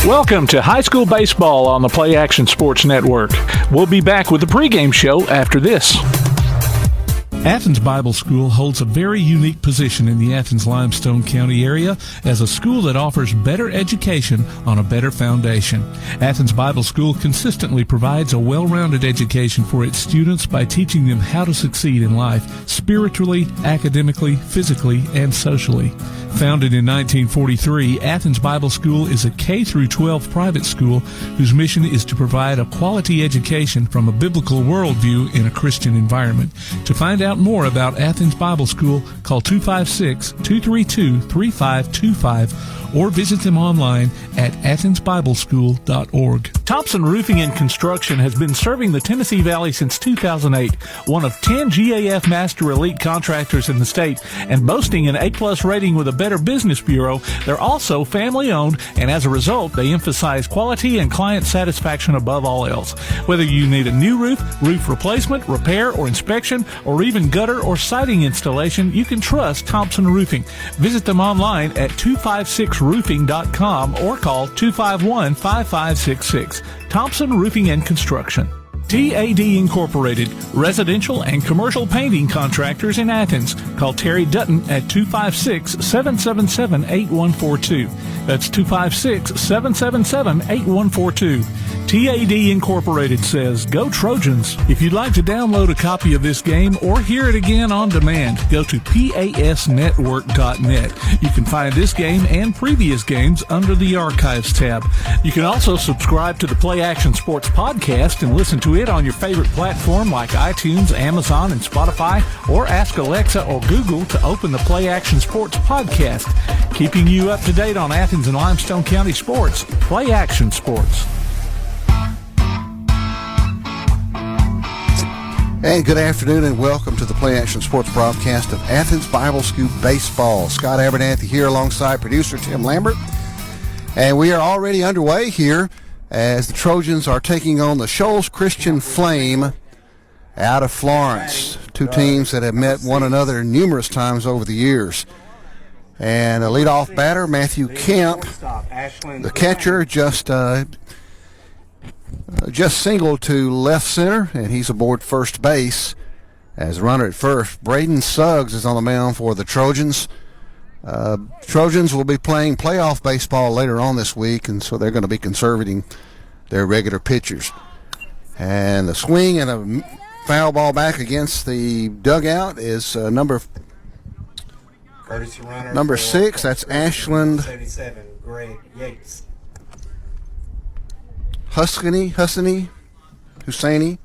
Welcome to high school baseball on the Play Action Sports Network. We'll be back with the pregame show after this. Athens Bible School holds a very unique position in the Athens-Limestone County area as a school that offers better education on a better foundation. Athens Bible School consistently provides a well-rounded education for its students by teaching them how to succeed in life, spiritually, academically, physically, and socially. Founded in 1943, Athens Bible School is a K-12 private school whose mission is to provide a quality education from a biblical worldview in a Christian environment. To find out more about Athens Bible School, call 256-232-3525 or visit them online at athensbibleschool.org. Thompson Roofing and Construction has been serving the Tennessee Valley since 2008, one of 10 GAF Master Elite contractors in the state, and boasting an A-plus rating with a Better Business Bureau. They're also family-owned, and as a result, they emphasize quality and client satisfaction above all else. Whether you need a new roof, roof replacement, repair, or inspection, or even gutter or siding installation, you can trust Thompson Roofing. Visit them online at 256roofing.com or call 251-5566. Thompson Roofing and Construction. TAD Incorporated, residential and commercial painting contractors in Athens. Call Terry Dutton at 256-777-8142. That's 256-777-8142. TAD Incorporated says, go Trojans. If you'd like to download a copy of this game or hear it again on demand, go to pasnetwork.net. You can find this game and previous games under the Archives tab. You can also subscribe to the Play Action Sports podcast and listen to it on your favorite platform like iTunes, Amazon, and Spotify, or ask Alexa or Google to open the Play Action Sports podcast. Keeping you up to date on Athens and Limestone County sports, Play Action Sports. And good afternoon and welcome to the Play Action Sports broadcast of Athens Bible School Baseball. Scott Abernathy here alongside producer Tim Lambert. And we are already underway here as the Trojans are taking on the Shoals Christian Flame out of Florence. Two teams that have met one another numerous times over the years. And a leadoff batter, Matthew Kemp, the catcher, just singled to left center, and he's aboard first base as a runner at first. Braden Suggs is on the mound for the Trojans. Trojans will be playing playoff baseball later on this week, and so they're going to be conserving their regular pitchers. And the swing and a foul ball back against the dugout is number 6. That's Ashland Hussaini.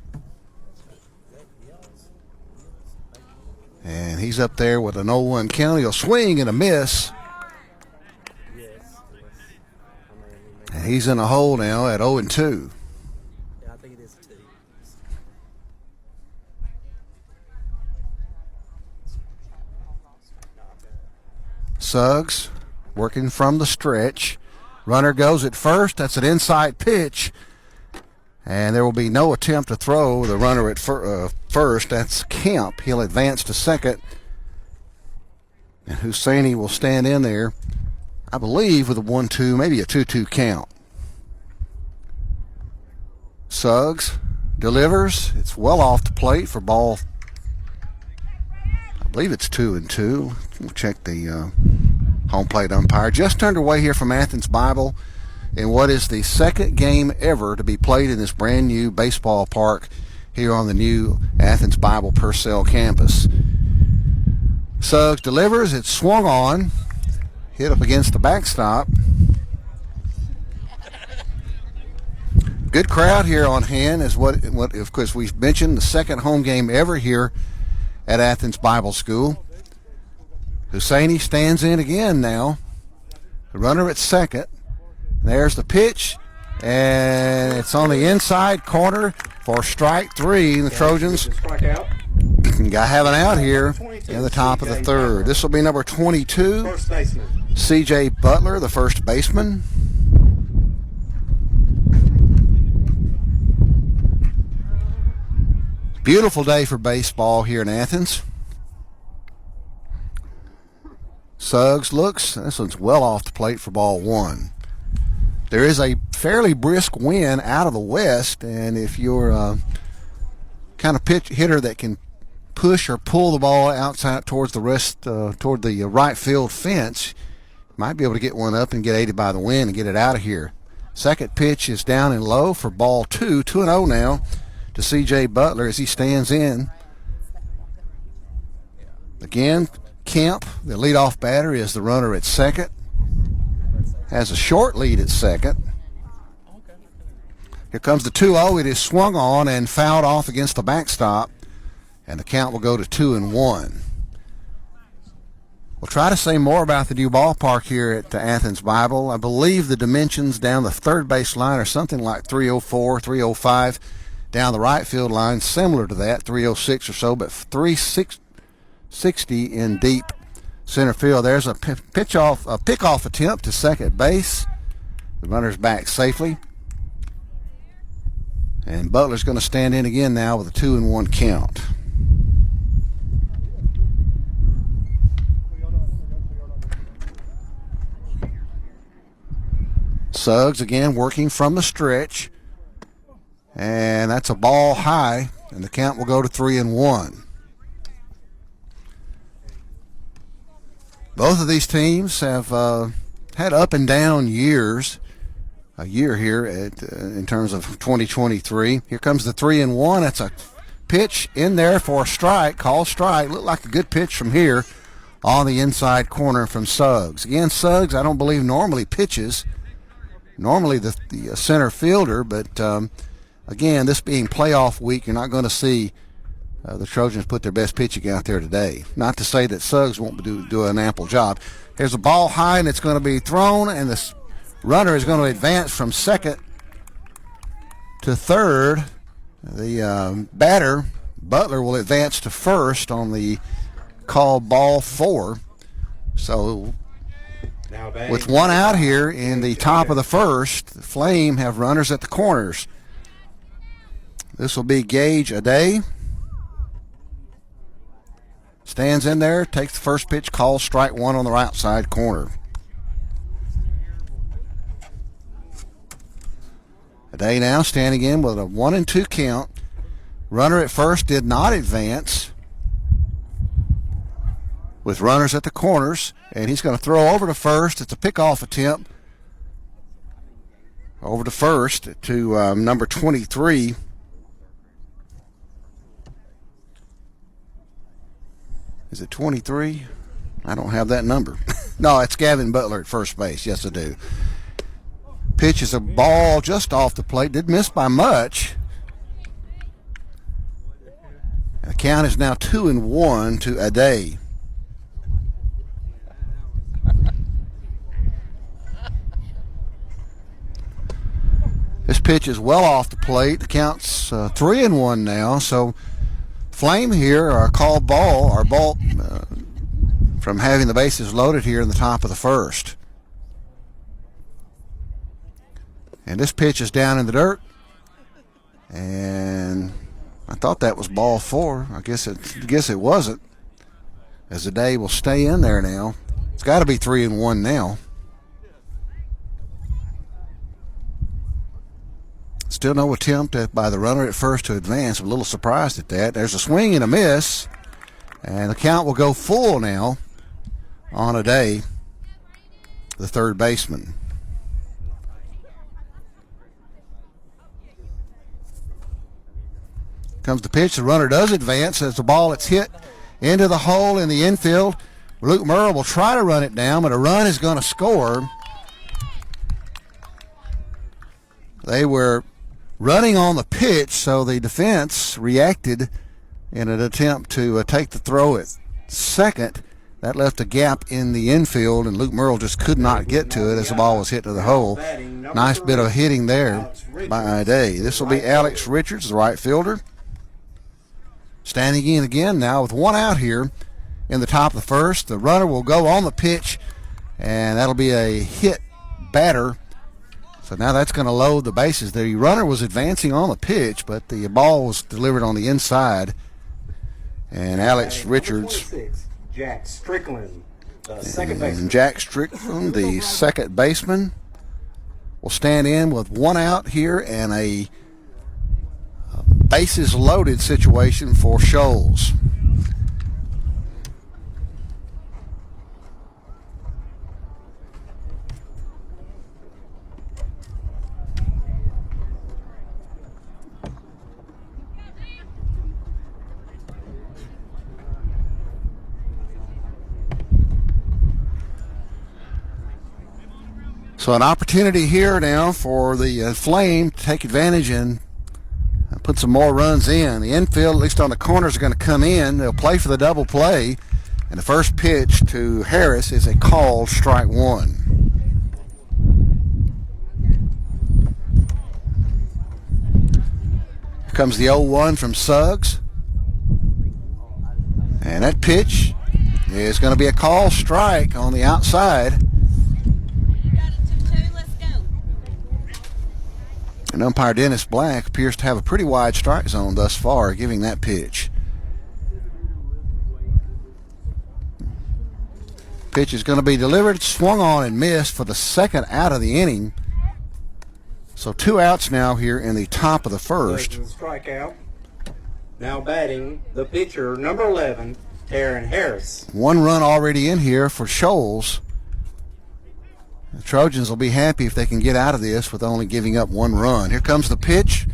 And he's up there with an 0-1 count. He'll swing and a miss. And he's in a hole now at 0-2. Yeah, I think it is 2. Suggs working from the stretch. Runner goes at first. That's an inside pitch. And there will be no attempt to throw the runner at first. That's Kemp. He'll advance to second. And Hussaini will stand in there, I believe, with a 1-2, maybe a 2-2 count. Suggs delivers. It's well off the plate for ball. I believe it's 2-2. We'll check the home plate umpire. Just underway here from Athens Bible in what is the second game ever to be played in this brand new baseball park here on the new Athens Bible Purcell campus. Suggs delivers. It's swung on. Hit up against the backstop. Good crowd here on hand is what of course we've mentioned, the second home game ever here at Athens Bible School. Hussaini stands in again now. The runner at second. There's the pitch, and it's on the inside corner for strike 3. The Trojans have an out here in the top of the third. This will be number 22, C.J. Butler, the first baseman. Beautiful day for baseball here in Athens. Suggs looks. This one's well off the plate for ball 1. There is a fairly brisk wind out of the west, and if you're a kind of pitch hitter that can push or pull the ball outside towards the right field fence, you might be able to get one up and get aided by the wind and get it out of here. Second pitch is down and low for ball 2. 2-0 now to C.J. Butler as he stands in. Again, Kemp, the leadoff batter, is the runner at second. Has a short lead at second. Here comes the 2-0. It is swung on and fouled off against the backstop, and the count will go to 2-1. We'll try to say more about the new ballpark here at Athens Bible. I believe the dimensions down the third base line are something like 304, 305. Down the right field line, similar to that, 306 or so, but 360 in deep center field. There's a pick-off attempt to second base. The runner's back safely. And Butler's going to stand in again now with a 2-1 count. Suggs again working from the stretch. And that's a ball high, and the count will go to 3-1. Both of these teams have had up and down years. A year here in terms of 2023. Here comes the 3-1. That's a pitch in there for a strike, called strike. Looked like a good pitch from here on the inside corner from Suggs. Again, Suggs, I don't believe normally pitches. Normally the center fielder, but again, this being playoff week, you're not going to see the Trojans put their best pitching out there today. Not to say that Suggs won't do an ample job. Here's a ball high, and it's going to be thrown, and the runner is going to advance from second to third. The batter, Butler, will advance to first on the called ball 4. So with one out here in the top of the first, the Flame have runners at the corners. This will be Gage Aday. Stands in there, takes the first pitch, calls strike 1 on the right side corner. Aday now standing in with a 1-2 count. Runner at first did not advance. With runners at the corners, and he's going to throw over to first. It's a pickoff attempt. Over to first to number 23. Is it 23? I don't have that number. No, it's Gavin Butler at first base. Yes, I do. Pitch is a ball just off the plate. Did miss by much. The count is now 2-1 to Aday. This pitch is well off the plate. The count's 3-1 now. So Flame here are called ball from having the bases loaded here in the top of the first. And this pitch is down in the dirt. And I thought that was ball 4. I guess it wasn't. As Aday will stay in there now. It's got to be 3-1 now. Still no attempt by the runner at first to advance. I'm a little surprised at that. There's a swing and a miss. And the count will go full now on Aday, the third baseman. Comes the pitch. The runner does advance as the ball is hit into the hole in the infield. Luke Merle will try to run it down, but a run is going to score. They were running on the pitch, so the defense reacted in an attempt to take the throw at second. That left a gap in the infield, and Luke Merle just could not get to it as the ball was hit to the hole. Nice bit of hitting there by Aday. This will be Alex Richards, the right fielder. Standing in again now with one out here in the top of the first. The runner will go on the pitch, and that'll be a hit batter. So now that's going to load the bases. The runner was advancing on the pitch, but the ball was delivered on the inside. And Alex Richards. Jack Strickland, second baseman. Jack Strickland, the second baseman, will stand in with one out here and a bases loaded situation for Shoals. So an opportunity here now for the Flame to take advantage and put some more runs in. The infield, at least on the corners, are going to come in. They'll play for the double play. And the first pitch to Harris is a called strike one. Here comes the 0-1 from Suggs. And that pitch is going to be a called strike on the outside. And umpire Dennis Black appears to have a pretty wide strike zone thus far, giving that pitch. Pitch is going to be delivered, swung on and missed for the second out of the inning. So 2 outs now here in the top of the first. Strikeout. Now batting the pitcher, number 11, Taryn Harris. 1 run already in here for Shoals. The Trojans will be happy if they can get out of this with only giving up 1 run. Here comes the pitch.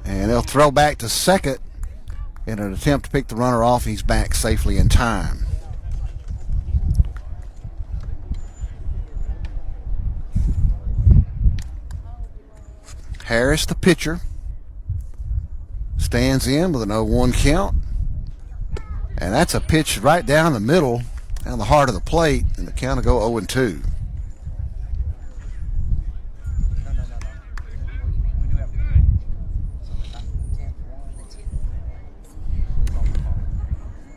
And they'll throw back to second in an attempt to pick the runner off. He's back safely in time. Harris, the pitcher, stands in with an 0-1 count. And that's a pitch right down the middle, down the heart of the plate, and the count will go 0-2.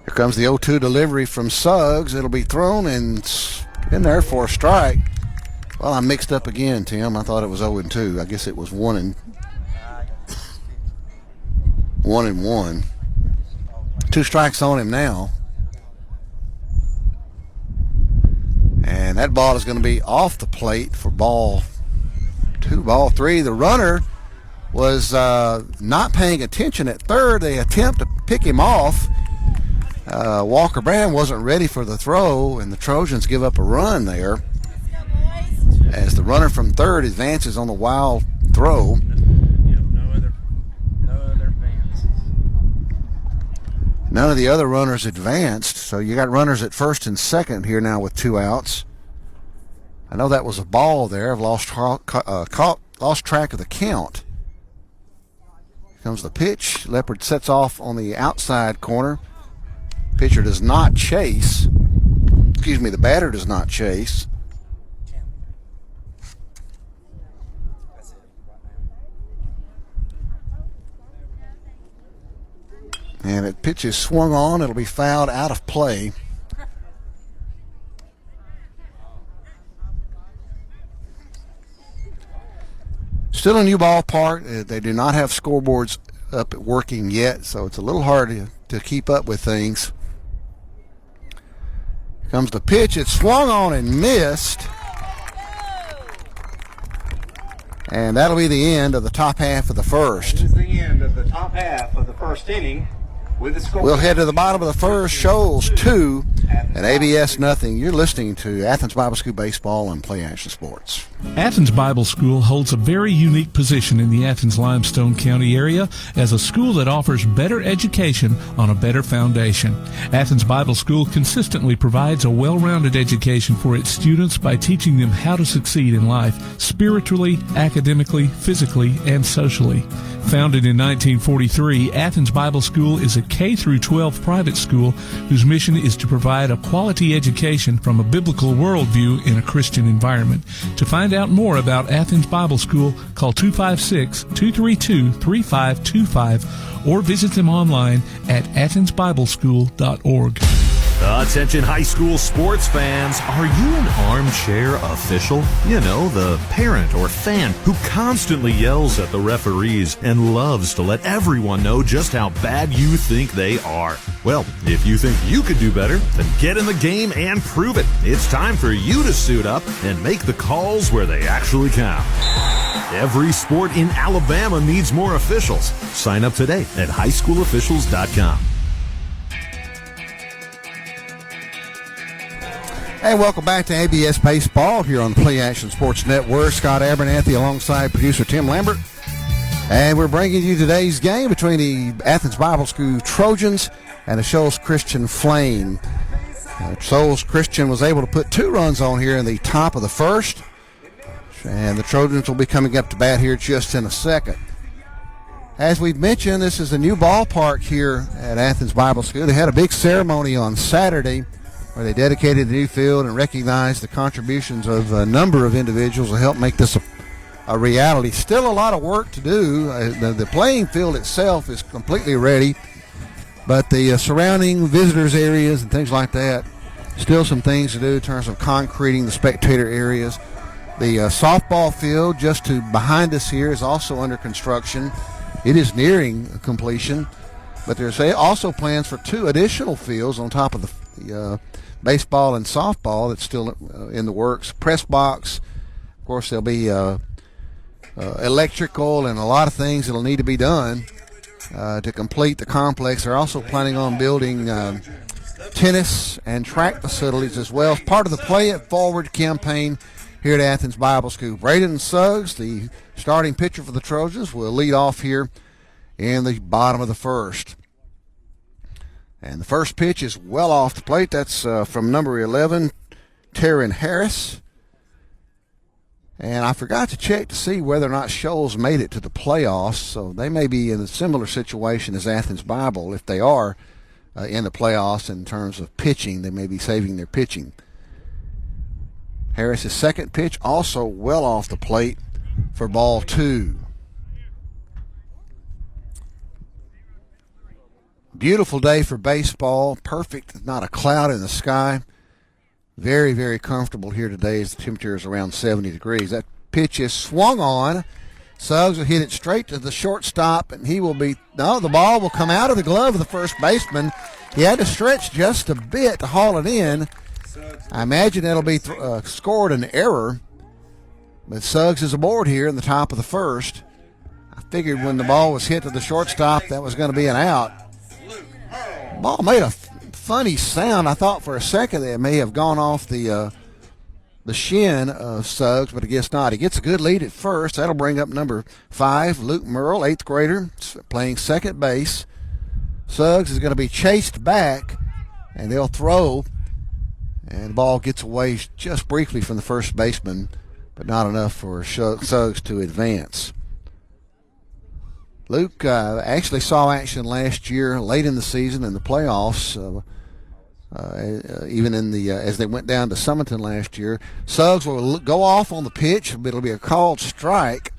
Here comes the 0-2 delivery from Suggs. It'll be thrown and in there for a strike. Well, I'm mixed up again, Tim. I thought it was 0-2. I guess it was 1-1. 2 strikes on him now. And that ball is going to be off the plate for ball 2, ball 3. The runner was not paying attention at third. They attempt to pick him off. Walker Brand wasn't ready for the throw, and the Trojans give up a run there as the runner from third advances on the wild throw. None of the other runners advanced, so you got runners at first and second here now with 2 outs. I know that was a ball there. I've lost track of the count. Here comes the pitch. Leopard sets off on the outside corner. Pitcher does not chase. Excuse me, the batter does not chase. And the pitch is swung on. It'll be fouled out of play. Still a new ballpark. They do not have scoreboards up working yet, so it's a little hard to keep up with things. Here comes the pitch. It's swung on and missed. And that'll be the end of the top half of the first. This is the end of the top half of the first inning. We'll head to the bottom of the first. Shoals 2 and ABS nothing. You're listening to Athens Bible School Baseball on Play Action Sports. Athens Bible School holds a very unique position in the Athens Limestone County area as a school that offers better education on a better foundation. Athens Bible School consistently provides a well-rounded education for its students by teaching them how to succeed in life spiritually, academically, physically, and socially. Founded in 1943, Athens Bible School is a K-12 private school whose mission is to provide a quality education from a biblical worldview in a Christian environment. To find out more about Athens Bible School, call 256-232-3525 or visit them online at athensbibleschool.org. Attention high school sports fans, are you an armchair official? You know, the parent or fan who constantly yells at the referees and loves to let everyone know just how bad you think they are. Well, if you think you could do better, then get in the game and prove it. It's time for you to suit up and make the calls where they actually count. Every sport in Alabama needs more officials. Sign up today at highschoolofficials.com. Hey, welcome back to ABS Baseball here on the Play Action Sports Network. Scott Abernathy alongside producer Tim Lambert. And we're bringing you today's game between the Athens Bible School Trojans and the Shoals Christian Flame. Shoals Christian was able to put 2 runs on here in the top of the first. And the Trojans will be coming up to bat here just in a second. As we've mentioned, this is a new ballpark here at Athens Bible School. They had a big ceremony on Saturday where they dedicated the new field and recognized the contributions of a number of individuals to help make this a reality. Still a lot of work to do. The playing field itself is completely ready, but the surrounding visitors areas and things like that, still some things to do in terms of concreting the spectator areas. The softball field just to behind us here is also under construction. It is nearing completion, but there's also plans for 2 additional fields on top of the baseball and softball that's still in the works. Press box, of course, there'll be electrical and a lot of things that'll need to be done to complete the complex. They're also planning on building tennis and track facilities as well as part of the Play It Forward campaign here at Athens Bible School. Braden Suggs, the starting pitcher for the Trojans, will lead off here in the bottom of the first. And the first pitch is well off the plate. That's from number 11, Taryn Harris. And I forgot to check to see whether or not Shoals made it to the playoffs, so they may be in a similar situation as Athens Bible. If they are in the playoffs in terms of pitching, they may be saving their pitching. Harris's second pitch also well off the plate for ball 2. Beautiful day for baseball. Perfect, not a cloud in the sky. Very, very comfortable here today as the temperature is around 70 degrees. That pitch is swung on. Suggs will hit it straight to the shortstop, and he will be, no, the ball will come out of the glove of the first baseman. He had to stretch just a bit to haul it in. I imagine that'll be scored an error, but Suggs is aboard here in the top of the first. I figured when the ball was hit to the shortstop that was going to be an out. Ball made a funny sound. I thought for a second that it may have gone off the shin of Suggs, but I guess not. He gets a good lead at first. That'll bring up number 5, Luke Merle, 8th grader, playing second base. Suggs is going to be chased back, and they'll throw, and the ball gets away just briefly from the first baseman, but not enough for Suggs to advance. Luke actually saw action last year, late in the season in the playoffs, even in the as they went down to Summerton last year. Suggs will go off on the pitch, but it'll be a called strike.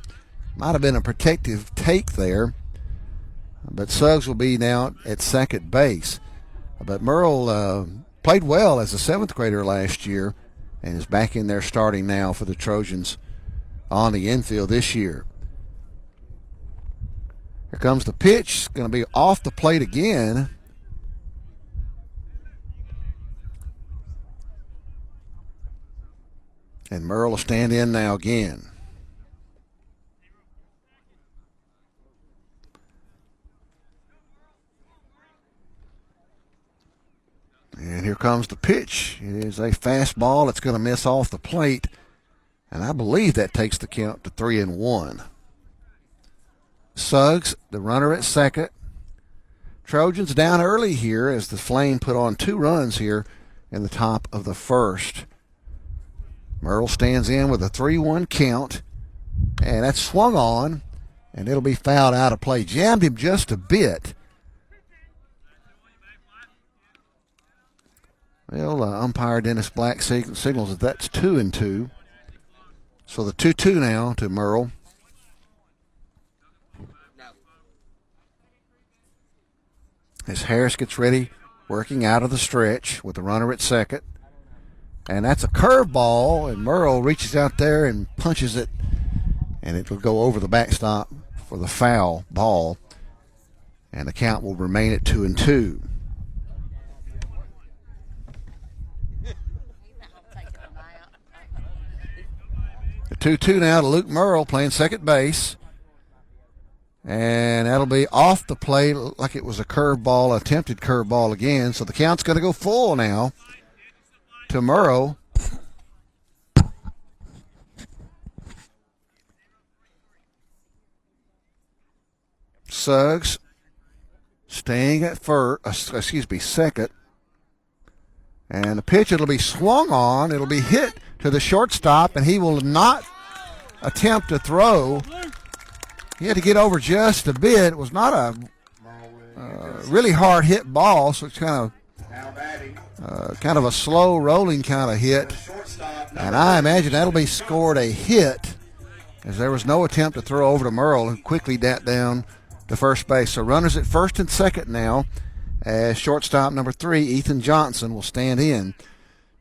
Might have been a protective take there, but Suggs will be now at second base. But Merle played well as a 7th grader last year and is back in there starting now for the Trojans on the infield this year. Here comes the pitch. It's going to be off the plate again. And Merle will stand in now again. And here comes the pitch. It is a fastball. It's going to miss off the plate. And I believe that takes the count to 3-1. Suggs, the runner at second. Trojans down early here as the Flame put on 2 runs here in the top of the first. Merle stands in with a 3-1 count, and that's swung on, and it'll be fouled out of play. Jammed him just a bit. Well, umpire Dennis Black signals that that's 2-2. So the 2-2 now to Merle. As Harris gets ready working out of the stretch with the runner at second. And that's a curveball, and Merle reaches out there and punches it, and it will go over the backstop for the foul ball, and the count will remain at 2-2. The 2-2 now to Luke Merle playing second base. And that'll be off the plate like it was a curveball, attempted curveball again. So the count's going to go full now to Merle. Suggs staying at second. And the pitch, it'll be swung on. It'll be hit to the shortstop, and he will not attempt to throw. He had to get over just a bit. It was not a really hard hit ball, so it's kind of a slow rolling kind of hit. And I imagine that'll be scored a hit, as there was no attempt to throw over to Merle, who quickly dat down to first base. So runners at first and second now, as shortstop number 3, Ethan Johnson, will stand in.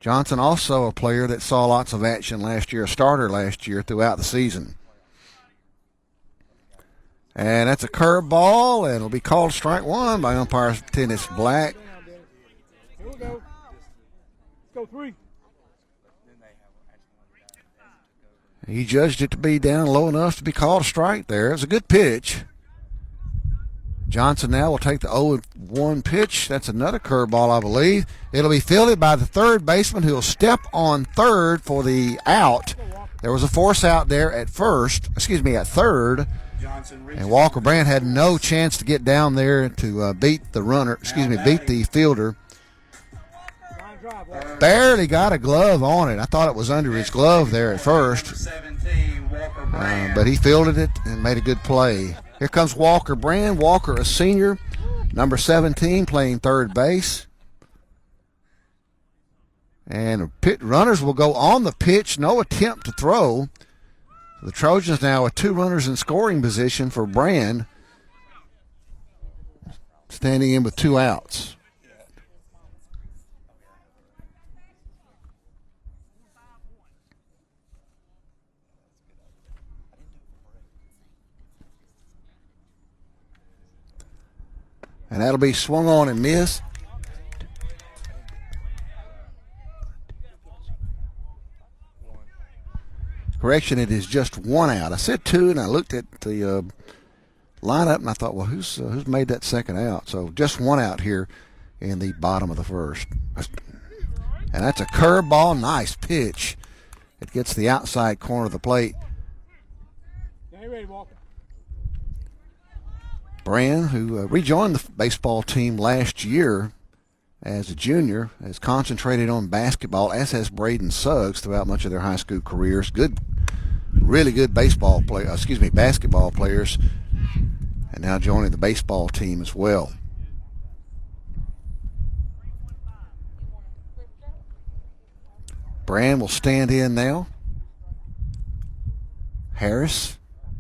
Johnson also a player that saw lots of action last year, a starter last year throughout the season. And that's a curveball, and it'll be called strike one by umpire Dennis Black. Here we go. Let's go 3. He judged it to be down low enough to be called a strike there. It was a good pitch. Johnson now will take the 0-1 pitch. That's another curveball, I believe. It'll be fielded by the third baseman, who will step on third for the out. There was a force out there at third. And Walker Brand had no chance to get down there to beat the fielder. Barely got a glove on it. I thought it was under his glove there at first. But he fielded it and made a good play. Here comes Walker Brand. Walker, a senior, number 17, playing third base. And runners will go on the pitch. No attempt to throw. The Trojans now with 2 runners in scoring position for Brand, standing in with 2 outs. And that'll be swung on and missed. Correction, it is just 1 out. I said 2, and I looked at the lineup, and I thought, well, who's made that second out? So just 1 out here in the bottom of the first. And that's a curveball. Nice pitch. It gets the outside corner of the plate. Brand, who rejoined the baseball team last year as a junior, has concentrated on basketball, as has Braden Suggs throughout much of their high school careers. Really good basketball players, and now joining the baseball team as well. Brand will stand in now. Harris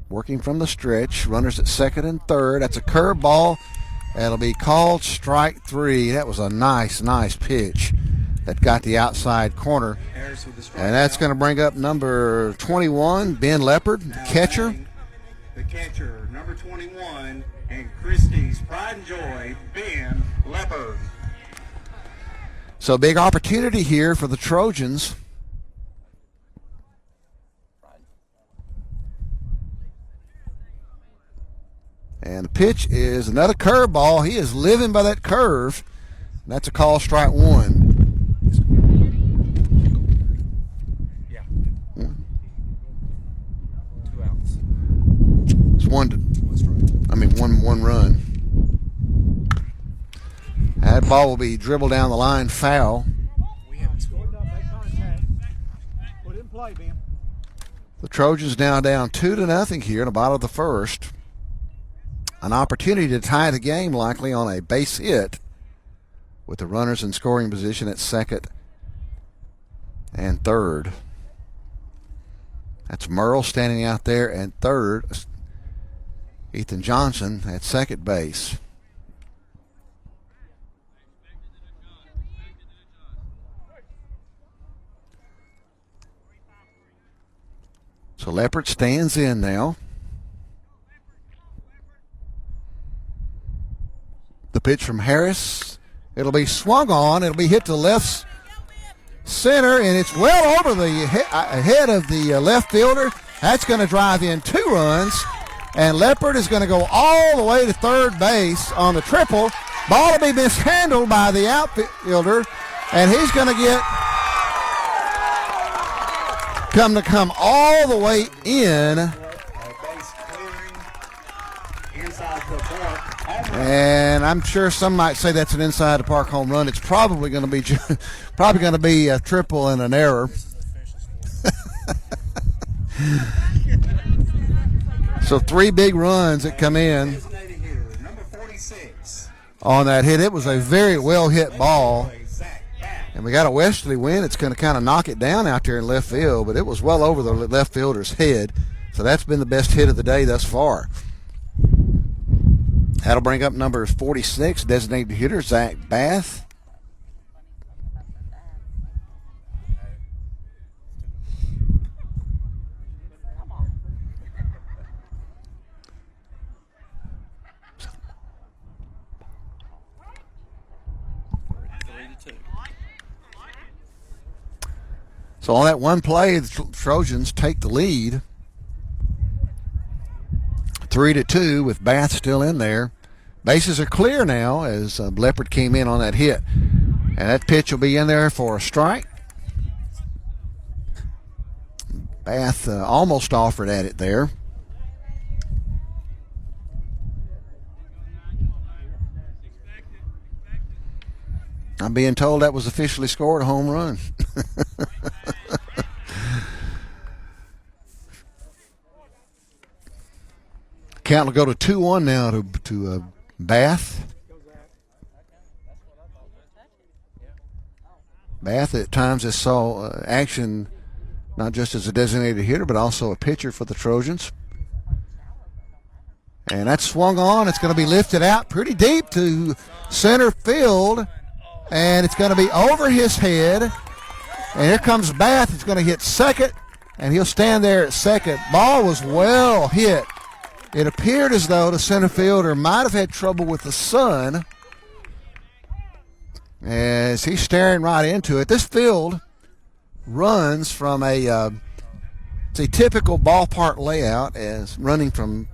working from the stretch. Runners at second and third. That's a curveball. That'll be called strike 3. That was a nice pitch that got the outside corner. And that's going to bring up number 21, Ben Leopard, the catcher. The catcher, number 21, and Christie's pride and joy, Ben Leopard. So big opportunity here for the Trojans. And the pitch is another curveball. He is living by that curve. And that's a call strike 1. Yeah. 2 outs. It's one run. That ball will be dribbled down the line, foul. We haven't scored. Put it in play, Ben. The Trojans now down 2-0 here in the bottom of the first. An opportunity to tie the game likely on a base hit with the runners in scoring position at second and third. That's Merle standing out there at third. Ethan Johnson at second base. So Leopard stands in now. The pitch from Harris. It'll be swung on. It'll be hit to left center, and it's well over the head of the left fielder. That's going to drive in 2 runs, and Leopard is going to go all the way to third base on the triple. Ball will be mishandled by the outfielder, and he's going to come all the way in. Base clearing inside the park. Home run. And I'm sure some might say that's an inside the park home run. It's probably going to be a triple and an error. So 3 big runs that come in Designated hitter, number 46. on that hit. It was a very well hit ball. And we got a westerly wind. It's going to kind of knock it down out there in left field, but it was well over the left fielder's head. So that's been the best hit of the day thus far. That'll bring up number 46, designated hitter, Zach Bath. So on that one play, the Trojans take the lead, 3-2 with Bath still in there. Bases are clear now as Leopard came in on that hit. And that pitch will be in there for a strike. Bath almost offered at it there. I'm being told that was officially scored a home run. Count will go to 2-1 now to Bath. Bath at times has saw action not just as a designated hitter but also a pitcher for the Trojans. And that's swung on. It's going to be lifted out pretty deep to center field. And it's going to be over his head. And here comes Bath. He's going to hit second. And he'll stand there at second. Ball was well hit. It appeared as though the center fielder might have had trouble with the sun as he's staring right into it. This field runs from it's a typical ballpark layout as running from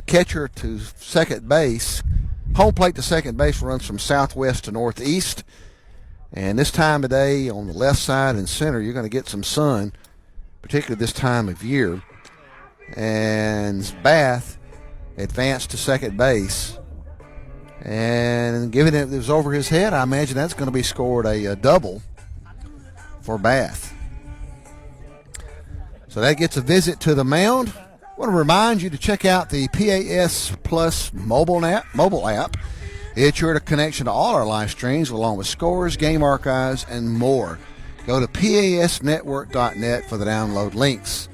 catcher to second base. Home plate to second base runs from southwest to northeast. And this time of day on the left side and center, you're going to get some sun, particularly this time of year. And Bath advanced to second base. And given it was over his head, I imagine that's going to be scored a double for Bath. So that gets a visit to the mound. I want to remind you to check out the PAS Plus mobile app. It's your connection to all our live streams along with scores, game archives, and more. Go to pasnetwork.net for the download links.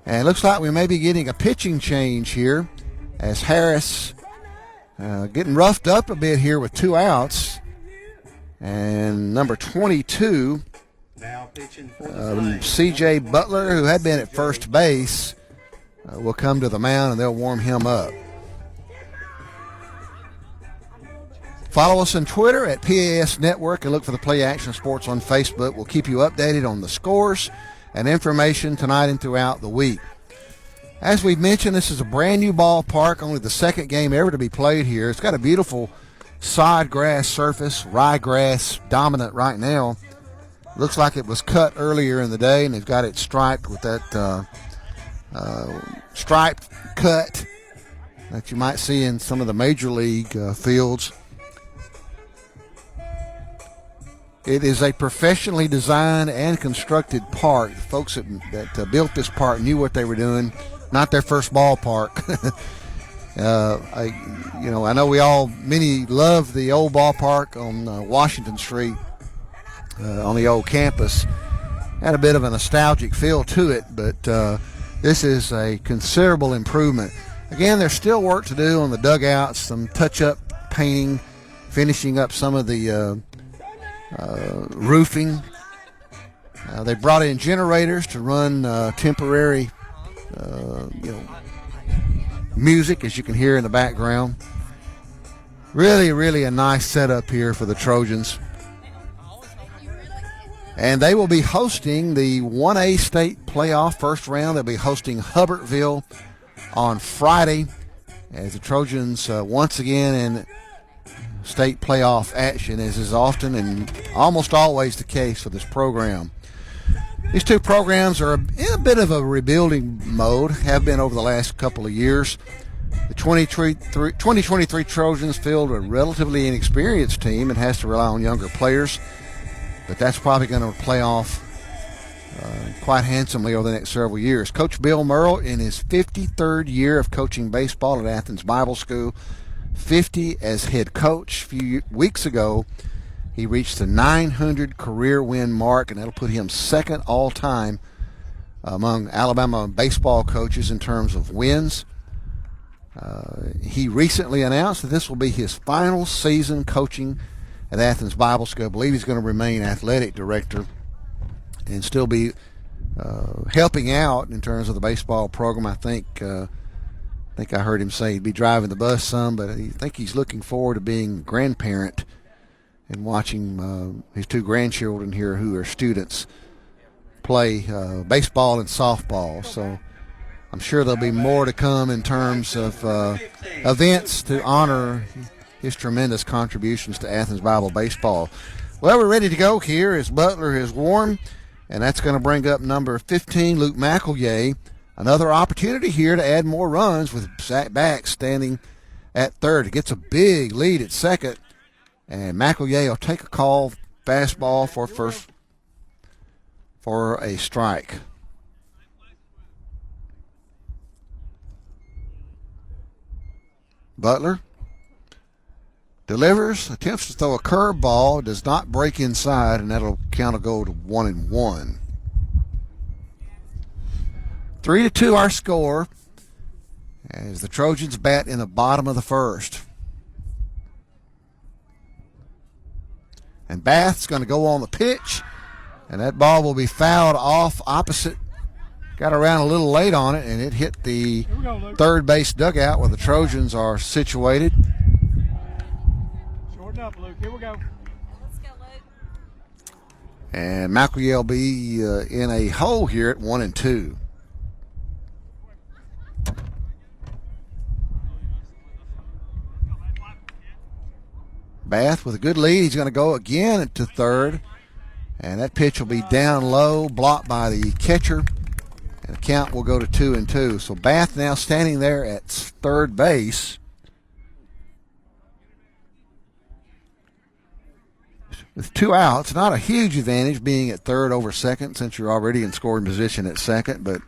And it looks like we may be getting a pitching change here as Harris getting roughed up a bit here with 2 outs. And number 22, Now pitching for the C.J. Butler, who had been at first base, will come to the mound and they'll warm him up. Follow us on Twitter at PAS Network and look for the Play Action Sports on Facebook. We'll keep you updated on the scores and information tonight and throughout the week. As we've mentioned, this is a brand new ballpark, only the second game ever to be played here. It's got a beautiful sod grass surface, ryegrass dominant right now. Looks like it was cut earlier in the day, and they've got it striped with that striped cut that you might see in some of the major league fields. It is a professionally designed and constructed park. The folks that built this park knew what they were doing. Not their first ballpark. I know many love the old ballpark on Washington Street on the old campus. Had a bit of a nostalgic feel to it, but this is a considerable improvement. Again, there's still work to do on the dugouts, some touch-up painting, finishing up some of the roofing. They brought in generators to run temporary, music, as you can hear in the background. Really, really a nice setup here for the Trojans. And they will be hosting the 1A state playoff first round. They'll be hosting Hubbardsville on Friday as the Trojans once again in state playoff action, as is often and almost always the case for this program. These two programs are in a bit of a rebuilding mode, have been over the last couple of years. The 2023 Trojans field a relatively inexperienced team and has to rely on younger players, but that's probably going to play off quite handsomely over the next several years. Coach Bill Merle, in his 53rd year of coaching baseball at Athens Bible School, 50 as head coach. A few weeks ago, he reached the 900 career win mark, and that'll put him second all-time among Alabama baseball coaches in terms of wins. He recently announced that this will be his final season coaching at Athens Bible School. I believe he's going to remain athletic director and still be helping out in terms of the baseball program. I think I heard him say he'd be driving the bus some, but I think he's looking forward to being a grandparent and watching his two grandchildren here who are students play baseball and softball. So I'm sure there'll be more to come in terms of events to honor his tremendous contributions to Athens Bible baseball. Well, we're ready to go here as Butler has warmed, and that's going to bring up number 15, Luke McElroy. Another opportunity here to add more runs with Zach Back standing at third. He gets a big lead at second, and McElroy will take a call, fastball for a strike. Butler delivers, attempts to throw a curveball, does not break inside, and that'll count a goal to 1-1. 3-2 our score as the Trojans bat in the bottom of the first. And Bath's going to go on the pitch, and that ball will be fouled off opposite. Got around a little late on it, and it hit the third base dugout where the Trojans are situated. Shorten up, Luke. Here we go. Let's go, Luke. And McElroy will be in a hole here at 1-2. Bath with a good lead. He's going to go again to third. And that pitch will be down low, blocked by the catcher. And the count will go to 2-2. So Bath now standing there at third base. With 2 outs, not a huge advantage being at third over second since you're already in scoring position at second. But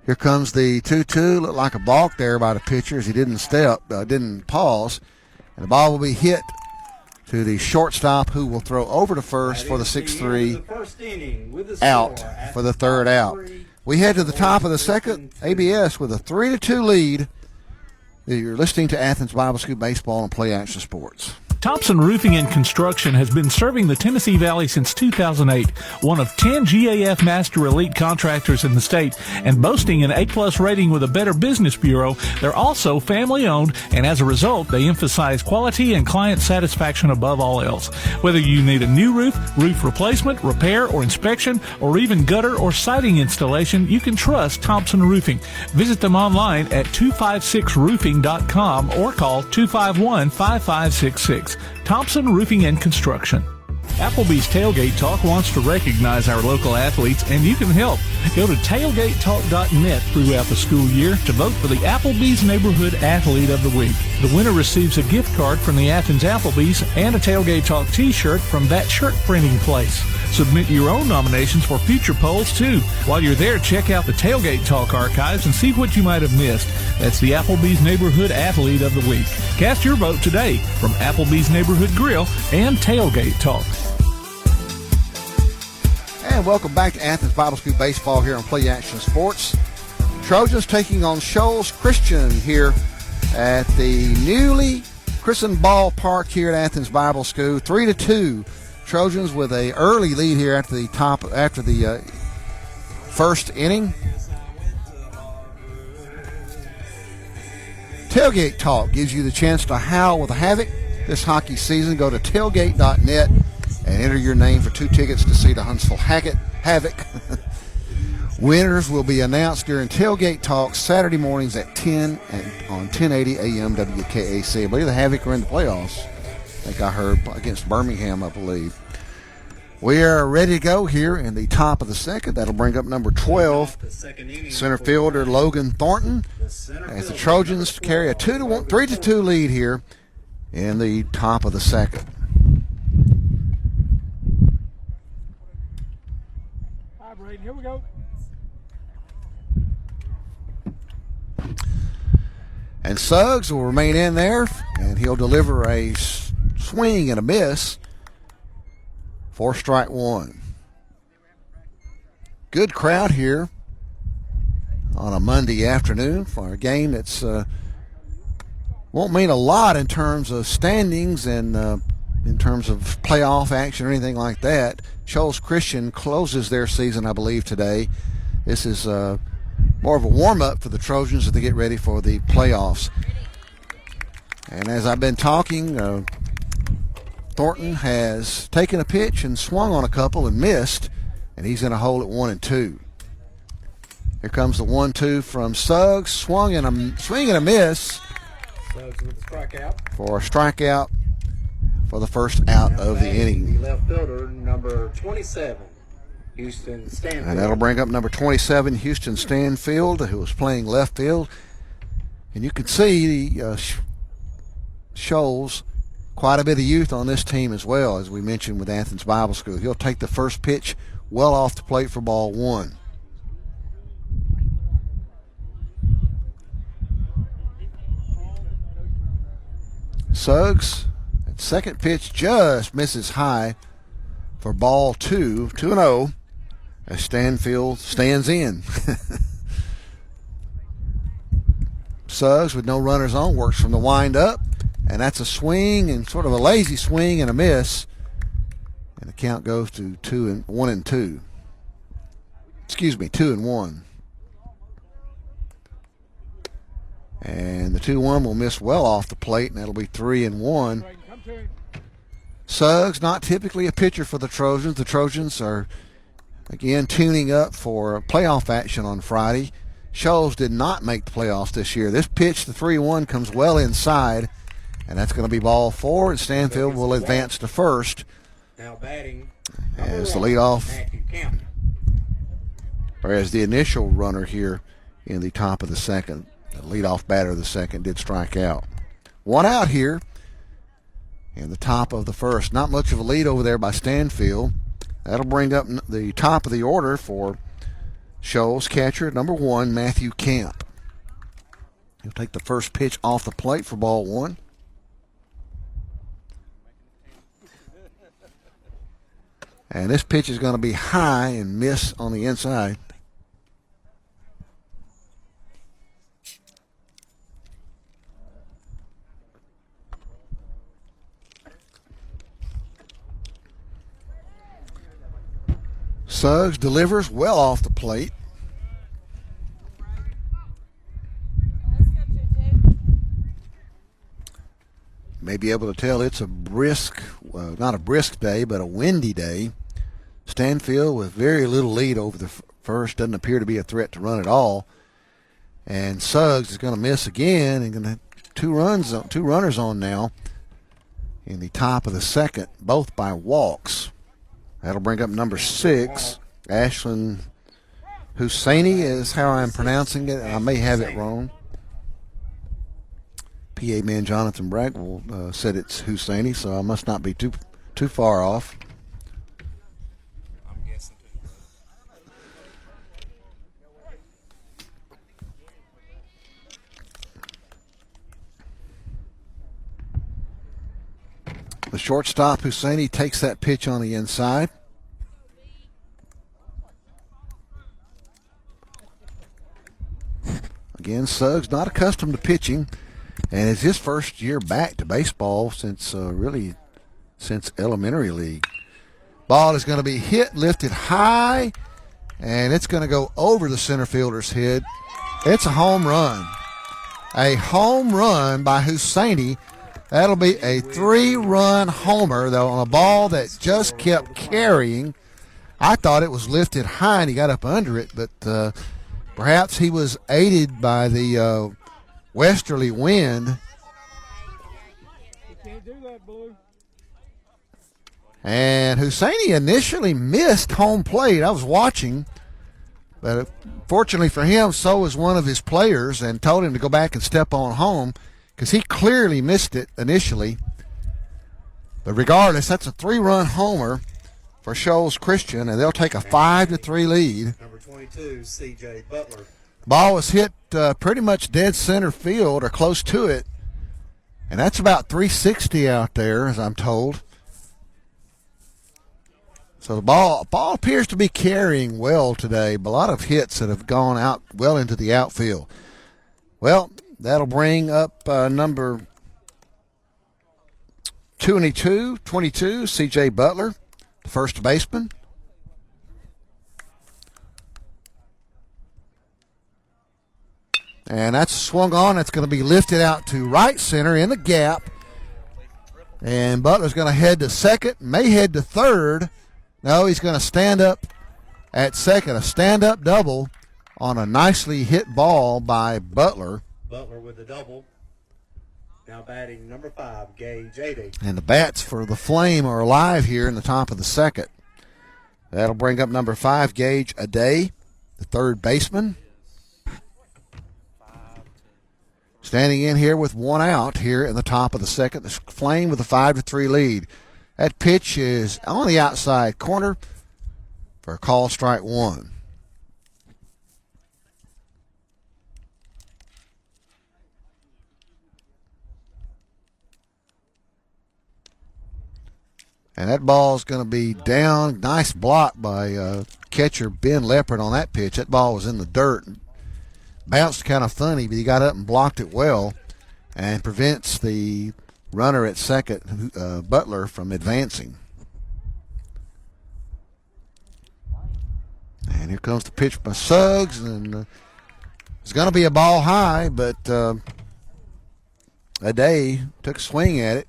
here comes the 2-2. Looked like a balk there by the pitcher as he didn't pause. And the ball will be hit to the shortstop, who will throw over to first for the 6-3 out for the third out. We head to the top of the second. ABS with a 3-2 lead. You're listening to Athens Bible School Baseball and Play Action Sports. Thompson Roofing and Construction has been serving the Tennessee Valley since 2008, one of 10 GAF Master Elite contractors in the state, and boasting an A-plus rating with a Better Business Bureau. They're also family-owned, and as a result, they emphasize quality and client satisfaction above all else. Whether you need a new roof, roof replacement, repair, or inspection, or even gutter or siding installation, you can trust Thompson Roofing. Visit them online at 256roofing.com or call 251-5566. Thompson Roofing and Construction. Applebee's Tailgate Talk wants to recognize our local athletes, and you can help. Go to tailgatetalk.net throughout the school year to vote for the Applebee's Neighborhood Athlete of the Week. The winner receives a gift card from the Athens Applebee's and a Tailgate Talk t-shirt from that shirt printing place. Submit your own nominations for future polls, too. While you're there, check out the Tailgate Talk archives and see what you might have missed. That's the Applebee's Neighborhood Athlete of the Week. Cast your vote today from Applebee's Neighborhood Grill and Tailgate Talk. And welcome back to Athens Bible School Baseball here on Play Action Sports. Trojans taking on Shoals Christian here at the newly christened ballpark here at Athens Bible School. 3-2 Trojans with a early lead here after the first inning. Tailgate Talk gives you the chance to howl with Havoc this hockey season. Go to tailgate.net and enter your name for 2 tickets to see the Huntsville Havoc. Winners will be announced during Tailgate Talk Saturday mornings at 10 and on 1080 AM WKAC. I believe the Havoc are in the playoffs. I think I heard against Birmingham, I believe. We are ready to go here in the top of the second. That'll bring up number 12, center fielder Logan Thornton, as the Trojans carry a 3-2 lead here in the top of the second. All right, Braden, here we go. And Suggs will remain in there, and he'll deliver a swing and a miss for strike one. Good crowd here on a Monday afternoon for a game that's won't mean a lot in terms of standings and in terms of playoff action or anything like that. Shoals Christian closes their season, I believe, today. This is more of a warm-up for the Trojans as they get ready for the playoffs. And as I've been talking, Thornton has taken a pitch and swung on a couple and missed, and he's in a hole at 1-2. Here comes the 1-2 from Suggs, swing and a miss. Suggs with a strikeout. For a strikeout for the first out of the inning. The left fielder, number 27, Houston Stanfield. And that'll bring up number 27, Houston Stanfield, who was playing left field. And you can see the Shoals, quite a bit of youth on this team as well, as we mentioned with Athens Bible School. He'll take the first pitch well off the plate for ball one. Suggs, at second pitch, just misses high for ball 2-0, as Stanfield stands in. Suggs, with no runners on, works from the windup, and that's a swing and sort of a lazy swing and a miss, and the count goes to 1-2. Excuse me, 2-1. And the 2-1 will miss well off the plate, and that'll be 3-1. Suggs, not typically a pitcher for the Trojans. The Trojans are, again, tuning up for playoff action on Friday. Shoals did not make the playoffs this year. This pitch, the 3-1, comes well inside, and that's going to be ball 4, and Stanfield will advance to first. Now batting as the leadoff, Matthew Kemp. or as the initial runner here in the top of the second. The leadoff batter of the second did strike out. One out here in the top of the first. Not much of a lead over there by Stanfield. That'll bring up the top of the order for Shoals, catcher number 1, Matthew Camp. He'll take the first pitch off the plate for ball 1. And this pitch is going to be high and miss on the inside. Suggs delivers well off the plate. Let's go, JJ. May be able to tell it's a brisk, not a brisk day, but a windy day. Stanfield with very little lead over the first. Doesn't appear to be a threat to run at all. And Suggs is going to miss again and going to have two runners on now in the top of the second, both by walks. That'll bring up number 6, Ashlyn Husseini is how I'm pronouncing it. I may have it wrong. PA man Jonathan Bragg said it's Husseini, so I must not be too far off. I'm guessing The shortstop, Husseini, takes that pitch on the inside. Again, Suggs not accustomed to pitching, and it's his first year back to baseball since elementary league. Ball is going to be hit, lifted high, and it's going to go over the center fielder's head. It's a home run. A home run by Husseini. That'll be a 3-run homer, though, on a ball that just kept carrying. I thought it was lifted high and he got up under it, but perhaps he was aided by the westerly wind. You can't do that, Blue. And Husseini initially missed home plate. I was watching, but fortunately for him, so was one of his players and told him to go back and step on home because he clearly missed it initially. But regardless, that's a 3-run homer for Shoals Christian, and they'll take a 5-3 lead. Number 22, C.J. Butler. Ball was hit pretty much dead center field or close to it, and that's about 360 out there, as I'm told. So the ball appears to be carrying well today, but a lot of hits that have gone out well into the outfield. Well, that'll bring up number 22, C.J. Butler, the first baseman. And that's swung on. That's going to be lifted out to right center in the gap. And Butler's going to head to second, may head to third. No, he's going to stand up at second, a stand-up double on a nicely hit ball by Butler. Butler with the double. Now batting number 5, Gage 80. And the bats for the Flame are alive here in the top of the second. That'll bring up number 5, Gage Aday, the third baseman. Standing in here with one out here in the top of the second. The Flame with a 5-3 lead. That pitch is on the outside corner for a call strike 1. And that ball is going to be down. Nice block by catcher Ben Leopard on that pitch. That ball was in the dirt. Bounced kind of funny, but he got up and blocked it well and prevents the runner at second, Butler, from advancing. And here comes the pitch by Suggs, and it's going to be a ball high, but Aday took a swing at it.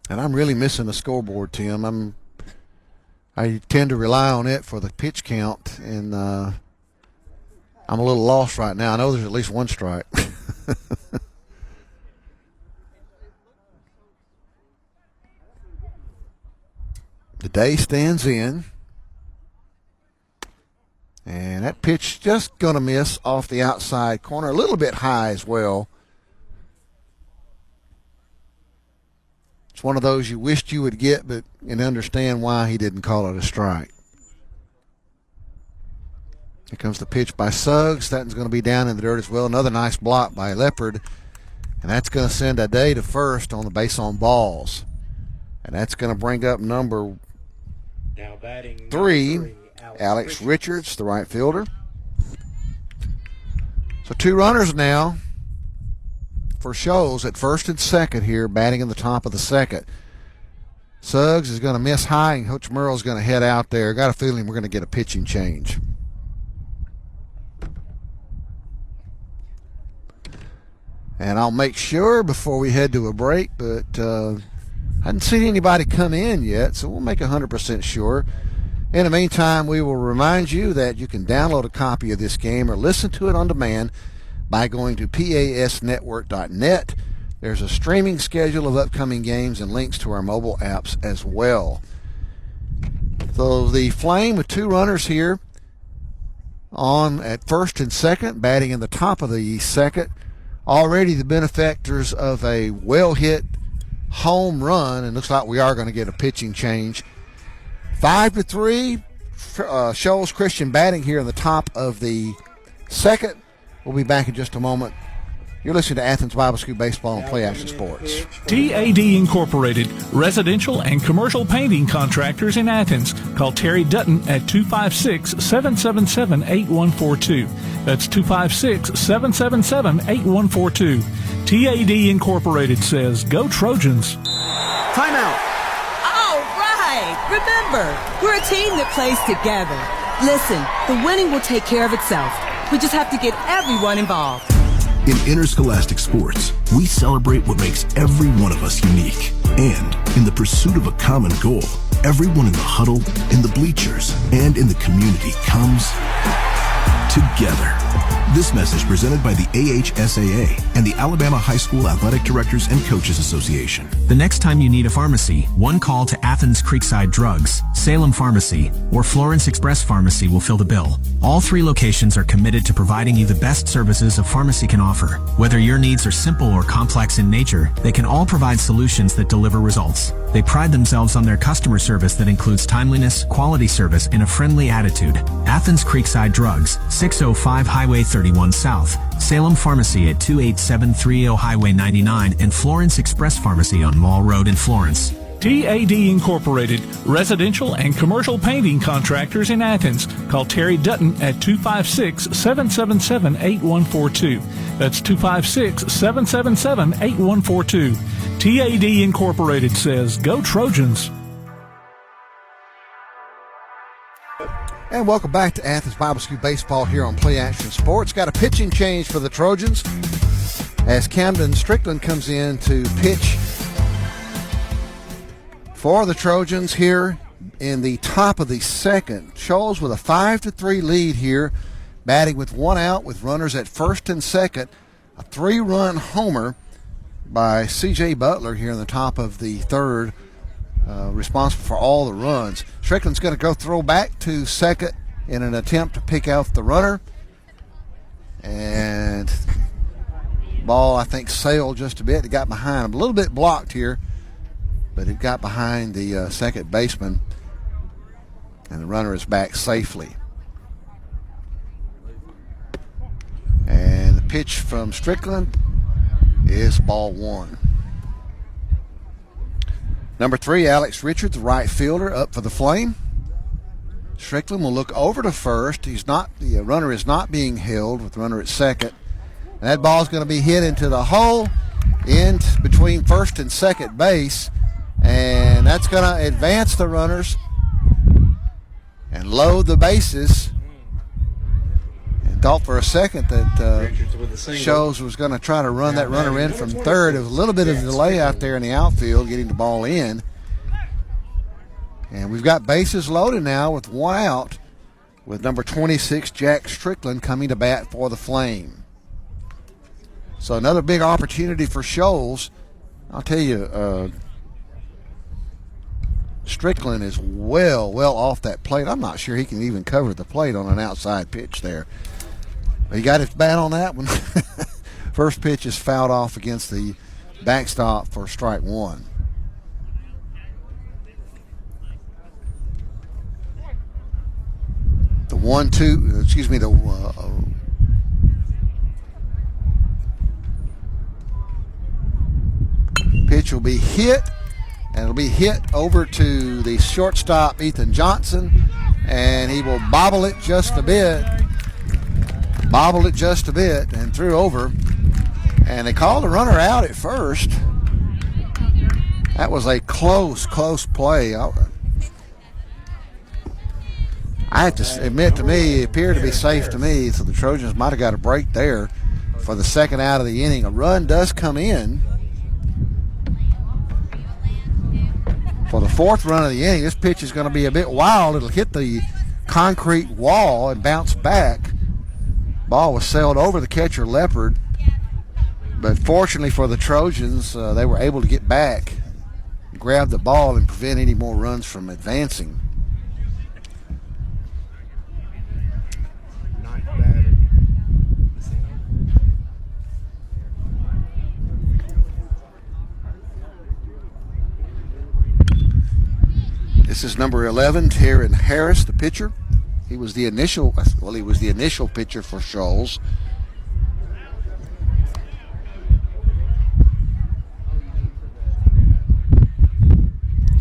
And I'm really missing the scoreboard, Tim. I tend to rely on it for the pitch count, and I'm a little lost right now. I know there's at least one strike. The day stands in. And that pitch just going to miss off the outside corner, a little bit high as well. It's one of those you wished you would get, but and understand why he didn't call it a strike. Here comes the pitch by Suggs. That's going to be down in the dirt as well. Another nice block by Leopard. And that's going to send Aday to first on the base on balls. And that's going to bring up number Now batting 3, Alex Richards, the right fielder. So 2 runners now for Shoals at first and second here, batting in the top of the second. Suggs is going to miss high, and Coach Merle's going to head out there. Got a feeling we're going to get a pitching change. And I'll make sure before we head to a break, but I hadn't seen anybody come in yet, so we'll make 100% sure. In the meantime, we will remind you that you can download a copy of this game or listen to it on demand by going to pasnetwork.net. There's a streaming schedule of upcoming games and links to our mobile apps as well. So the Flame with 2 runners here on at first and second, batting in the top of the second. Already the benefactors of a well-hit home run, and looks like we are going to get a pitching change. 5-3, Shoals Christian batting here in the top of the second. We'll be back in just a moment. You're listening to Athens Bible School Baseball and Play Action Sports. TAD Incorporated, residential and commercial painting contractors in Athens. Call Terry Dutton at 256-777-8142. That's 256-777-8142. TAD Incorporated says, go Trojans. Timeout. All right. Remember, we're a team that plays together. Listen, the winning will take care of itself. We just have to get everyone involved. In interscholastic sports, we celebrate what makes every one of us unique. And in the pursuit of a common goal, everyone in the huddle, in the bleachers, and in the community comes together. This message presented by the AHSAA and the Alabama High School Athletic Directors and Coaches Association. The next time you need a pharmacy, one call to Athens Creekside Drugs, Salem Pharmacy, or Florence Express Pharmacy will fill the bill. All 3 locations are committed to providing you the best services a pharmacy can offer. Whether your needs are simple or complex in nature, they can all provide solutions that deliver results. They pride themselves on their customer service that includes timeliness, quality service, and a friendly attitude. Athens Creekside Drugs, 605 Highway 31 South, Salem Pharmacy at 28730 Highway 99, and Florence Express Pharmacy on Mall Road in Florence. TAD Incorporated, residential and commercial painting contractors in Athens. Call Terry Dutton at 256-777-8142. That's 256-777-8142. TAD Incorporated says, go Trojans. And welcome back to Athens Bible School Baseball here on Play Action Sports. Got a pitching change for the Trojans as Camden Strickland comes in to pitch for the Trojans here in the top of the second. Shoals with a 5-3 lead here, batting with 1 out with runners at first and second. A 3-run homer by C.J. Butler here in the top of the third, responsible for all the runs. Strickland's going to go throw back to second in an attempt to pick out the runner. And ball, I think, sailed just a bit. It got behind him. A little bit blocked here, but it got behind the second baseman, and the runner is back safely. And the pitch from Strickland is ball 1. Number 3, Alex Richards, the right fielder, up for the Flame. Strickland will look over to first. The runner is not being held with the runner at second. And that ball is going to be hit into the hole in between first and second base. And that's going to advance the runners and load the bases. And thought for a second that Shoals was going to try to run that runner in from third. There was a little bit of a delay out there in the outfield getting the ball in. And we've got bases loaded now with 1 out, with number 26, Jack Strickland, coming to bat for the Flame. So another big opportunity for Shoals. I'll tell you, Strickland is well off that plate. I'm not sure he can even cover the plate on an outside pitch there. But he got his bat on that one. First pitch is fouled off against the backstop for strike 1. Pitch will be hit, and it'll be hit over to the shortstop, Ethan Johnson, and he will bobble it just a bit, and threw over. And they called the runner out at first. That was a close play. I have to admit, to me, it appeared to be safe to me, so the Trojans might have got a break there for the second out of the inning. A run does come in for the 4th run of the inning. This pitch is going to be a bit wild. It'll hit the concrete wall and bounce back. Ball was sailed over the catcher, Leopard, but fortunately for the Trojans, they were able to get back, grab the ball, and prevent any more runs from advancing. This is number 11, Taryn Harris, the pitcher. He was the initial pitcher for Shoals.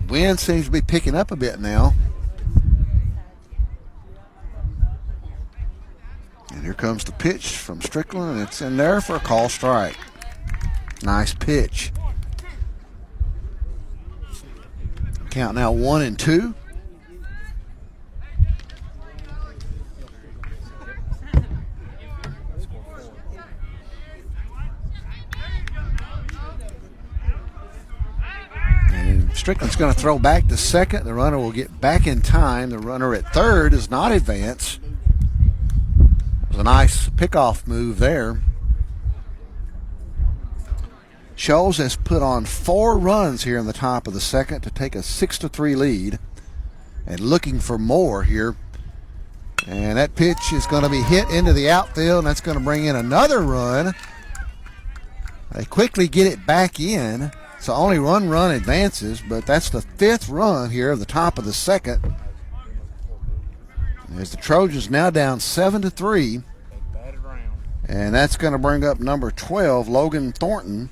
Wind seems to be picking up a bit now. And here comes the pitch from Strickland, and it's in there for a call strike. Nice pitch. Count now 1-2. And Strickland's going to throw back to second. The runner will get back in time. The runner at third does not advance. It was a nice pickoff move there. Shoals has put on 4 runs here in the top of the second to take a 6-3 lead, and looking for more here. And that pitch is going to be hit into the outfield, and that's going to bring in another run. They quickly get it back in. So only one run advances, but that's the 5th run here of the top of the second. As the Trojans now down 7-3. And that's going to bring up number 12, Logan Thornton.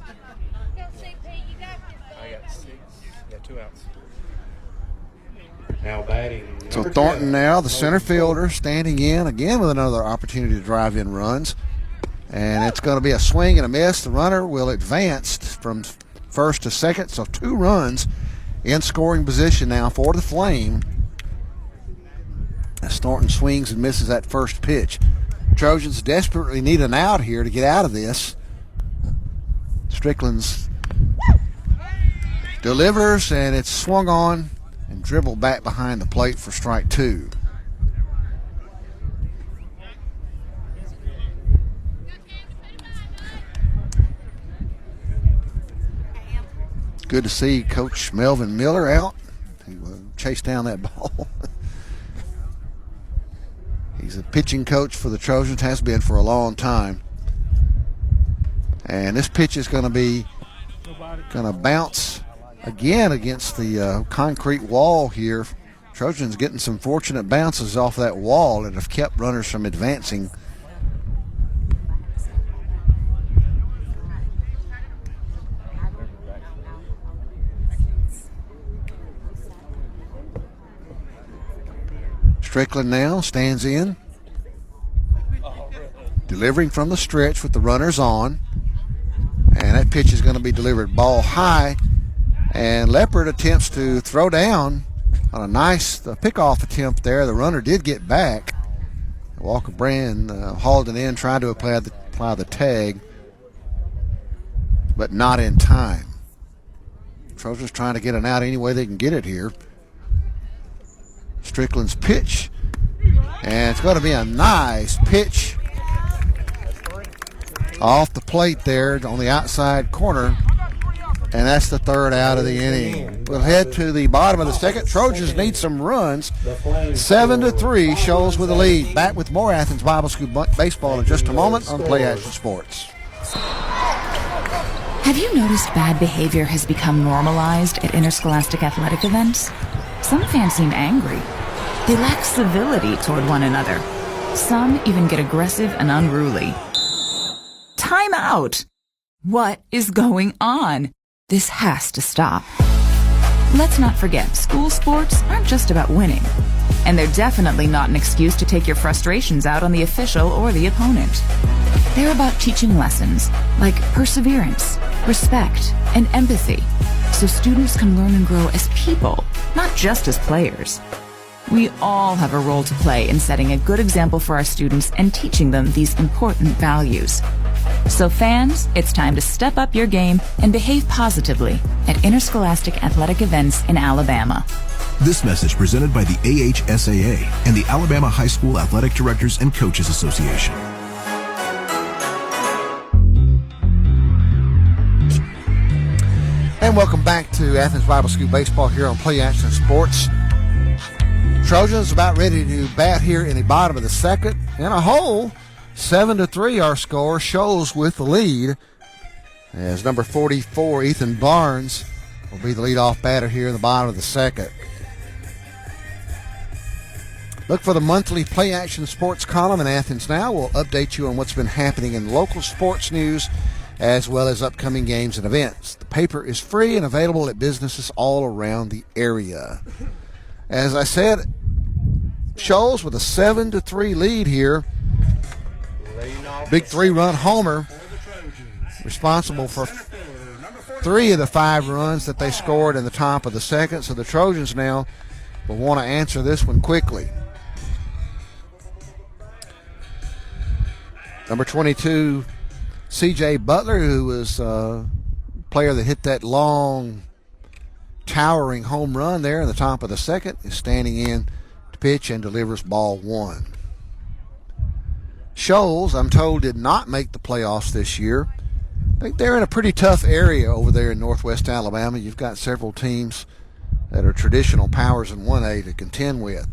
I got 6. Got 2 outs. Now batting. So Thornton now, the center fielder, standing in again with another opportunity to drive in runs. And it's going to be a swing and a miss. The runner will advance from first to second. So 2 runs in scoring position now for the Flame. As Thornton swings and misses that first pitch. Trojans desperately need an out here to get out of this. Strickland's delivers, and it's swung on and dribbled back behind the plate for strike 2. Good to see Coach Melvin Miller out. He chased down that ball. He's a pitching coach for the Trojans, has been for a long time. And this pitch is going to bounce again against the concrete wall here. Trojans getting some fortunate bounces off that wall that have kept runners from advancing. Strickland now stands in, delivering from the stretch with the runners on. And that pitch is going to be delivered ball high. And Leopard attempts to throw down on a nice pickoff attempt there. The runner did get back. Walker Brand hauled it in, tried to apply the tag, but not in time. Trojans trying to get an out any way they can get it here. Strickland's pitch, and it's going to be a nice pitch off the plate there on the outside corner, and that's the 3rd out of the inning. We'll head to the bottom of the second. Trojans need some runs. 7-3, Shoals with the lead. Back with more Athens Bible School baseball in just a moment on Play Action Sports. Have you noticed bad behavior has become normalized at interscholastic athletic events? Some fans seem angry. They lack civility toward one another. Some even get aggressive and unruly. Time out! What is going on? This has to stop. Let's not forget, school sports aren't just about winning. And they're definitely not an excuse to take your frustrations out on the official or the opponent. They're about teaching lessons like perseverance, respect, and empathy, so students can learn and grow as people, not just as players. We all have a role to play in setting a good example for our students and teaching them these important values. So fans, it's time to step up your game and behave positively at interscholastic athletic events in Alabama. This message presented by the AHSAA and the Alabama High School Athletic Directors and Coaches Association. And welcome back to Athens Bible School baseball here on Play Action Sports. Trojans about ready to bat here in the bottom of the second. In a hole, 7-3 our score. Shoals with the lead. As number 44, Ethan Barnes, will be the leadoff batter here in the bottom of the second. Look for the monthly Play Action Sports column in Athens Now. We'll update you on what's been happening in local sports news as well as upcoming games and events. The paper is free and available at businesses all around the area. As I said, Shoals with a 7-3 lead here big 3-run homer, responsible for 3 of the 5 runs that they scored in the top of the second. So the Trojans now will want to answer this one quickly. Number 22, C.J. Butler, who was a player that hit that long, towering home run there in the top of the second, is standing in to pitch and delivers ball 1. Shoals, I'm told, did not make the playoffs this year. I think they're in a pretty tough area over there in northwest Alabama. You've got several teams that are traditional powers in 1A to contend with.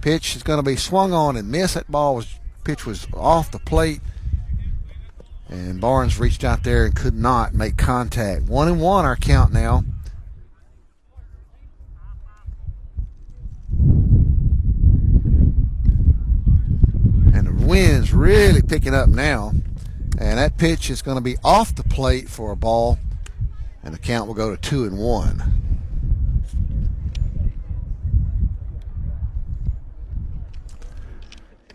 Pitch is going to be swung on and missed. That pitch was off the plate, and Barnes reached out there and could not make contact. 1-1 our count now. And the wind's really picking up now. And that pitch is going to be off the plate for a ball, and the count will go to 2-1.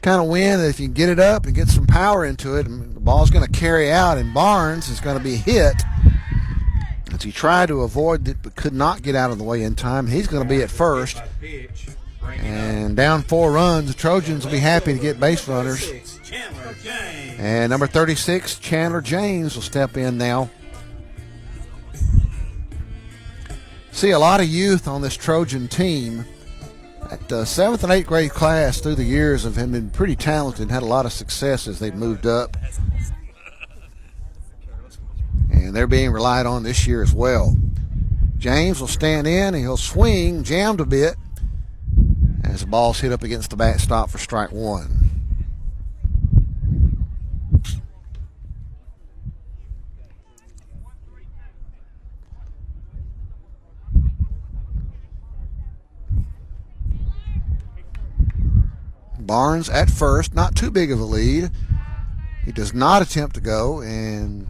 Kind of wind that if you can get it up and get some power into it, the ball's going to carry out, and Barnes is going to be hit as he tried to avoid it but could not get out of the way in time. He's going to be at first. And down 4 runs, the Trojans will be happy to get base runners. And number 36, Chandler James, will step in now. See a lot of youth on this Trojan team. That 7th and 8th grade class through the years have been pretty talented and had a lot of success as they've moved up. And they're being relied on this year as well. James will stand in and he'll swing, jammed a bit, as the ball's hit up against the backstop for strike 1. Barnes at first, not too big of a lead. He does not attempt to go, and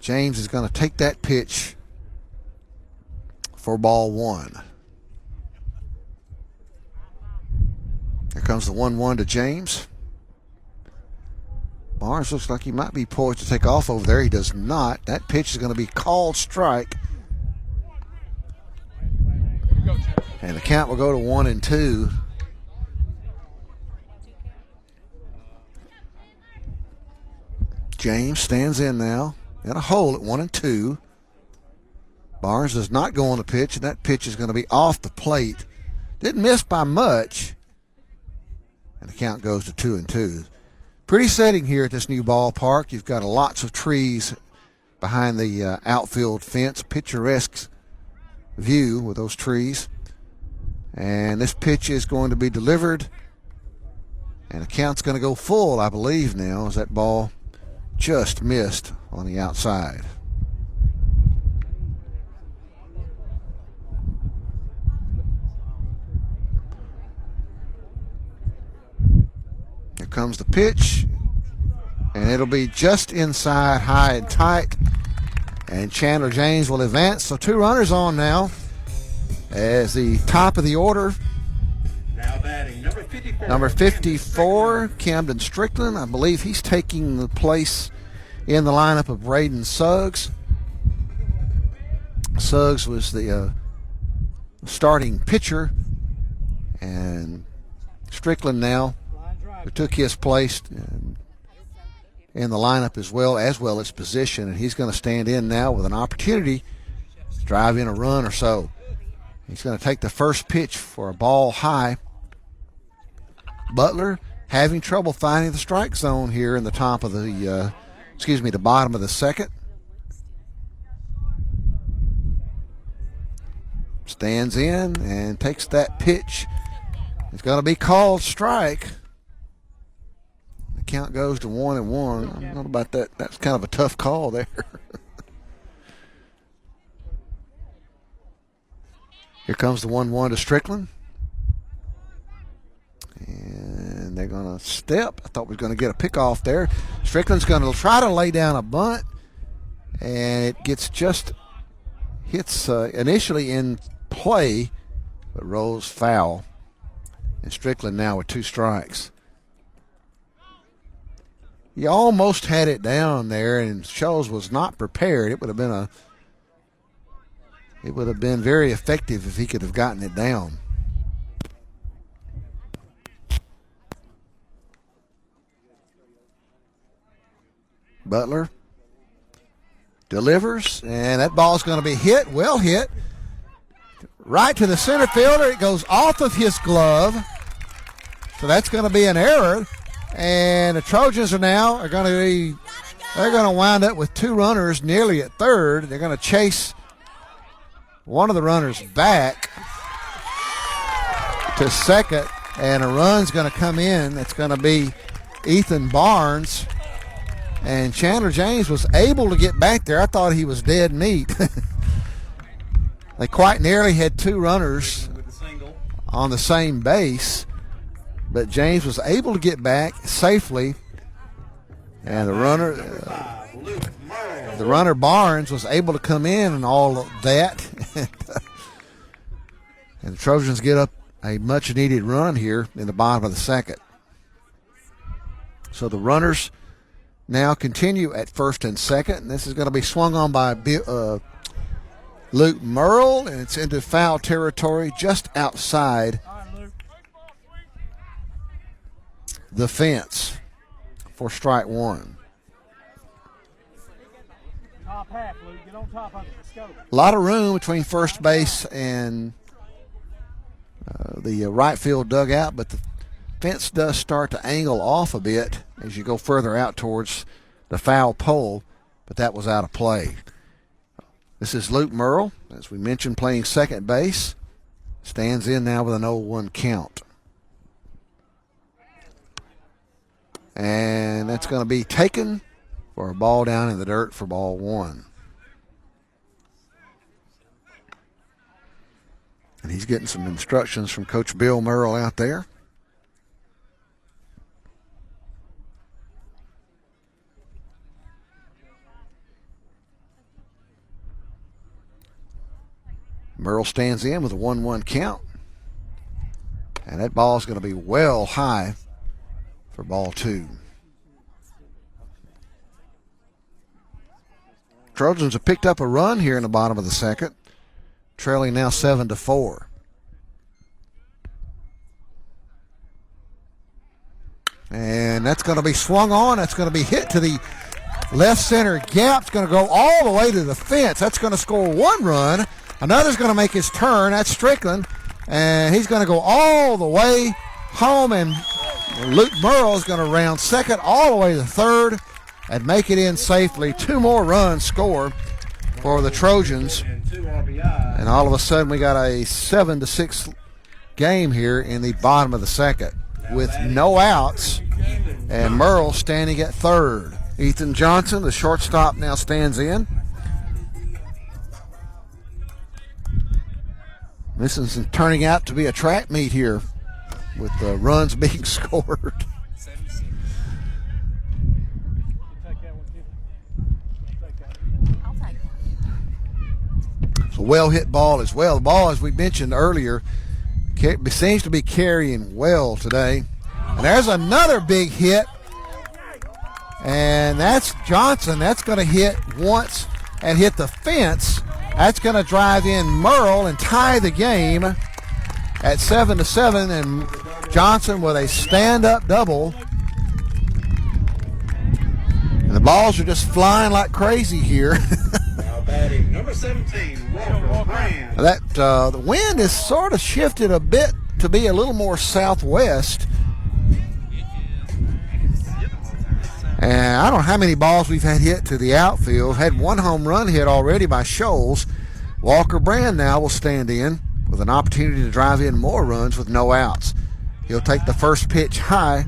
James is going to take that pitch for ball 1. Here comes the 1-1 to James. Barnes looks like he might be poised to take off over there. He does not. That pitch is going to be called strike. And the count will go to 1-2. James stands in now in a hole at 1-2. Barnes does not go on the pitch, and that pitch is going to be off the plate. Didn't miss by much. And the count goes to 2-2. Pretty setting here at this new ballpark. You've got lots of trees behind the outfield fence. Picturesque view with those trees. And this pitch is going to be delivered. And the count's going to go full, I believe, now, as that ball just missed on the outside. Here comes the pitch, and it'll be just inside, high and tight, and Chandler James will advance. So 2 runners on now as the top of the order. Now batting Number 54, Camden Strickland. I believe he's taking the place in the lineup of Braden Suggs. Suggs was the starting pitcher, and Strickland now, who took his place in the lineup as well as position, and he's going to stand in now with an opportunity to drive in a run or so. He's going to take the first pitch for a ball high. Butler having trouble finding the strike zone here in the top of the, the bottom of the second. Stands in and takes that pitch. It's going to be called strike. The count goes to 1-1. I don't know about that. That's kind of a tough call there. Here comes the 1-1 to Strickland. And they're going to step. I thought we were going to get a pickoff there. Strickland's going to try to lay down a bunt. And it hits initially in play, but rolls foul. And Strickland now with 2 strikes. He almost had it down there, and Shoals was not prepared. It would have been very effective if he could have gotten it down. Butler delivers, and that ball's going to be hit, well hit, right to the center fielder. It goes off of his glove, so that's going to be an error. And the Trojans they're going to wind up with 2 runners nearly at third. They're going to chase one of the runners back to second, and a run's going to come in. That's going to be Ethan Barnes. And Chandler James was able to get back there. I thought he was dead meat. They quite nearly had 2 runners on the same base, but James was able to get back safely, and the runner Barnes was able to come in and all of that. And the Trojans get up a much-needed run here in the bottom of the second. So the runners now continue at first and second, and this is going to be swung on by Luke Merle, and it's into foul territory just outside the fence for strike 1. Top half, Luke. Get on top of it. Let's go. A lot of room between first base and the right field dugout, but the fence does start to angle off a bit as you go further out towards the foul pole, but that was out of play. This is Luke Merle, as we mentioned, playing second base. Stands in now with an 0-1 count. And that's going to be taken for a ball down in the dirt for ball 1. And he's getting some instructions from Coach Bill Merle out there. Merle stands in with a 1-1 count. And that ball is going to be well high for ball 2. Trojans have picked up a run here in the bottom of the second, trailing now 7-4. And that's going to be swung on. That's going to be hit to the left center gap. It's going to go all the way to the fence. That's going to score 1 run. Another's going to make his turn. That's Strickland. And he's going to go all the way home. And Luke Merle is going to round second all the way to third and make it in safely. 2 more runs score for the Trojans. And all of a sudden we got a 7-6 game here in the bottom of the second with no outs. And Merle standing at third. Ethan Johnson, the shortstop, now stands in. This is turning out to be a track meet here with the runs being scored. It's a well-hit ball as well. The ball, as we mentioned earlier, seems to be carrying well today. And there's another big hit. And that's Johnson. That's going to hit once and hit the fence. That's going to drive in Merle and tie the game at 7-7, and Johnson with a stand-up double. And the balls are just flying like crazy here. Now batting number 17, Walker Brand. The wind has sort of shifted a bit to be a little more southwest. And I don't know how many balls we've had hit to the outfield. Had 1 home run hit already by Shoals. Walker Brand now will stand in with an opportunity to drive in more runs with no outs. He'll take the first pitch high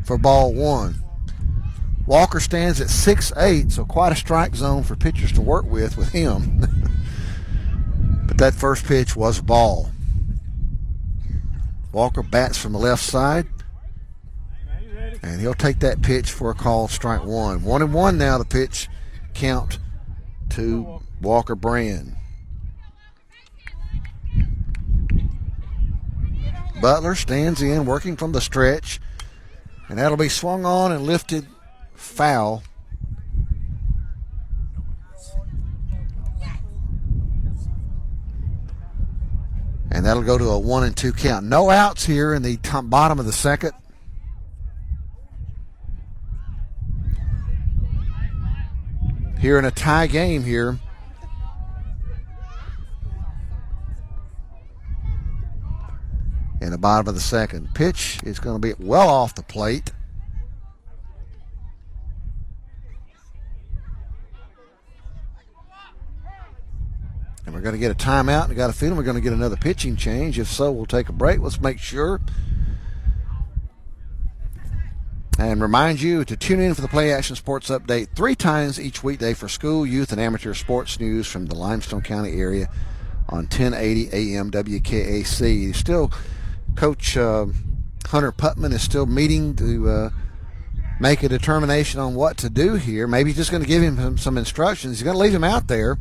for ball 1. Walker stands at 6'8", so quite a strike zone for pitchers to work with him. But that first pitch was a ball. Walker bats from the left side. And he'll take that pitch for a call, strike 1. 1-1 now, the pitch count to Walker Brand. Butler stands in, working from the stretch. And that'll be swung on and lifted foul. And that'll go to a 1-2 count. No outs here in the bottom of the second. Here in a tie game here. In the bottom of the second. Pitch is going to be well off the plate. And we're going to get a timeout. And I got a feeling we're going to get another pitching change. If so, we'll take a break. Let's make sure. And remind you to tune in for the Play Action Sports Update 3 times each weekday for school, youth, and amateur sports news from the Limestone County area on 1080 AM WKAC. Still, Coach Hunter Putman is still meeting to make a determination on what to do here. Maybe he's just going to give him some instructions. He's going to leave him out there.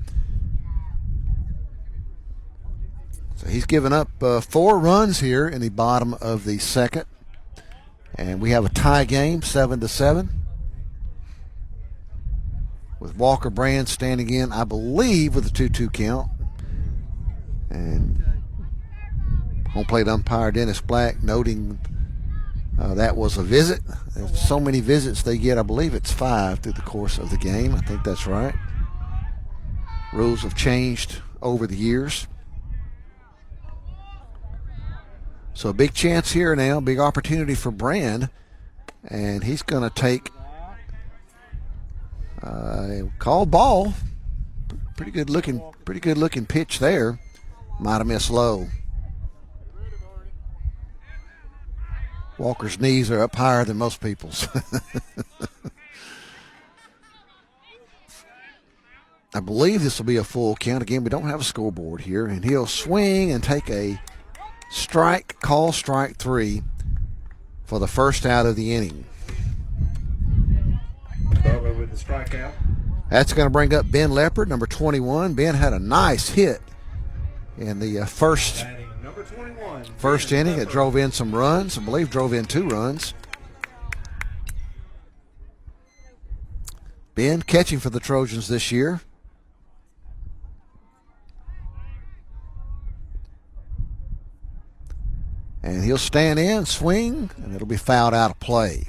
So he's given up 4 runs here in the bottom of the second. And we have a tie game, 7-7. With Walker Brand standing in, I believe, with a 2-2 count. And home plate umpire Dennis Black noting that was a visit. There's so many visits they get. I believe it's 5 through the course of the game. I think that's right. Rules have changed over the years. So a big chance here now, big opportunity for Brand, and he's going to take called ball. Pretty good looking pitch there. Might have missed low. Walker's knees are up higher than most people's. I believe this will be a full count. Again, we don't have a scoreboard here, and he'll swing and take a strike, call strike 3 for the first out of the inning. Bubba with the strikeout. That's going to bring up Ben Leopard, number 21. Ben had a nice hit in the first inning. It drove in some runs. I believe drove in 2 runs. Ben catching for the Trojans this year. And he'll stand in, swing, and it'll be fouled out of play.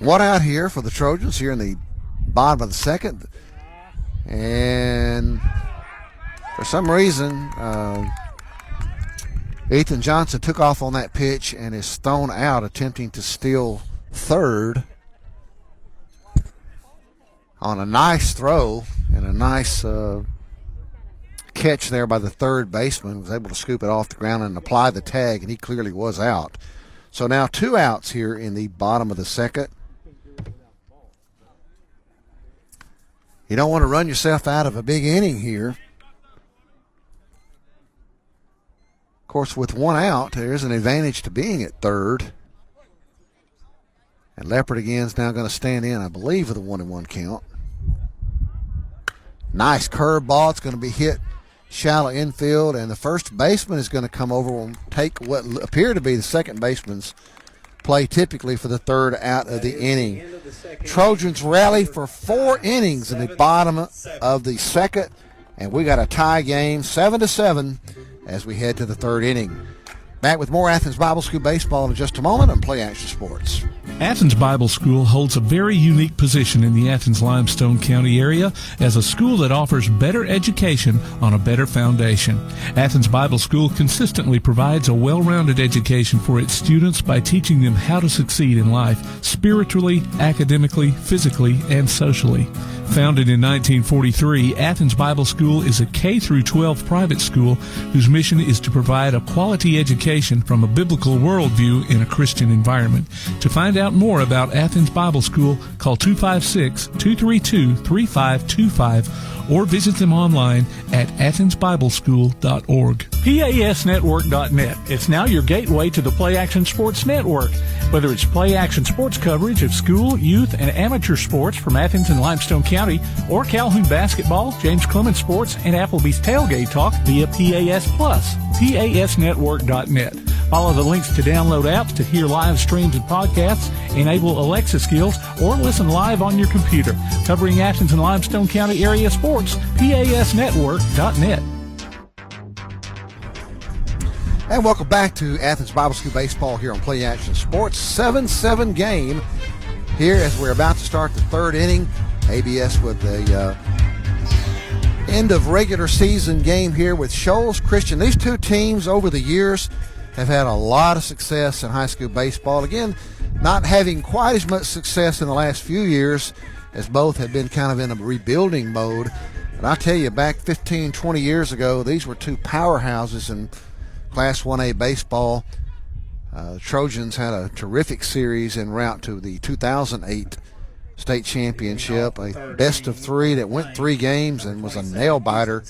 One out here for the Trojans here in the bottom of the second. And for some reason, Ethan Johnson took off on that pitch and is thrown out attempting to steal third on a nice throw and a nice catch there by the third baseman. Was able to scoop it off the ground and apply the tag, and he clearly was out. So now 2 outs here in the bottom of the second. You don't want to run yourself out of a big inning here. Of course, with 1 out, there's an advantage to being at third. And Leopard again is now going to stand in, I believe, with a 1-1 count. Nice curve ball. It's going to be hit shallow infield, and the first baseman is going to come over and take what appear to be the second baseman's play typically for the third out of the inning. Trojans rally for 4 innings in the bottom of the second, and we got a tie game, 7-7. As we head to the third inning. Back with more Athens Bible School baseball in just a moment on Play Action Sports. Athens Bible School holds a very unique position in the Athens Limestone County area as a school that offers better education on a better foundation. Athens Bible School consistently provides a well-rounded education for its students by teaching them how to succeed in life, spiritually, academically, physically, and socially. Founded in 1943, Athens Bible School is a K-12 private school whose mission is to provide a quality education from a biblical worldview in a Christian environment. To find out more about Athens Bible School, Call 256-232-3525 or visit them online at athensbibleschool.org. PASnetwork.net. It's now your gateway to the Play Action Sports Network. Whether it's Play Action Sports coverage of school, youth, and amateur sports from Athens and Limestone County, or Calhoun basketball, James Clemens sports, and Applebee's tailgate talk via PAS Plus. PASnetwork.net. Follow the links to download apps to hear live streams and podcasts, enable Alexa skills, or listen live on your computer. Covering Athens and Limestone County area sports, PASnetwork.net. And welcome back to Athens Bible School Baseball here on Play Action Sports. 7-7 game here as we're about to start the third inning. ABS with the end of regular season game here with Shoals Christian. These two teams over the years have had a lot of success in high school baseball. Again, not having quite as much success in the last few years as both have been kind of in a rebuilding mode. But I tell you, back 15, 20 years ago, these were two powerhouses in Class 1A baseball. The Trojans had a terrific series en route to the 2008 state championship, a best of three that went 3 games and was a nail-biter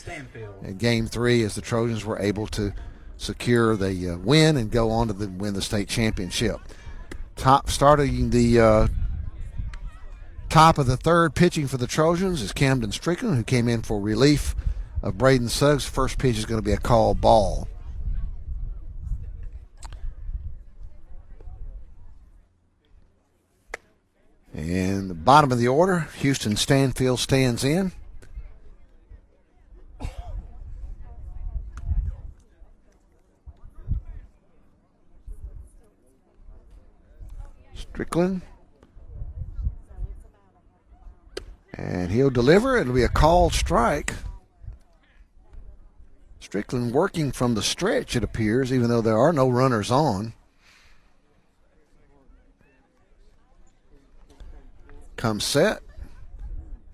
in Game 3 as the Trojans were able to secure the win and go on to win the state championship. Starting the top of the third, pitching for the Trojans is Camden Strickland, who came in for relief of Braden Suggs. First pitch is going to be a called ball. And the bottom of the order, Houston Stanfield stands in. Strickland. And he'll deliver. It'll be a called strike. Strickland working from the stretch, it appears, even though there are no runners on. Comes set,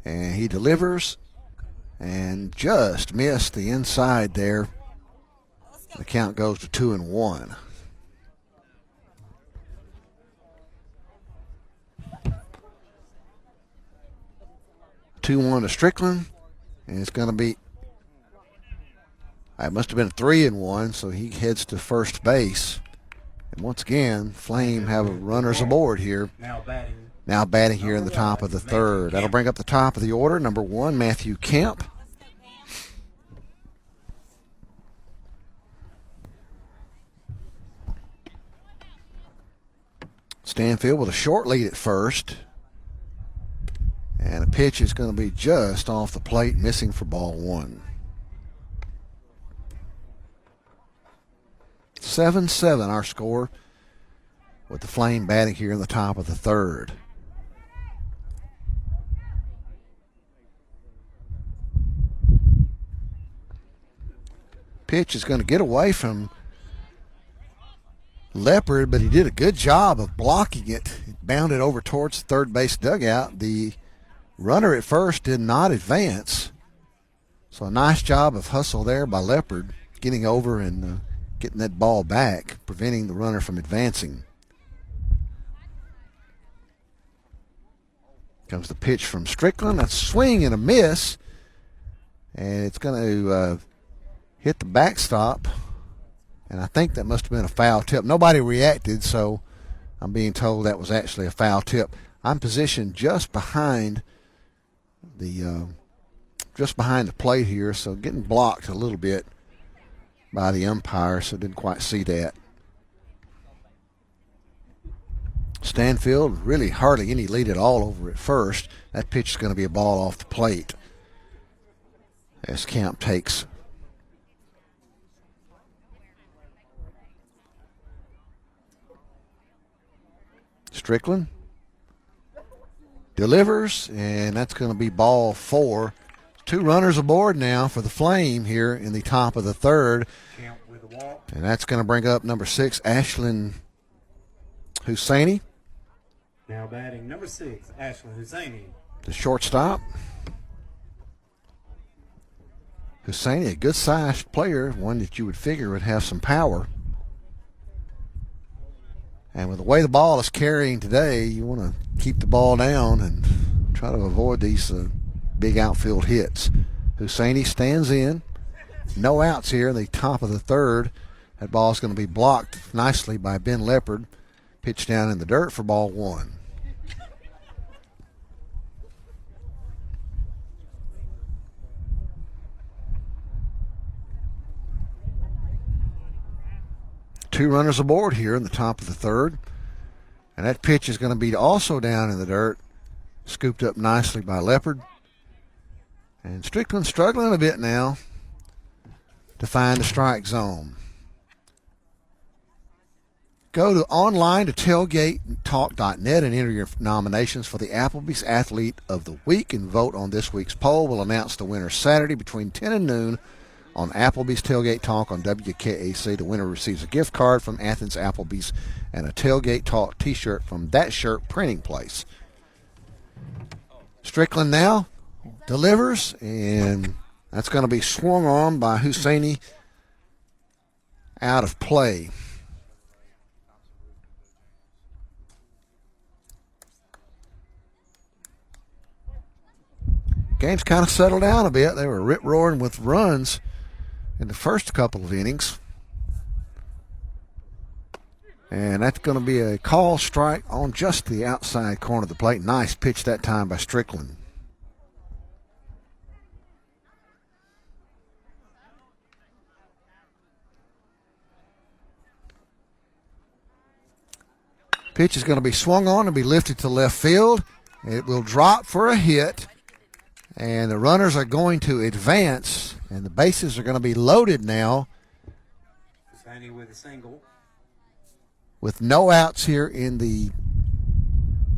and he delivers, and just missed the inside there. The count goes to 2-1. Two 2-1 to Strickland, and it's going to be. It must have been 3-1, so he heads to first base. And once again, Flame have runners aboard here. Now batting here in the top of the third. That'll bring up the top of the order. Number 1, Matthew Kemp. Stanfield with a short lead at first. And a pitch is going to be just off the plate, missing for ball 1. 7-7 our score, with the Flame batting here in the top of the third. Pitch is going to get away from Leopard, but he did a good job of blocking it. It bounded over towards the third base dugout. The runner at first did not advance, so a nice job of hustle there by Leopard, getting over and getting that ball back, preventing the runner from advancing. Comes the pitch from Strickland. That's a swing and a miss, and it's going to hit the backstop, and I think that must have been a foul tip. Nobody reacted, so I'm being told that was actually a foul tip. I'm positioned just behind the plate here, so getting blocked a little bit by the umpire, so didn't quite see that. Stanfield really hardly any lead at all over at first. That pitch is going to be a ball off the plate as Camp takes. Strickland delivers, and that's going to be ball 4. 2 runners aboard now for the Flame here in the top of the third. And that's going to bring up number 6, Ashlyn Husseini. Now batting number 6, Ashlyn Husseini. The shortstop. Husseini, a good-sized player, one that you would figure would have some power. And with the way the ball is carrying today, you want to keep the ball down and try to avoid these big outfield hits. Husseini stands in. No outs here in the top of the third. That ball is going to be blocked nicely by Ben Leopard. Pitch down in the dirt for ball one. Two runners aboard here in the top of the third. And that pitch is going to be also down in the dirt. Scooped up nicely by Leopard. And Strickland struggling a bit now to find the strike zone. Go to online to tailgatetalk.net and enter your nominations for the Applebee's Athlete of the Week and vote on this week's poll. We'll announce the winner Saturday between 10 and noon on Applebee's Tailgate Talk on WKAC. The winner receives a gift card from Athens Applebee's and a Tailgate Talk t-shirt from That Shirt Printing Place. Strickland now delivers, and that's going to be swung on by Husseini out of play. Game's kind of settled down a bit. They were rip-roaring with runs in the first couple of innings. And that's going to be a call strike on just the outside corner of the plate. Nice pitch that time by Strickland. Pitch is going to be swung on and be lifted to left field. It will drop for a hit. And the runners are going to advance, and the bases are going to be loaded now. With a single. With no outs here in the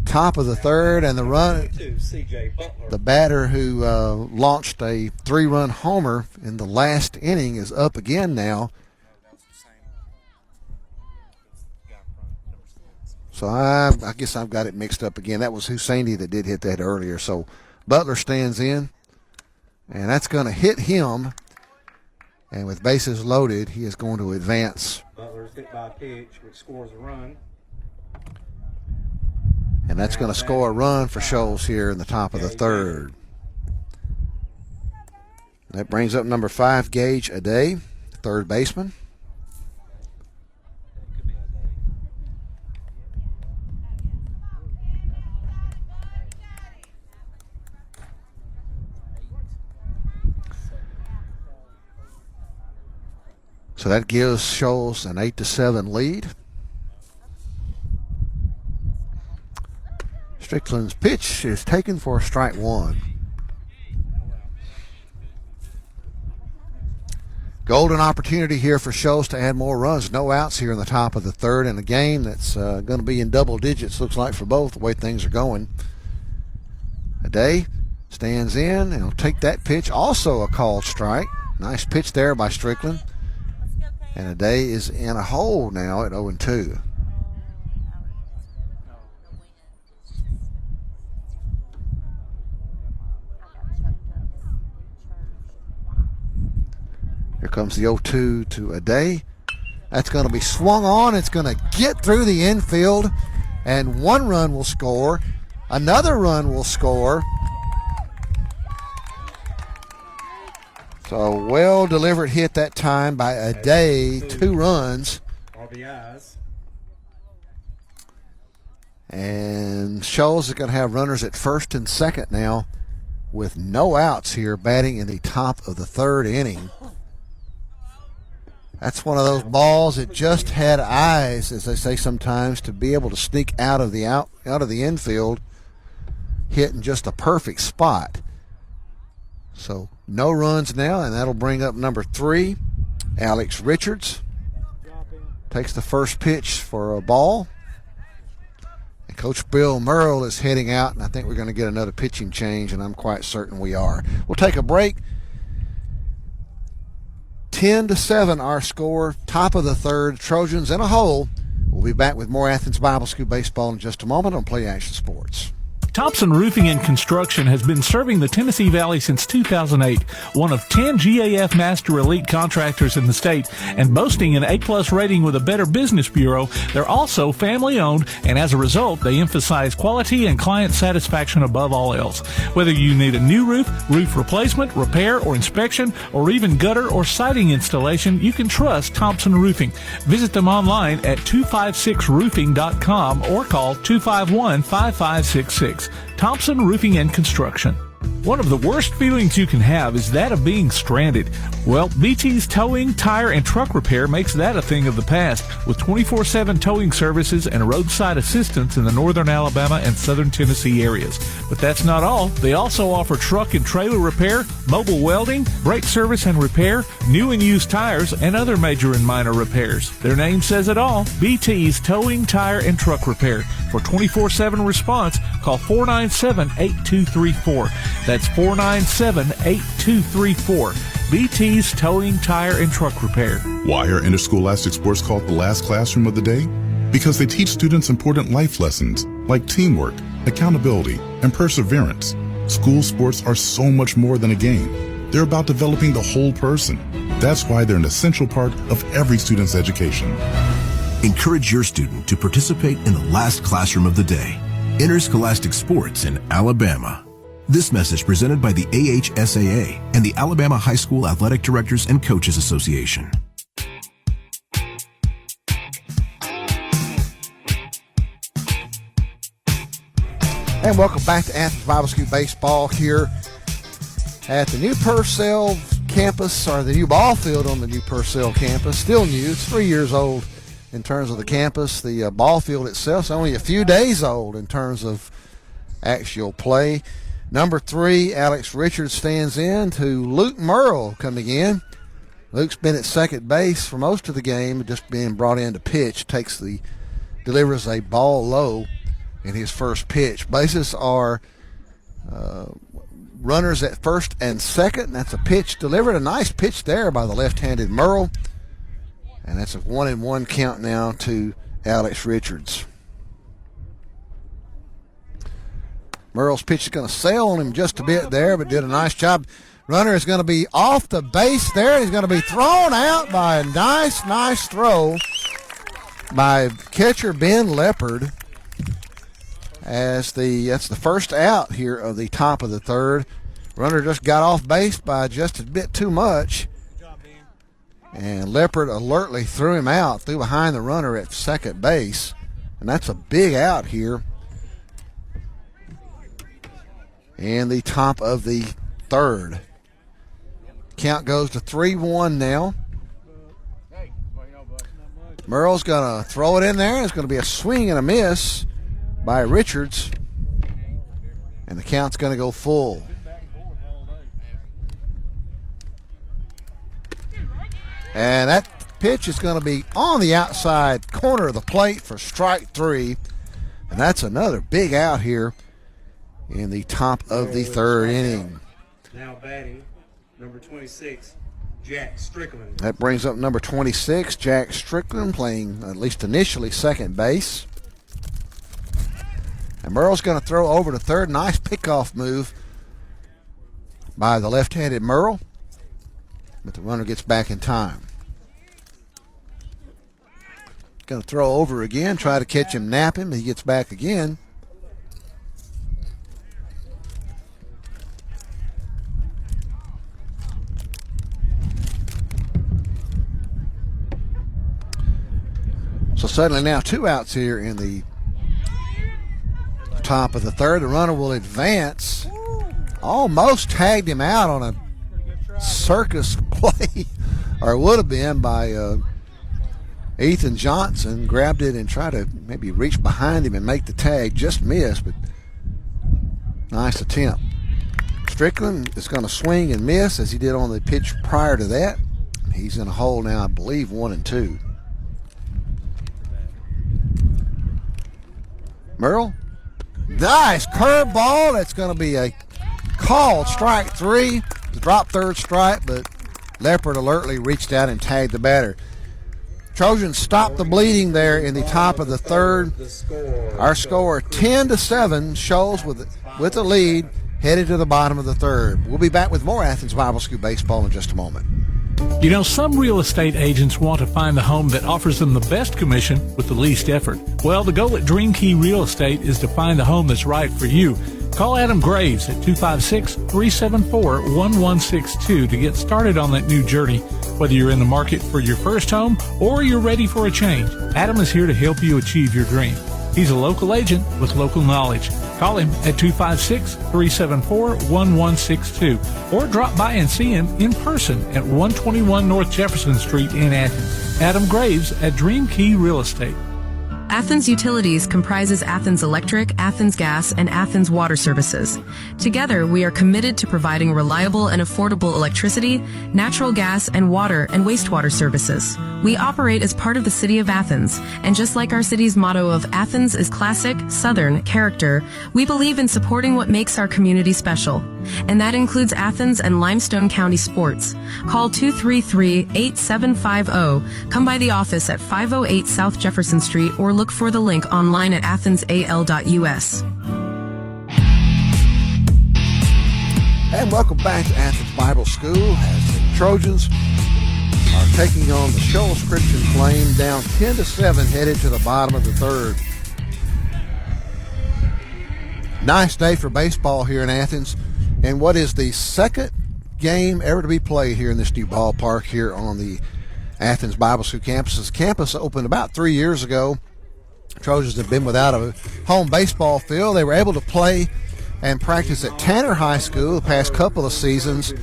top of the third, and the batter who launched a 3-run homer in the last inning is up again now. So I guess I've got it mixed up again. That was Husseini that did hit that earlier. So Butler stands in, and that's going to hit him. And with bases loaded, he is going to advance. Butler's hit by a pitch, which scores a run. And that's going to score a run for Shoals here in the top of the third. That brings up number 5, Gage Aday, third baseman. So that gives Shoals an 8-7 lead. Strickland's pitch is taken for strike one. Golden opportunity here for Shoals to add more runs. No outs here in the top of the third in a game that's going to be in double digits, looks like, for both, the way things are going. Aday stands in and will take that pitch. Also a called strike. Nice pitch there by Strickland. And Aday is in a hole now at 0-2. Here comes the 0-2 to Aday. That's going to be swung on. It's going to get through the infield, and one run will score. Another run will score. So well-delivered hit that time by Aday, 2 runs. RBIs. And Shoals is going to have runners at first and second now with no outs here, batting in the top of the third inning. That's one of those balls that just had eyes, as they say sometimes, to be able to sneak out of the infield, hit in just a perfect spot. So no runs now, and that'll bring up number 3, Alex Richards. Takes the first pitch for a ball. And Coach Bill Merle is heading out, and I think we're going to get another pitching change, and I'm quite certain we are. We'll take a break. 10-7 our score, top of the third, Trojans in a hole. We'll be back with more Athens Bible School baseball in just a moment on Play Action Sports. Thompson Roofing and Construction has been serving the Tennessee Valley since 2008, one of 10 GAF Master Elite contractors in the state, and boasting an A-plus rating with a Better Business Bureau. They're also family-owned, and as a result, they emphasize quality and client satisfaction above all else. Whether you need a new roof, roof replacement, repair, or inspection, or even gutter or siding installation, you can trust Thompson Roofing. Visit them online at 256roofing.com or call 251-5566. Thompson Roofing and Construction. One of the worst feelings you can have is that of being stranded. Well, BT's Towing, Tire, and Truck Repair makes that a thing of the past, with 24/7 towing services and roadside assistance in the northern Alabama and southern Tennessee areas. But that's not all. They also offer truck and trailer repair, mobile welding, brake service and repair, new and used tires, and other major and minor repairs. Their name says it all, BT's Towing, Tire, and Truck Repair. For 24/7 response, call 497-8234. That's 497-8234. BT's Towing, Tire, and Truck Repair. Why are interscholastic sports called the last classroom of the day? Because they teach students important life lessons like teamwork, accountability, and perseverance. School sports are so much more than a game. They're about developing the whole person. That's why they're an essential part of every student's education. Encourage your student to participate in the last classroom of the day, interscholastic sports in Alabama. This message presented by the AHSAA and the Alabama High School Athletic Directors and Coaches Association. And welcome back to Athens Bible School Baseball here at the new Purcell campus, or the new ball field on the new Purcell campus. Still new. It's 3 years old in terms of the campus. The ball field itself is only a few days old in terms of actual play. Number 3, Alex Richards stands in to Luke Merle coming in. Luke's been at second base for most of the game, just being brought in to pitch. Delivers a ball low in his first pitch. Bases are runners at first and second. That's a pitch delivered. A nice pitch there by the left-handed Merle. And that's a 1-1 count now to Alex Richards. Merle's pitch is going to sail on him just a bit there, but did a nice job. Runner is going to be off the base there. He's going to be thrown out by a nice throw by catcher Ben Leopard. That's the first out here of the top of the third. Runner just got off base by just a bit too much. And Leopard alertly threw him out, threw behind the runner at second base. And that's a big out here in the top of the third. Count goes to 3-1 now. Merle's going to throw it in there. It's going to be a swing and a miss by Richards. And the count's going to go full. And that pitch is going to be on the outside corner of the plate for strike 3. And that's another big out here in the top of the third inning. Now batting, number 26, Jack Strickland. That brings up number 26, Jack Strickland, playing at least initially second base. And Merle's going to throw over to third. Nice pickoff move by the left-handed Merle. But the runner gets back in time. Going to throw over again, try to catch him napping. He gets back again. So suddenly now 2 outs here in the top of the third. The runner will advance. Almost tagged him out on a circus play, or would have been, by Ethan Johnson. Grabbed it and tried to maybe reach behind him and make the tag. Just missed, but nice attempt. Strickland is going to swing and miss as he did on the pitch prior to that. He's in a hole now, I believe, 1-2. Merle, nice curveball. That's going to be a called strike 3. Drop third strike, but Leopard alertly reached out and tagged the batter. Trojans stop the bleeding there in the top of the third. Our score 10-7. Shoals with the lead, headed to the bottom of the third. We'll be back with more Athens Bible School baseball in just a moment. You know, some real estate agents want to find the home that offers them the best commission with the least effort. Well, the goal at Dream Key Real Estate is to find the home that's right for you. Call Adam Graves at 256-374-1162 to get started on that new journey. Whether you're in the market for your first home or you're ready for a change, Adam is here to help you achieve your dream. He's a local agent with local knowledge. Call him at 256-374-1162 or drop by and see him in person at 121 North Jefferson Street in Athens. Adam Graves at Dream Key Real Estate. Athens Utilities comprises Athens Electric, Athens Gas, and Athens Water Services. Together, we are committed to providing reliable and affordable electricity, natural gas, and water and wastewater services. We operate as part of the City of Athens, and just like our city's motto of Athens is classic, Southern character, we believe in supporting what makes our community special. And that includes Athens and Limestone County sports. Call 233-8750, come by the office at 508 South Jefferson Street, or look for the link online at athensal.us. And welcome back to Athens Bible School as the Trojans are taking on the Shoals Christian Flame, down 10-7, headed to the bottom of the third. Nice day for baseball here in Athens, and what is the second game ever to be played here in this new ballpark here on the Athens Bible School campus. This campus opened about 3 years ago. Trojans have been without a home baseball field. They were able to play and practice at Tanner High School the past couple of seasons,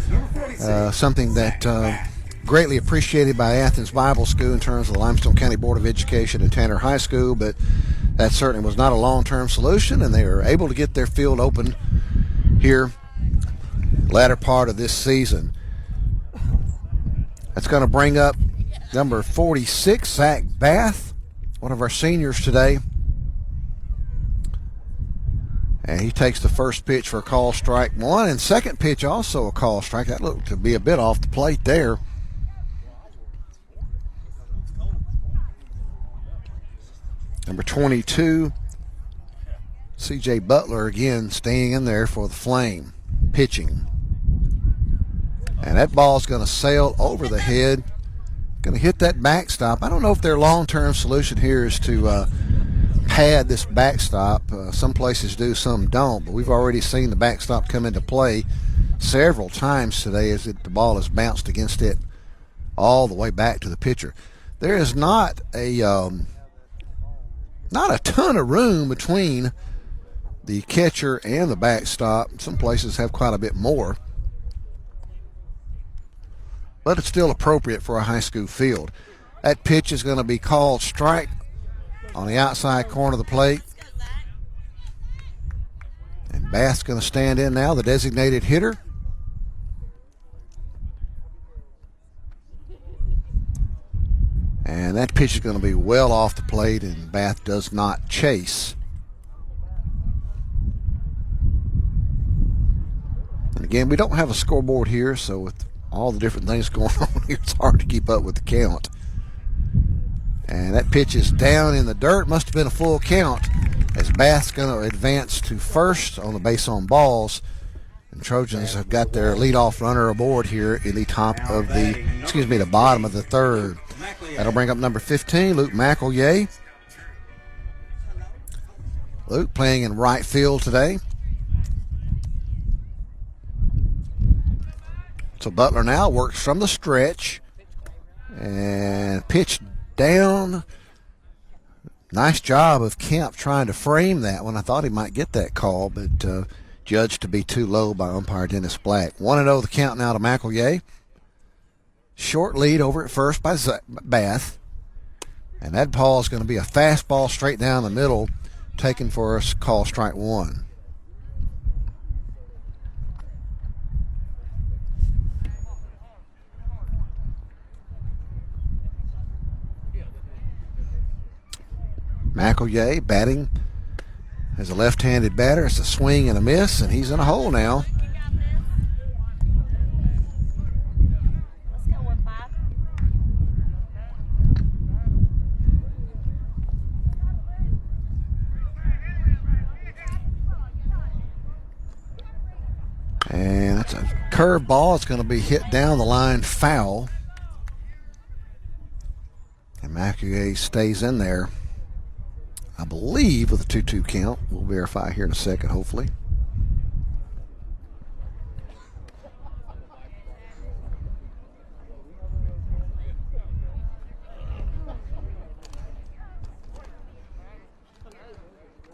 something that greatly appreciated by Athens Bible School in terms of the Limestone County Board of Education and Tanner High School, but that certainly was not a long-term solution, and they were able to get their field open here latter part of this season. That's going to bring up number 46, Zach Bath, one of our seniors today. And he takes the first pitch for a call strike one, and second pitch also a call strike. That looked to be a bit off the plate there. Number 22, C.J. Butler again staying in there for the Flame, pitching. And that ball's going to sail over the head, going to hit that backstop. I don't know if their long-term solution here is to pad this backstop. Some places do, some don't, but we've already seen the backstop come into play several times today as the ball has bounced against it all the way back to the pitcher. There is not a ton of room between the catcher and the backstop. Some places have quite a bit more, but it's still appropriate for a high school field. That pitch is going to be called strike on the outside corner of the plate. And Bath's going to stand in now, the designated hitter. And that pitch is going to be well off the plate, and Bath does not chase. And again, we don't have a scoreboard here, so with all the different things going on here, it's hard to keep up with the count. And that pitch is down in the dirt. Must have been a full count, as Bath's going to advance to first on the base on balls. And Trojans have got their leadoff runner aboard here in the the bottom of the third. That'll bring up number 15, Luke McElroy. Luke playing in right field today. So Butler now works from the stretch and pitch down. Nice job of Kemp trying to frame that one. I thought he might get that call, but judged to be too low by umpire Dennis Black. 1-0 the count now to McElroy. Short lead over at first by Bath. And that ball is going to be a fastball straight down the middle, taken for us, call strike one. McElroy batting as a left-handed batter. It's a swing and a miss, and he's in a hole now. And that's a curve ball. It's going to be hit down the line, foul. And McElroy stays in there, I believe, with a 2-2 count. We'll verify here in a second, hopefully.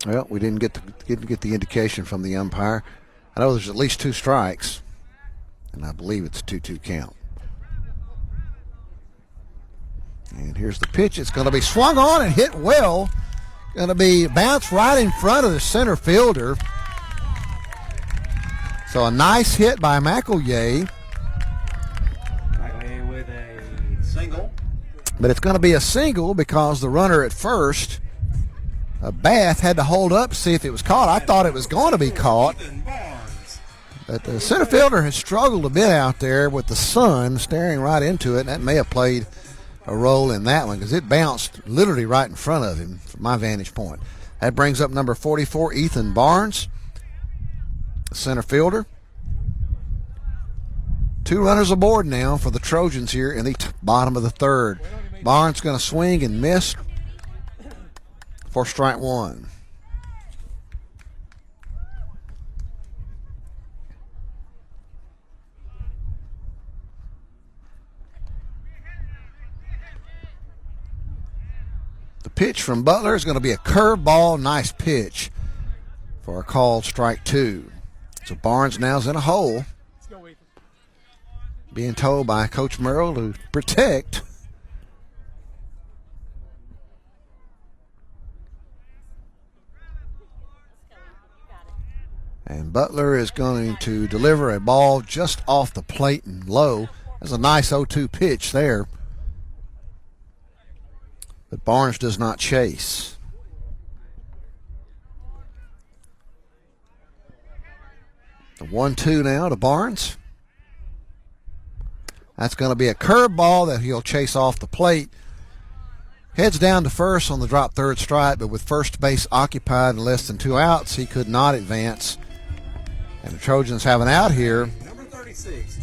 Well, we didn't get the indication from the umpire. I know there's at least 2 strikes, and I believe it's a 2-2 count. And here's the pitch. It's going to be swung on and hit well. Going to be bounced right in front of the center fielder. So a nice hit by McElroy. McElroy with a single. But it's going to be a single because the runner at first, Bath, had to hold up to see if it was caught. I thought it was going to be caught. But the center fielder has struggled a bit out there with the sun staring right into it, and that may have played a role in that one because it bounced literally right in front of him from my vantage point. That brings up number 44, Ethan Barnes, the center fielder. 2 runners aboard now for the Trojans here in the bottom of the third. Barnes going to swing and miss for strike 1. The pitch from Butler is going to be a curveball, nice pitch for a called strike 2. So Barnes now's in a hole, being told by Coach Merrill to protect. And Butler is going to deliver a ball just off the plate and low. That's a nice 0-2 pitch there. But Barnes does not chase. The 1-2 now to Barnes. That's going to be a curveball that he'll chase off the plate. Heads down to first on the drop third strike, but with first base occupied and less than 2 outs, he could not advance. And the Trojans have an out here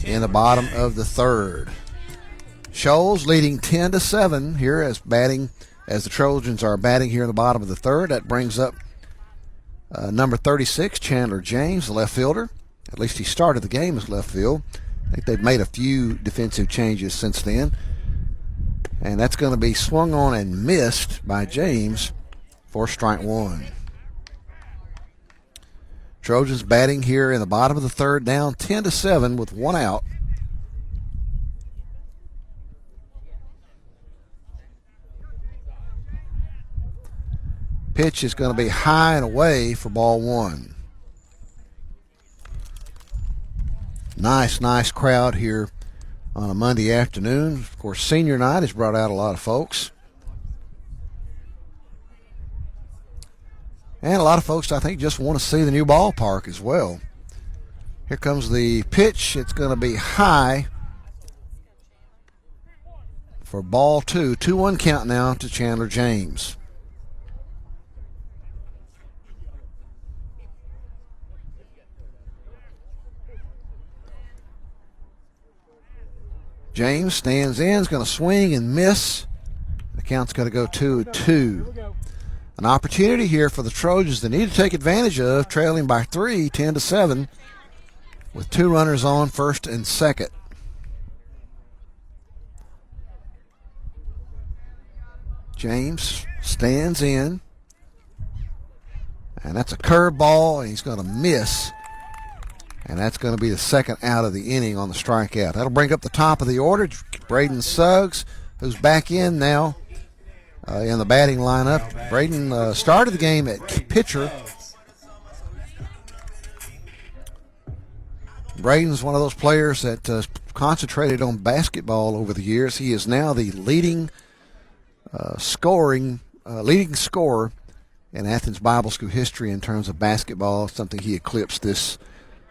in the bottom of the third. Shoals leading 10-7 here as the Trojans are batting here in the bottom of the third. That brings up number 36, Chandler James, the left fielder. At least he started the game as left field. I think they've made a few defensive changes since then. And that's going to be swung on and missed by James for strike 1. Trojans batting here in the bottom of the third, down 10-7 with 1 out. Pitch is going to be high and away for ball 1. Nice crowd here on a Monday afternoon. Of course, senior night has brought out a lot of folks. And a lot of folks, I think, just want to see the new ballpark as well. Here comes the pitch. It's going to be high for ball 2. 2-1 count now to Chandler James. James stands in, is going to swing and miss. The count's going to go 2-2. An opportunity here for the Trojans they need to take advantage of, trailing by 3, 10-7, with 2 runners on first and second. James stands in, and that's a curveball, and he's going to miss. And that's going to be the second out of the inning on the strikeout. That'll bring up the top of the order. Braden Suggs, who's back in now in the batting lineup. Braden started the game at pitcher. Braden's one of those players that concentrated on basketball over the years. He is now the leading scorer in Athens Bible School history in terms of basketball, something he eclipsed this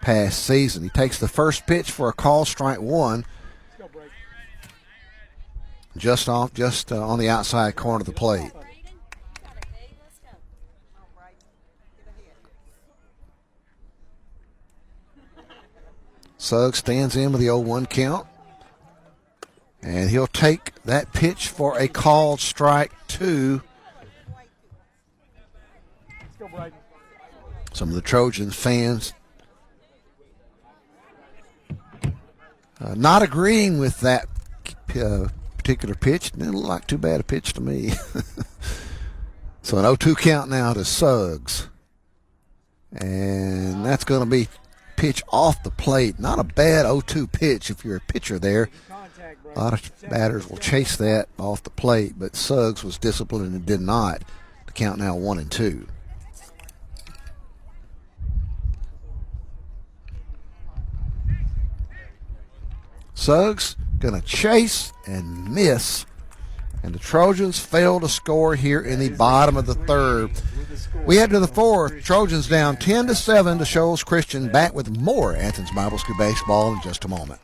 past season. He takes the first pitch for a call, strike 1, just on the outside corner of the plate. Suggs stands in with the 0-1 count. And he'll take that pitch for a called strike 2. Some of the Trojans fans not agreeing with that particular pitch. It didn't look like too bad a pitch to me. So an 0-2 count now to Suggs. And that's going to be pitch off the plate. Not a bad 0-2 pitch if you're a pitcher there. A lot of batters will chase that off the plate, but Suggs was disciplined and did not. The count now 1-2. Suggs going to chase and miss, and the Trojans fail to score here in the bottom of the third. We head to the fourth. Trojans down 10-7 to Shoals Christian. Back with more Athens Bible School baseball in just a moment.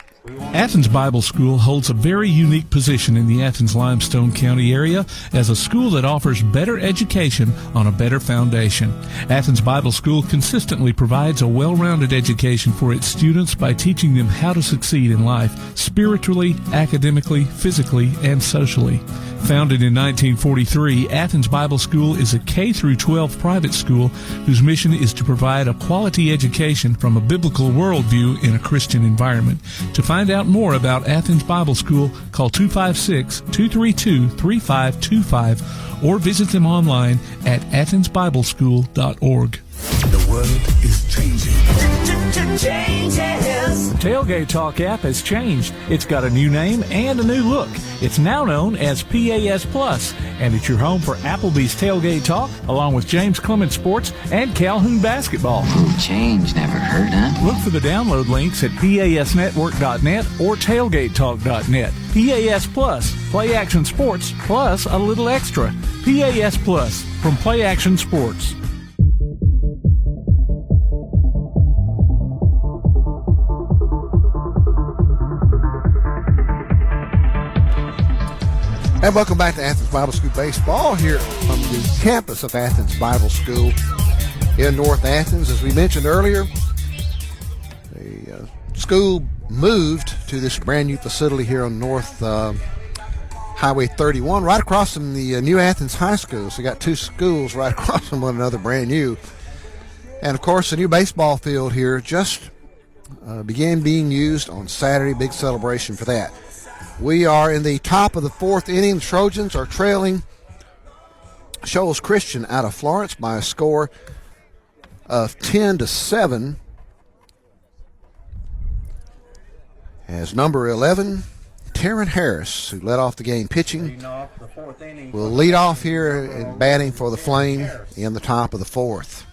Athens Bible School holds a very unique position in the Athens Limestone County area as a school that offers better education on a better foundation. Athens Bible School consistently provides a well-rounded education for its students by teaching them how to succeed in life, spiritually, academically, physically, and socially. Founded in 1943, Athens Bible School is a K-12 private school whose mission is to provide a quality education from a biblical worldview in a Christian environment. To find out more about Athens Bible School, call 256-232-3525 or visit them online at athensbibleschool.org. The world is changing. The Tailgate Talk app has changed. It's got a new name and a new look. It's now known as PAS Plus, and it's your home for Applebee's Tailgate Talk, along with James Clement Sports and Calhoun Basketball. Change, never heard, huh? Look for the download links at pasnetwork.net or tailgatetalk.net. PAS Plus, Play Action Sports, plus a little extra. PAS Plus from Play Action Sports. And welcome back to Athens Bible School Baseball here from the campus of Athens Bible School in North Athens. As we mentioned earlier, the school moved to this brand new facility here on North Highway 31, right across from the New Athens High School. So you got two schools right across from one another, brand new. And of course, the new baseball field here just began being used on Saturday. Big celebration for that. We are in the top of the fourth inning. The Trojans are trailing Shoals Christian out of Florence by a score of 10-7. As number 11, Taryn Harris, who led off the game pitching, will lead off here in batting for the Flame in the top of the fourth.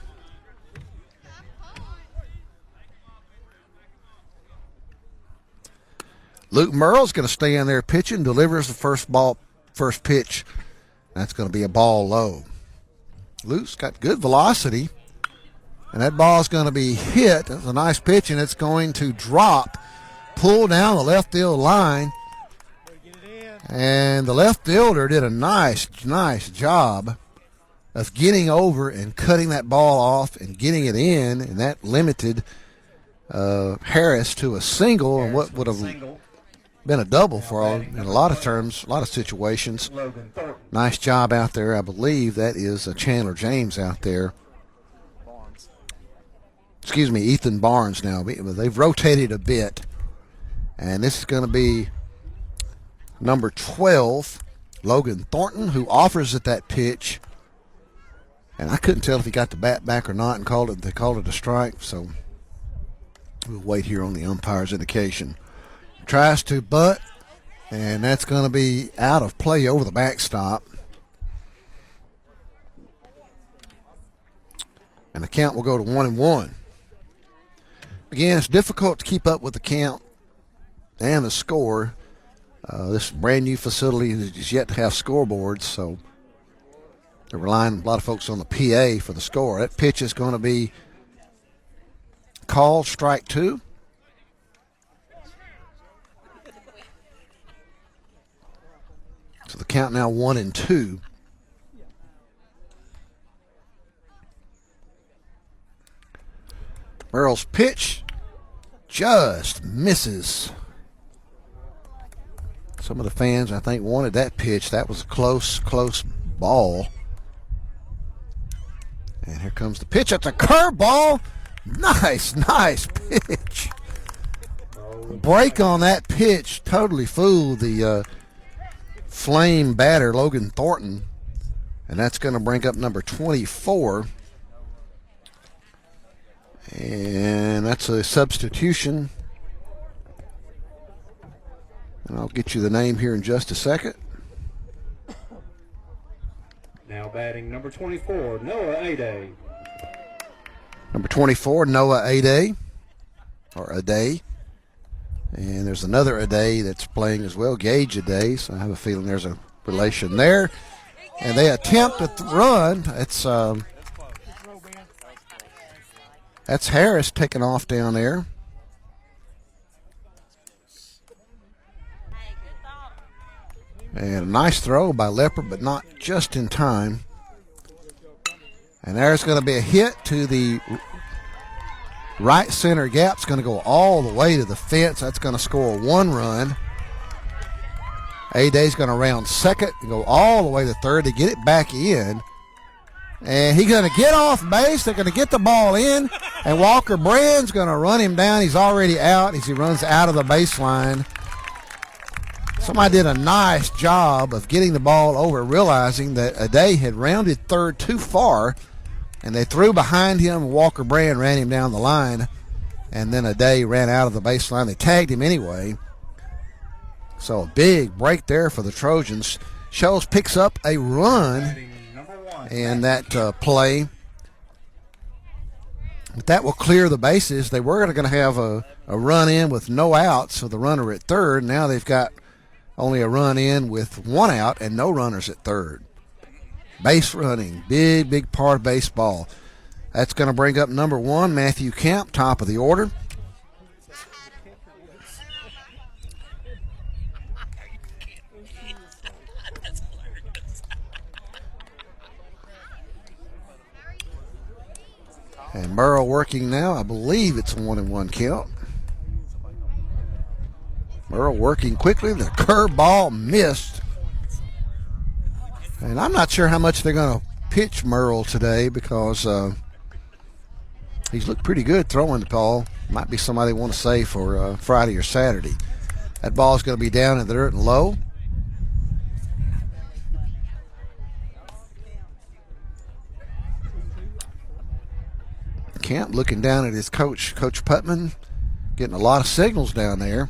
Luke Merle's going to stay in there pitching, delivers the first pitch. That's going to be a ball low. Luke's got good velocity, and that ball's going to be hit. That's a nice pitch, and it's going to drop, pull down the left field line. And the left fielder did a nice job of getting over and cutting that ball off and getting it in, and that limited Harris to a single, and what would have been a double for all in a lot of terms, a lot of situations. Nice job out there. I believe that is Chandler James out there. Excuse me, Ethan Barnes now. They've rotated a bit, and this is going to be number 12, Logan Thornton, who offers it that pitch. And I couldn't tell if he got the bat back or not and they called it a strike, so we'll wait here on the umpire's indication. Tries to butt, and that's going to be out of play over the backstop. And the count will go to 1-1. Again, it's difficult to keep up with the count and the score. This brand new facility is yet to have scoreboards, so they're relying a lot of folks on the PA for the score. That pitch is going to be called strike 2. So the count now 1-2. Merle's pitch just misses. Some of the fans, I think, wanted that pitch. That was a close ball. And here comes the pitch. It's a curveball. Nice pitch. Break on that pitch totally fooled the Flame batter, Logan Thornton. And that's going to bring up number 24. And that's a substitution. And I'll get you the name here in just a second. Now batting number 24, Noah Aday. Number 24, Noah Aday. Or Aday. And there's another Aday that's playing as well, Gage Aday. So I have a feeling there's a relation there. And they attempt a run. That's Harris taking off down there. And a nice throw by Leopard, but not just in time. And there's going to be a hit to the right center gap. It's going to go all the way to the fence. That's going to score 1 run. A-Day's going to round second and go all the way to third to get it back in. And he's going to get off base. They're going to get the ball in. And Walker Brand's going to run him down. He's already out as he runs out of the baseline. Somebody did a nice job of getting the ball over, realizing that Aday had rounded third too far, and they threw behind him. Walker Brand ran him down the line, and then Aday ran out of the baseline. They tagged him anyway. So a big break there for the Trojans. Shoals picks up a run in that play. But that will clear the bases. They were going to have a run in with no outs, so the runner at third. Now they've got only a run in with 1 out and no runners at third. Base running, big part of baseball. That's going to bring up number 1, Matthew Camp, top of the order. And Burrow working now. I believe it's a 1-1 count. Burrow working quickly. The curveball missed. And I'm not sure how much they're going to pitch Merle today because he's looked pretty good throwing the ball. Might be somebody they want to save for Friday or Saturday. That ball is going to be down in the dirt and low. Camp looking down at his coach, Coach Putman, getting a lot of signals down there.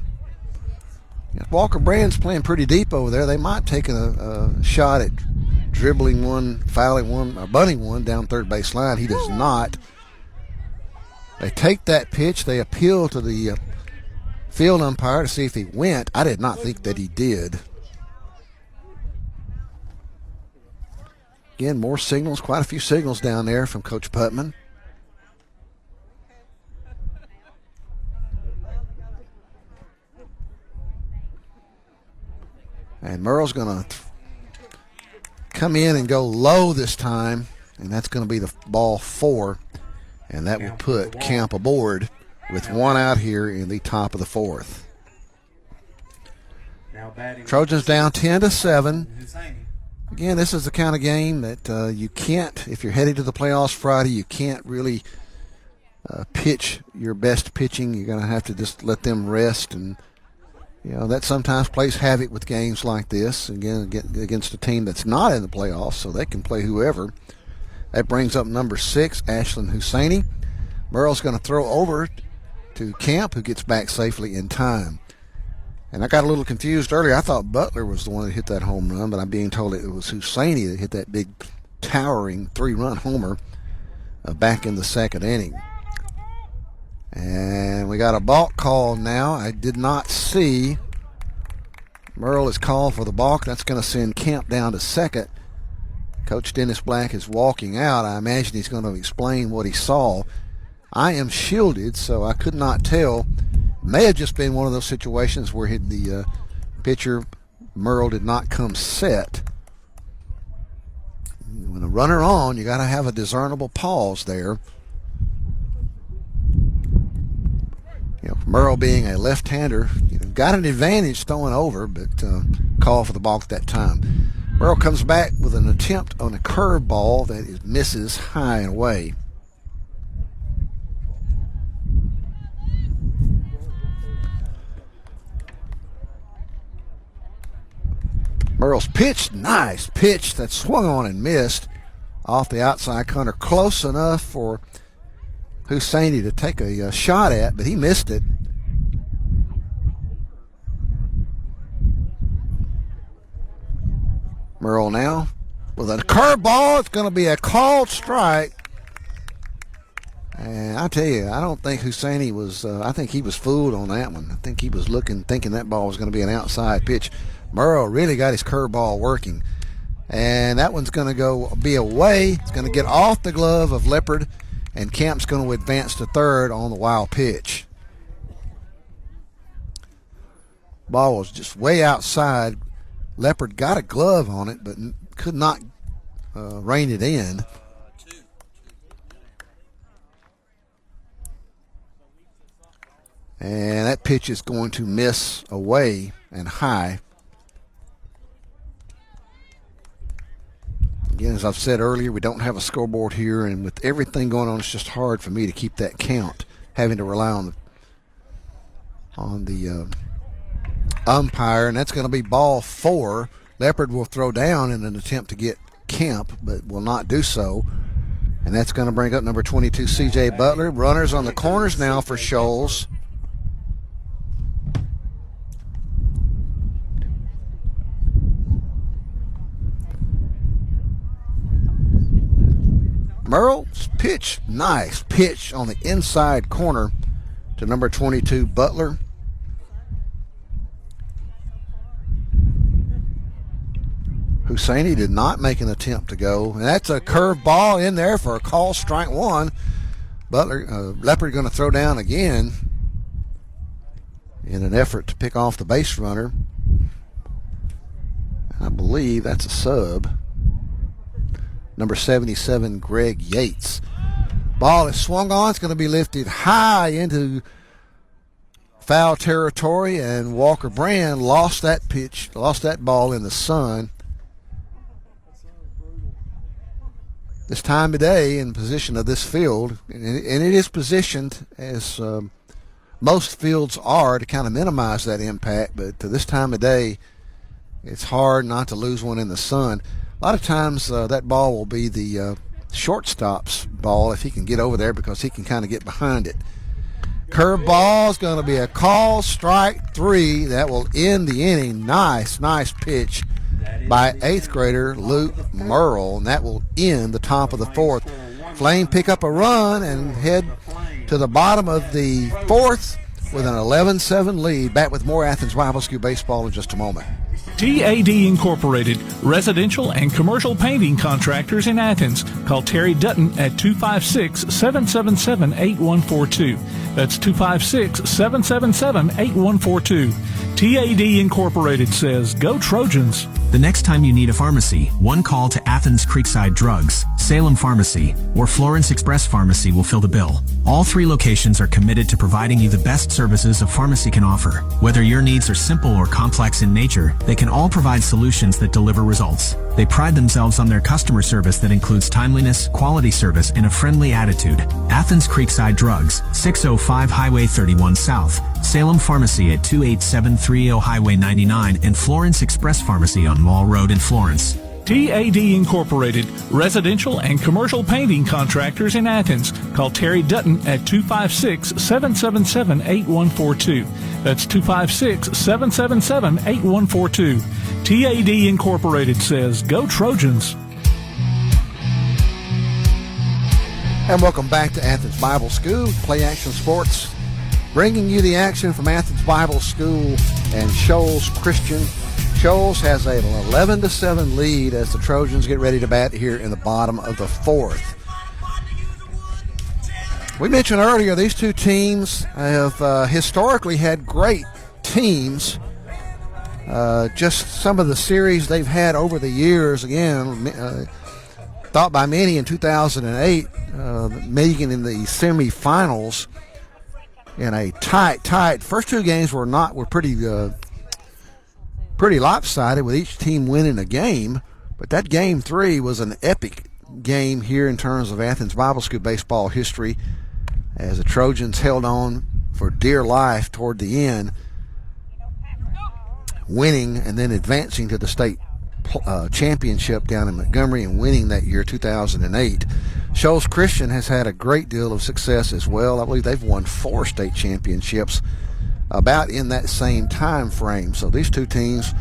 Walker Brand's playing pretty deep over there. They might take a shot at dribbling one, fouling one, or bunting one down third base line. He does not. They take that pitch. They appeal to the field umpire to see if he went. I did not think that he did. Again, more signals, quite a few signals down there from Coach Putman. And Merle's going to come in and go low this time, and that's going to be the ball 4, and that will put Camp aboard with 1 out here in the top of the 4th. Trojans down 10-7. Again, this is the kind of game that you can't, if you're headed to the playoffs Friday, you can't really pitch your best pitching. You're going to have to just let them rest, and that sometimes plays havoc with games like this, again, against a team that's not in the playoffs, so they can play whoever. That brings up number 6, Ashlyn Husseini. Merle's going to throw over to Camp, who gets back safely in time. And I got a little confused earlier. I thought Butler was the one that hit that home run, but I'm being told it was Husseini that hit that big, towering 3-run homer back in the 2nd inning. And we got a balk call now. I did not see. Merle is called for the balk. That's going to send Camp down to 2nd. Coach Dennis Black is walking out. I imagine he's going to explain what he saw. I am shielded, so I could not tell. May have just been one of those situations where the pitcher, Merle, did not come set. When a runner on, you got to have a discernible pause there. Merle, being a left-hander, got an advantage throwing over, but called for the balk that time. Merle comes back with an attempt on a curveball that misses high and away. Merle's pitch, nice pitch that swung on and missed off the outside corner, close enough for Husseini to take a shot at, but he missed it. Merle now with a curveball. It's going to be a called strike. And I tell you, I don't think Husseini was, I think he was fooled on that one. I think he was thinking that ball was going to be an outside pitch. Merle really got his curveball working. And that one's going to be away. It's going to get off the glove of Leopard, and Kemp's going to advance to third on the wild pitch. Ball was just way outside. Leopard got a glove on it, but could not rein it in. And that pitch is going to miss away and high. Again, as I've said earlier, we don't have a scoreboard here, and with everything going on, it's just hard for me to keep that count, having to rely on the umpire, and that's going to be ball 4. Leopard will throw down in an attempt to get Kemp, but will not do so. And that's going to bring up number 22, C.J. Butler. Runners on the corners now for Shoals. Merle's pitch, nice pitch on the inside corner to number 22, Butler. Husseini did not make an attempt to go, and that's a curved ball in there for a call, strike 1. Butler, Leopard going to throw down again in an effort to pick off the base runner. I believe that's a sub. Number 77, Greg Yates. Ball is swung on. It's going to be lifted high into foul territory, and Walker Brand lost that pitch, lost that ball in the sun. This time of day in position of this field, and it is positioned as most fields are to kind of minimize that impact, but to this time of day, it's hard not to lose one in the sun. A lot of times that ball will be the shortstop's ball if he can get over there, because he can kind of get behind it. Curve ball is going to be a call, strike 3. That will end the inning. Nice pitch by 8th grader Luke Merle, and that will end the top of the 4th. Flame pick up a run and head to the bottom of the 4th with an 11-7 lead. Back with more Athens Bible School baseball in just a moment. TAD Incorporated, residential and commercial painting contractors in Athens. Call Terry Dutton at 256-777-8142. That's 256-777-8142. TAD Incorporated says, go Trojans. The next time you need a pharmacy, one call to Athens Creekside Drugs, Salem Pharmacy, or Florence Express Pharmacy will fill the bill. All 3 locations are committed to providing you the best services a pharmacy can offer. Whether your needs are simple or complex in nature, they can all provide solutions that deliver results. They pride themselves on their customer service that includes timeliness, quality service, and a friendly attitude. Athens Creekside Drugs, 605 Highway 31 South, Salem Pharmacy at 28730 Highway 99, and Florence Express Pharmacy on Mall Road in Florence. TAD Incorporated, residential and commercial painting contractors in Athens. Call Terry Dutton at 256-777-8142. That's 256-777-8142. TAD Incorporated says, go Trojans. And welcome back to Athens Bible School, Play Action Sports, bringing you the action from Athens Bible School and Shoals Christian. Shoals has an 11-7 lead as the Trojans get ready to bat here in the bottom of the 4th. We mentioned earlier these two teams have historically had great teams. Just some of the series they've had over the years, again, thought by many in 2008, making in the semifinals. in a tight. First two games were pretty lopsided, with each team winning a game. But that game 3 was an epic game here in terms of Athens Bible School baseball history, as the Trojans held on for dear life toward the end, winning and then advancing to the state championship down in Montgomery and winning that year, 2008. Shoals Christian has had a great deal of success as well. I believe they've won 4 state championships about in that same time frame. So these two teams,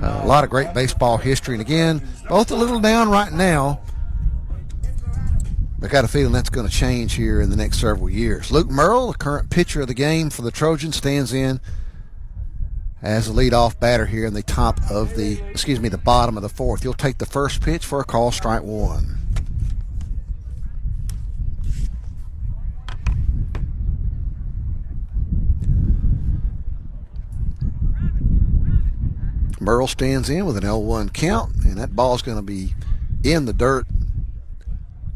a lot of great baseball history. And again, both a little down right now. I got a feeling that's going to change here in the next several years. Luke Merle, the current pitcher of the game for the Trojans, stands in as the leadoff batter here in the the bottom of the 4th. He'll take the first pitch for a call, strike 1. Merle stands in with an 0-1 count, and that ball's going to be in the dirt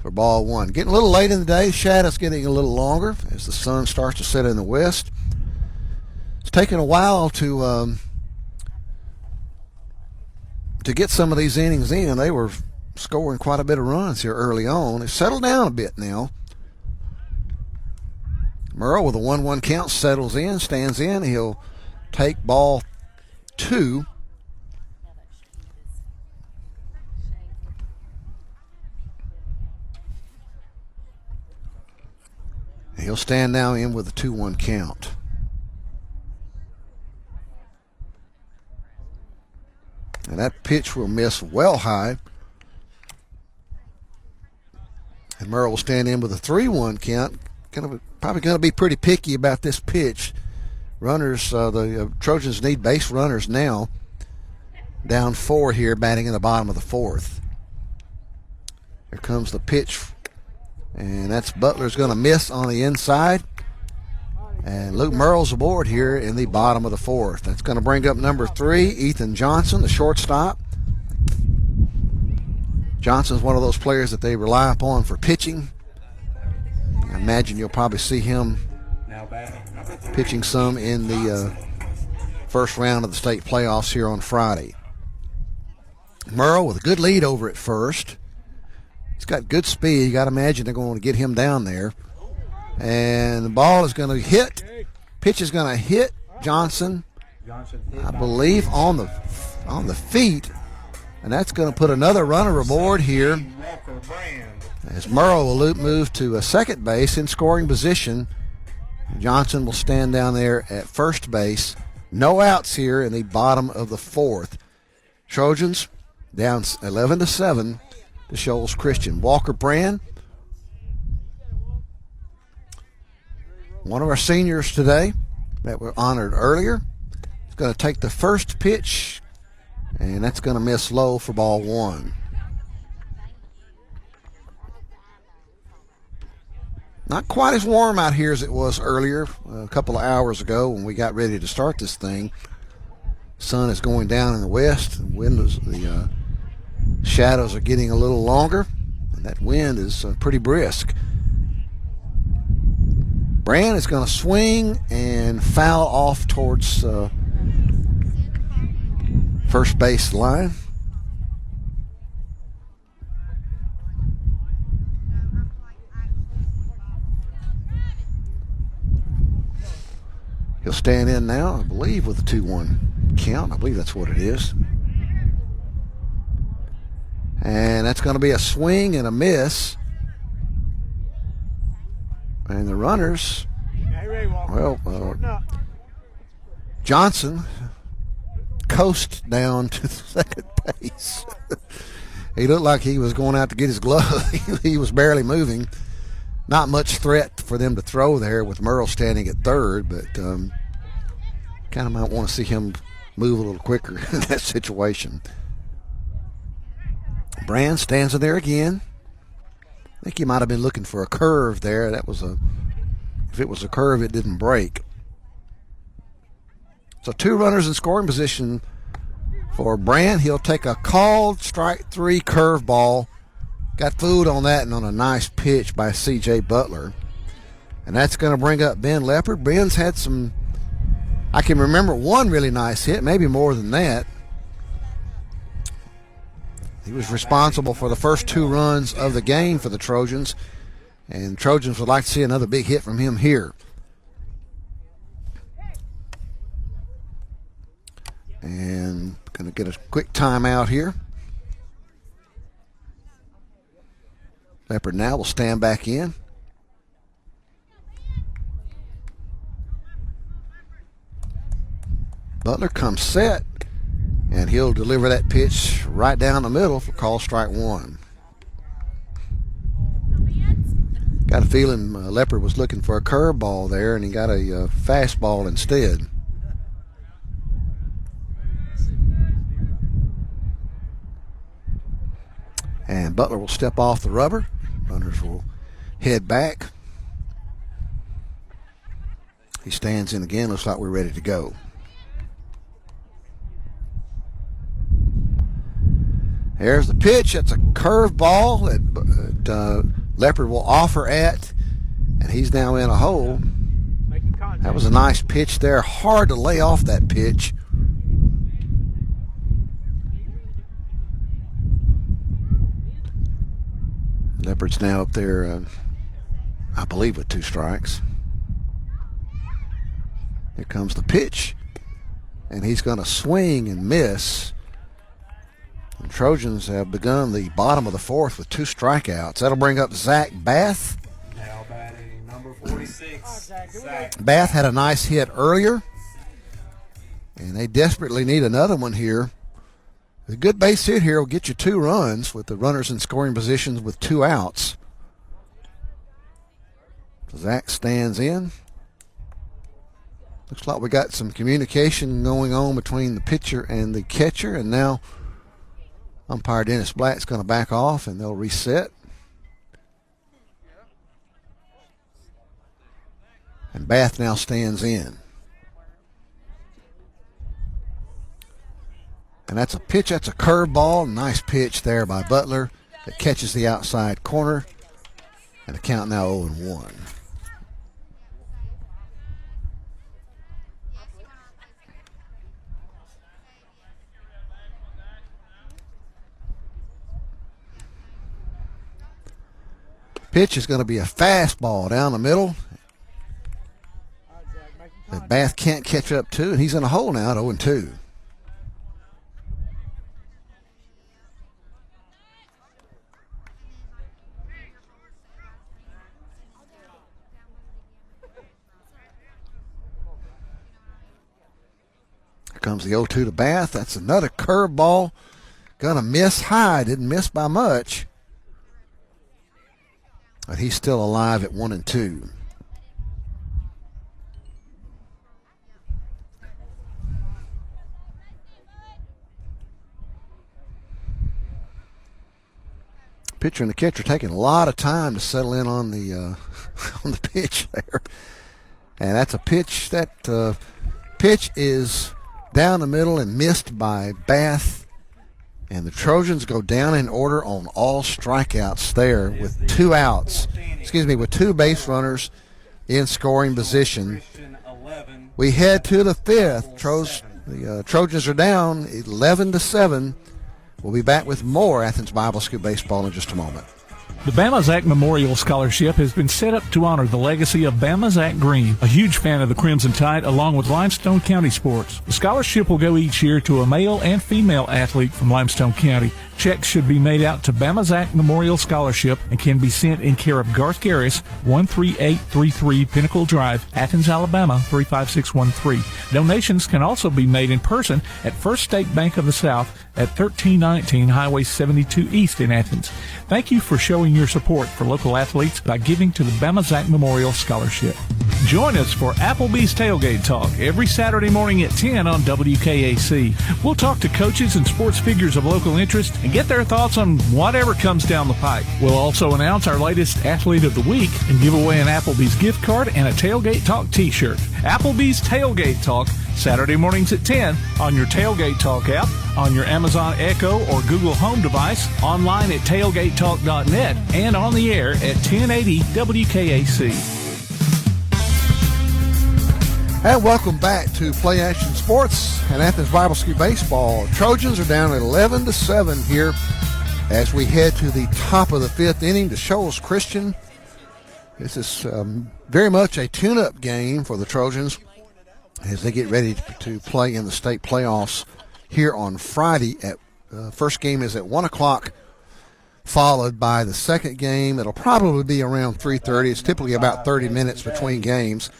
for ball 1. Getting a little late in the day, shadow's getting a little longer as the sun starts to set in the west. It's taken a while to get some of these innings in. They were scoring quite a bit of runs here early on. It's settled down a bit now. Merle with a 1-1 count settles in, stands in. He'll take ball 2. He'll stand now in with a 2-1 count. And that pitch will miss well high. And Merle will stand in with a 3-1 count. Probably going to be pretty picky about this pitch. Runners, the Trojans need base runners now. Down 4 here, batting in the bottom of the 4th. Here comes the pitch. And that's Butler's going to miss on the inside. And Luke Merle's aboard here in the bottom of the 4th. That's going to bring up number 3, Ethan Johnson, the shortstop. Johnson's one of those players that they rely upon for pitching. I imagine you'll probably see him pitching some in the first round of the state playoffs here on Friday. Merle with a good lead over at first. He's got good speed. You got to imagine they're going to get him down there. And the ball is going to hit. Pitch is going to hit Johnson, I believe, on the feet. And that's going to put another runner aboard here as Merle will move to a second base in scoring position. Johnson will stand down there at first base. No outs here in the bottom of the 4th. Trojans down 11-7 to Shoals Christian. Walker Brand, one of our seniors today that were honored earlier, is going to take the first pitch, and that's going to miss low for ball 1. Not quite as warm out here as it was earlier, a couple of hours ago when we got ready to start this thing. Sun is going down in the west. The shadows are getting a little longer, and that wind is pretty brisk. Brand is going to swing and foul off towards first base line. He'll stand in now, I believe, with a 2-1 count. I believe that's what it is. And that's going to be a swing and a miss. And the runners, Johnson coast down to second base. He looked like he was going out to get his glove. He was barely moving. Not much threat for them to throw there with Merle standing at third, but kind of might want to see him move a little quicker in that situation. Brand stands in there again. I think he might have been looking for a curve there. If it was a curve, it didn't break. So 2 runners in scoring position for Brand. He'll take a called strike 3 curveball. Got food on that and on a nice pitch by C.J. Butler. And that's going to bring up Ben Leopard. Ben's had some, I can remember one really nice hit, maybe more than that. He was responsible for the first 2 runs of the game for the Trojans, and Trojans would like to see another big hit from him here. And going to get a quick timeout here. Leopard now will stand back in. Butler comes set, and he'll deliver that pitch right down the middle for call strike 1. Got a feeling Leopard was looking for a curveball there, and he got a fastball instead. And Butler will step off the rubber. Runners will head back. He stands in again. Looks like we're ready to go. There's the pitch. That's a curveball that Leopard will offer at, and he's now in a hole. That was a nice pitch there. Hard to lay off that pitch. Leopard's now up there, I believe, with 2 strikes. Here comes the pitch, and he's going to swing and miss. The Trojans have begun the bottom of the 4th with 2 strikeouts. That'll bring up Zach Bath. Now batting number 46. Zach. Bath had a nice hit earlier, and they desperately need another one here. A good base hit here will get you 2 runs with the runners in scoring positions with 2 outs. Zach stands in. Looks like we got some communication going on between the pitcher and the catcher, and now umpire Dennis Black's going to back off, and they'll reset. And Bath now stands in. And that's a pitch. That's a curveball. Nice pitch there by Butler that catches the outside corner. And the count now 0-1. Pitch is going to be a fastball down the middle that Bath can't catch up to, and he's in a hole now at 0-2. Here comes the 0-2 to Bath. That's another curveball. Gonna miss high. Didn't miss by much. But he's still alive at 1-2. Pitcher and the catcher taking a lot of time to settle in on the on the pitch there. And that's a pitch. That pitch is down the middle and missed by Bath. And the Trojans go down in order on all strikeouts there with 2 outs. With 2 base runners in scoring position. We head to the 5th. The Trojans are down 11-7. We'll be back with more Athens Bible School baseball in just a moment. The Bama Zach Memorial Scholarship has been set up to honor the legacy of Bama Zach Green, a huge fan of the Crimson Tide, along with Limestone County sports. The scholarship will go each year to a male and female athlete from Limestone County. Checks should be made out to Bama Zach Memorial Scholarship and can be sent in care of Garth Garris, 13833 Pinnacle Drive, Athens, Alabama, 35613. Donations can also be made in person at First State Bank of the South at 1319 Highway 72 East in Athens. Thank you for showing your support for local athletes by giving to the Bama Zach Memorial Scholarship. Join us for Applebee's Tailgate Talk every Saturday morning at 10 on WKAC. We'll talk to coaches and sports figures of local interest and get their thoughts on whatever comes down the pike. We'll also announce our latest Athlete of the Week and give away an Applebee's gift card and a Tailgate Talk t-shirt. Applebee's Tailgate Talk, Saturday mornings at 10 on your Tailgate Talk app, on your Amazon Echo or Google Home device, online at tailgatetalk.net, and on the air at 1080 WKAC. And welcome back to Play Action Sports and Athens Bible School Baseball. Trojans are down at 11-7 here as we head to the top of the fifth inning to Shoals Christian. This is very much a tune-up game for the Trojans as they get ready to play in the state playoffs here on Friday. First game is at 1 o'clock, followed by the second game. It'll probably be around 3:30. It's typically about 30 minutes between games.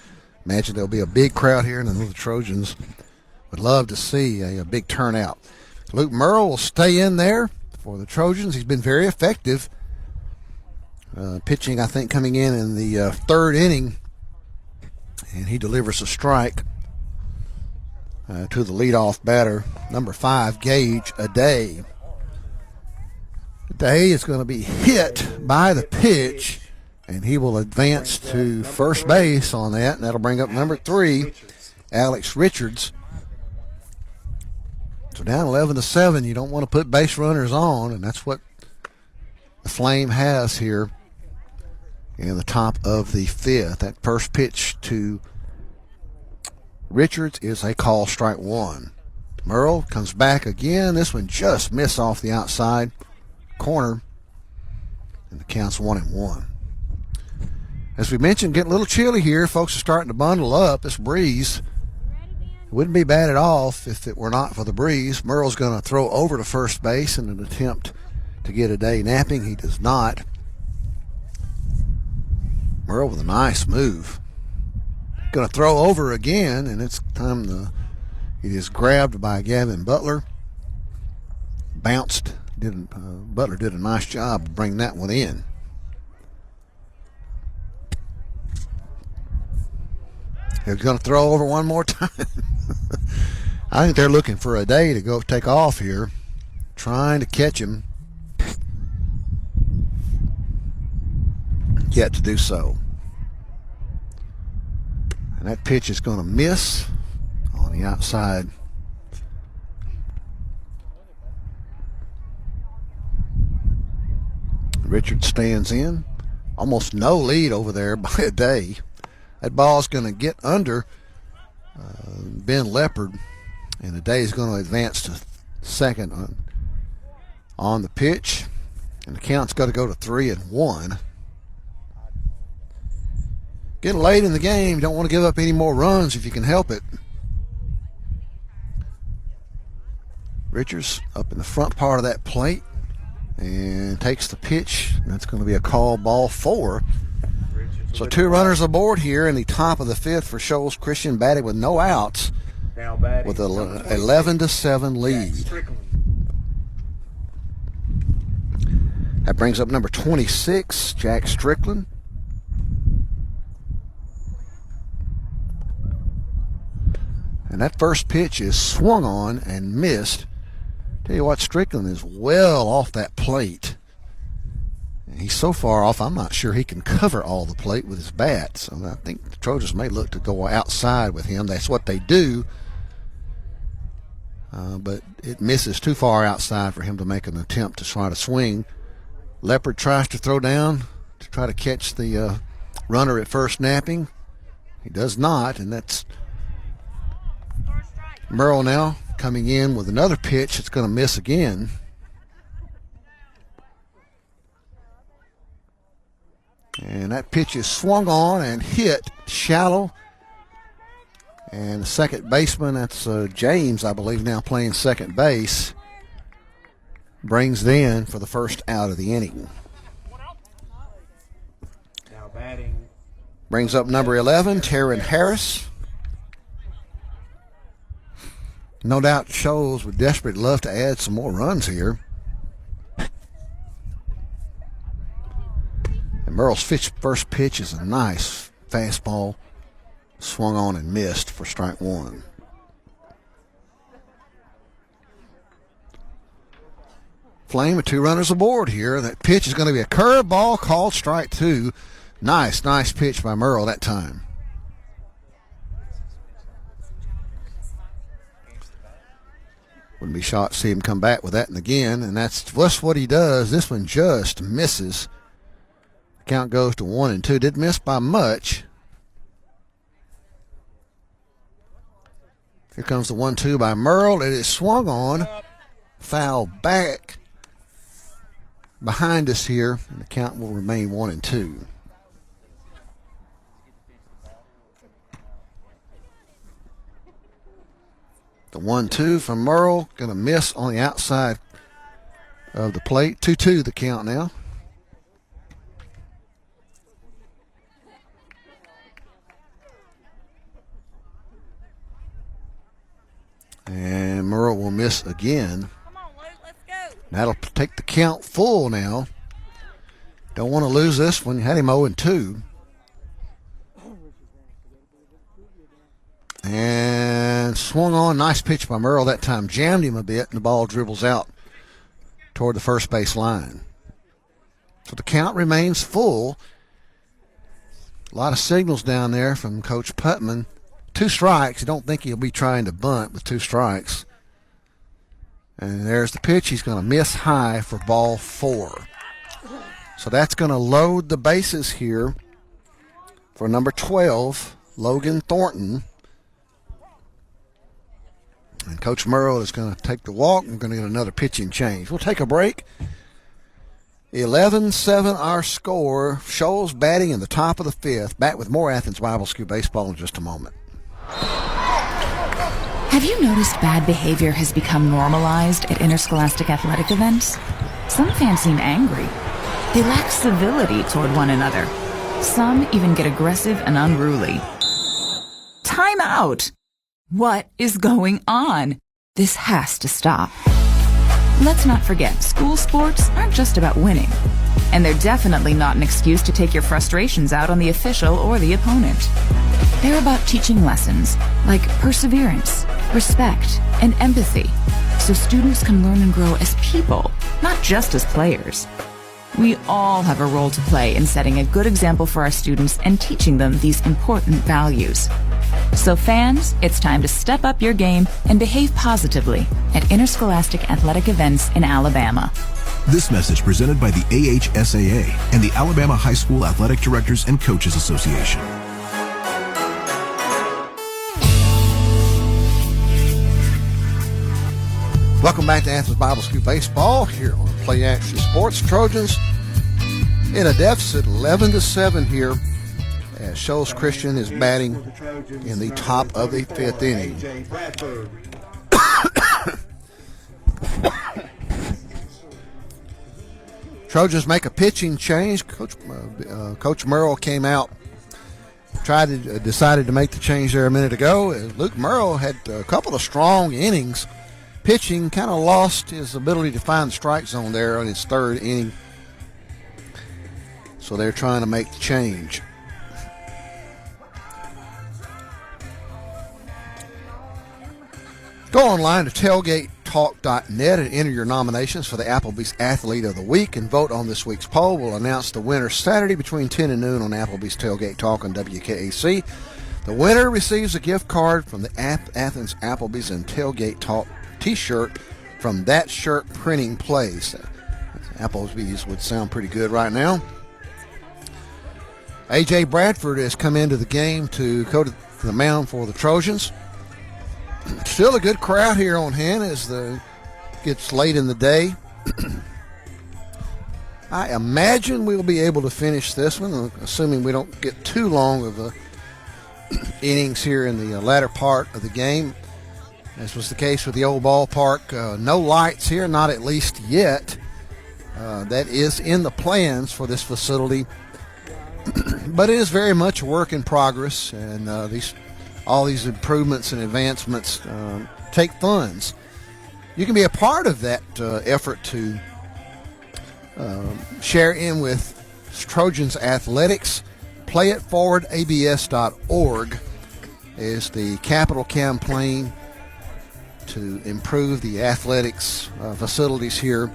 Imagine there'll be a big crowd here, and the Trojans would love to see a big turnout. Luke Merle will stay in there for the Trojans. He's been very effective. Pitching, I think, coming in the third inning, and he delivers a strike to the leadoff batter, number 5, Gage Aday. Aday is going to be hit by the pitch, and he will advance to first base on that, and that'll bring up number 3, Alex Richards. So down 11-7, you don't want to put base runners on, and that's what the Flame has here in the top of the fifth. That first pitch to Richards is a call, strike 1. Merle comes back again. This one just missed off the outside corner, and the count's 1-1. As we mentioned, getting a little chilly here. Folks are starting to bundle up. This breeze wouldn't be bad at all if it were not for the breeze. Merle's going to throw over to first base in an attempt to get Aday napping. He does not. Merle with a nice move. Going to throw over again, and it's time it is grabbed by Gavin Butler. Bounced. Butler did a nice job of bringing that one in. They're going to throw over one more time. I think they're looking for Aday to go take off here, trying to catch him. Yet to do so. And that pitch is going to miss on the outside. Richard stands in. Almost no lead over there by Aday. That ball's going to get under Ben Leopard, and Aday is going to advance to second on the pitch, and the count's got to go to 3-1. Getting late in the game, don't want to give up any more runs if you can help it. Richards up in the front part of that plate and takes the pitch. That's going to be a call, ball 4. So 2 runners aboard here in the top of the fifth for Shoals Christian, batting with no outs with an 11-7 lead. That brings up number 26, Jack Strickland. And that first pitch is swung on and missed. Tell you what, Strickland is well off that plate. He's so far off, I'm not sure he can cover all the plate with his bat. So I think the Trojans may look to go outside with him. That's what they do. But it misses too far outside for him to make an attempt to try to swing. Leopard tries to throw down to try to catch the runner at first napping. He does not, and that's Merle now coming in with another pitch. It's going to miss again. And that pitch is swung on and hit shallow. And the second baseman, that's James, I believe, now playing second base, brings it in for the first out of the inning. Now batting. Brings up number 11, Taryn Harris. No doubt Shoals would desperately love to add some more runs here. And Merle's first pitch is a nice fastball, swung on and missed for strike 1. Flame with 2 runners aboard here. That pitch is going to be a curveball called strike 2. Nice pitch by Merle that time. Wouldn't be shocked to see him come back with that and again, and that's just what he does. This one just misses. Count goes to 1-2. Didn't miss by much. Here comes the 1-2 by Merle. It is swung on. Foul back behind us here. And the count will remain 1-2. The 1-2 from Merle. Going to miss on the outside of the plate. 2-2 the count now. And Merle will miss again. Come on, Luke, let's go. That'll take the count full now. Don't want to lose this one. Had him 0-2. And swung on. Nice pitch by Merle that time. Jammed him a bit, and the ball dribbles out toward the first base line. So the count remains full. A lot of signals down there from Coach Putman. 2 strikes. I don't think he'll be trying to bunt with 2 strikes. And there's the pitch. He's going to miss high for ball 4. So that's going to load the bases here for number 12, Logan Thornton. And Coach Merle is going to take the walk. We're going to get another pitching change. We'll take a break. 11-7 our score. Shoals batting in the top of the 5th. Back with more Athens Bible School baseball in just a moment. Have you noticed bad behavior has become normalized at interscholastic athletic events? Some fans seem angry. They lack civility toward one another. Some even get aggressive and unruly. Time out! What is going on? This has to stop. Let's not forget, school sports aren't just about winning. And they're definitely not an excuse to take your frustrations out on the official or the opponent. They're about teaching lessons like perseverance, respect, and empathy, so students can learn and grow as people, not just as players. We all have a role to play in setting a good example for our students and teaching them these important values. So fans, it's time to step up your game and behave positively at interscholastic athletic events in Alabama. This message presented by the AHSAA and the Alabama High School Athletic Directors and Coaches Association. Welcome back to Athens Bible School Baseball here on Play Action Sports. Trojans in a deficit 11-7 here as Shoals Christian is batting in the top of the 5th inning. Trojans make a pitching change. Coach Merle came out, decided to make the change there a minute ago. Luke Merle had a couple of strong innings pitching, kind of lost his ability to find the strike zone there on his 3rd inning. So they're trying to make the change. Go online to tailgatetalk.net and enter your nominations for the Applebee's Athlete of the Week and vote on this week's poll. We'll announce the winner Saturday between 10 and noon on Applebee's Tailgate Talk on WKAC. The winner receives a gift card from the Athens Applebee's and Tailgate Talk t-shirt from That Shirt Printing Place. Applebee's would sound pretty good right now. A.J. Bradford has come into the game to go to the mound for the Trojans. Still a good crowd here on hand as it gets late in the day. I imagine we'll be able to finish this one, assuming we don't get too long of innings here in the latter part of the game. As was the case with the old ballpark. No lights here, not at least yet. That is in the plans for this facility. But it is very much a work in progress, and all these improvements and advancements take funds. You can be a part of that effort to share in with Trojans Athletics. PlayItForwardABS.org is the capital campaign to improve the athletics facilities here.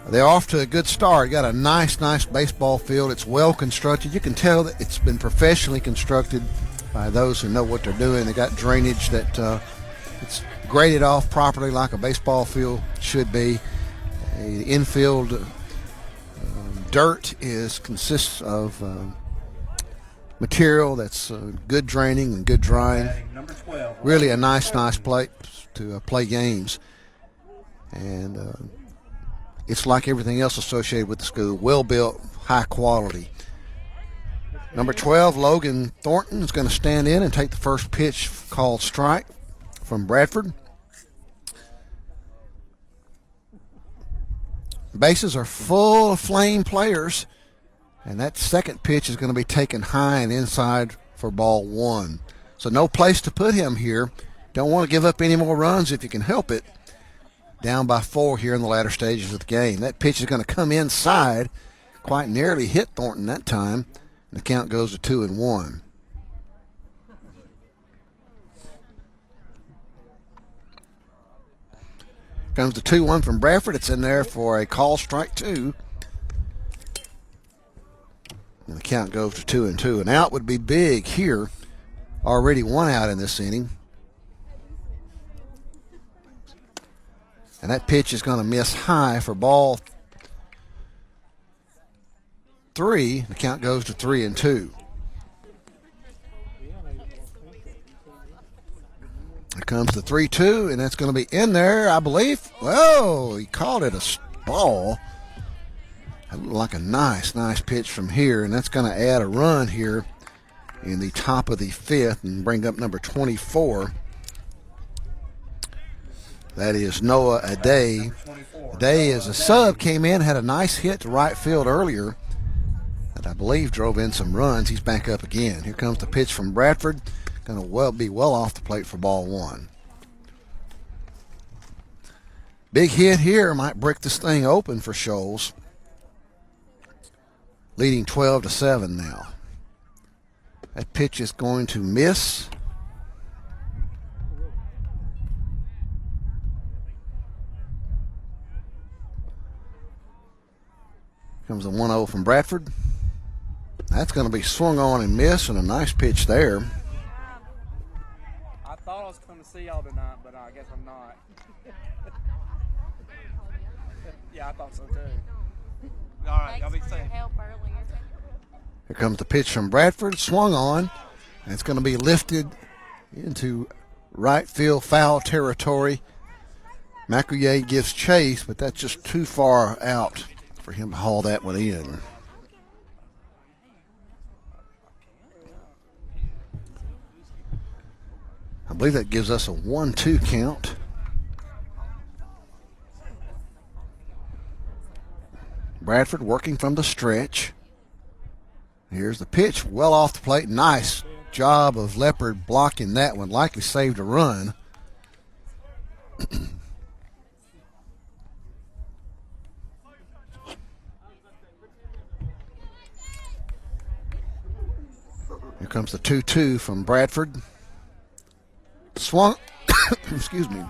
They're off to a good start. Got a nice baseball field. It's well constructed. You can tell that it's been professionally constructed by those who know what they're doing. They got drainage that it's graded off properly like a baseball field should be. The infield dirt consists of material that's good draining and good drying. Number 12. Really a nice place to play games. And it's like everything else associated with the school. Well built, high quality. Number 12, Logan Thornton, is going to stand in and take the first pitch called strike from Bradford. Bases are full of Flame players, and that second pitch is going to be taken high and inside for ball 1. So no place to put him here. Don't want to give up any more runs if you can help it. Down by 4 here in the latter stages of the game. That pitch is going to come inside, quite nearly hit Thornton that time. And the count goes to 2-1. Comes the 2-1 from Bradford. It's in there for a call strike 2. And the count goes to 2-2. An out would be big here. Already 1 out in this inning. And that pitch is going to miss high for ball 3. The count goes to 3-2. Here comes the 3-2, and that's going to be in there, I believe. Whoa, he called it a ball. That looked like a nice pitch from here, and that's going to add a run here in the top of the 5th and bring up number 24. That is Noah Aday. Aday, as a sub, came in, had a nice hit to right field earlier that I believe drove in some runs. He's back up again. Here comes the pitch from Bradford. Going to be well off the plate for ball 1. Big hit here might break this thing open for Shoals. Leading 12-7 now. That pitch is going to miss. Comes a 1-0 from Bradford. That's going to be swung on and missed, and a nice pitch there. I thought I was coming to see y'all tonight, but I guess I'm not. Yeah, I thought so too. All right, y'all be safe. Here comes the pitch from Bradford, swung on, and it's going to be lifted into right field foul territory. Macouye gives chase, but that's just too far out for him to haul that one in. I believe that gives us a 1-2 count. Bradford working from the stretch. Here's the pitch, well off the plate. Nice job of Leopard blocking that one. Likely saved a run. Here comes the 2-2 from Bradford. Swung. Excuse me.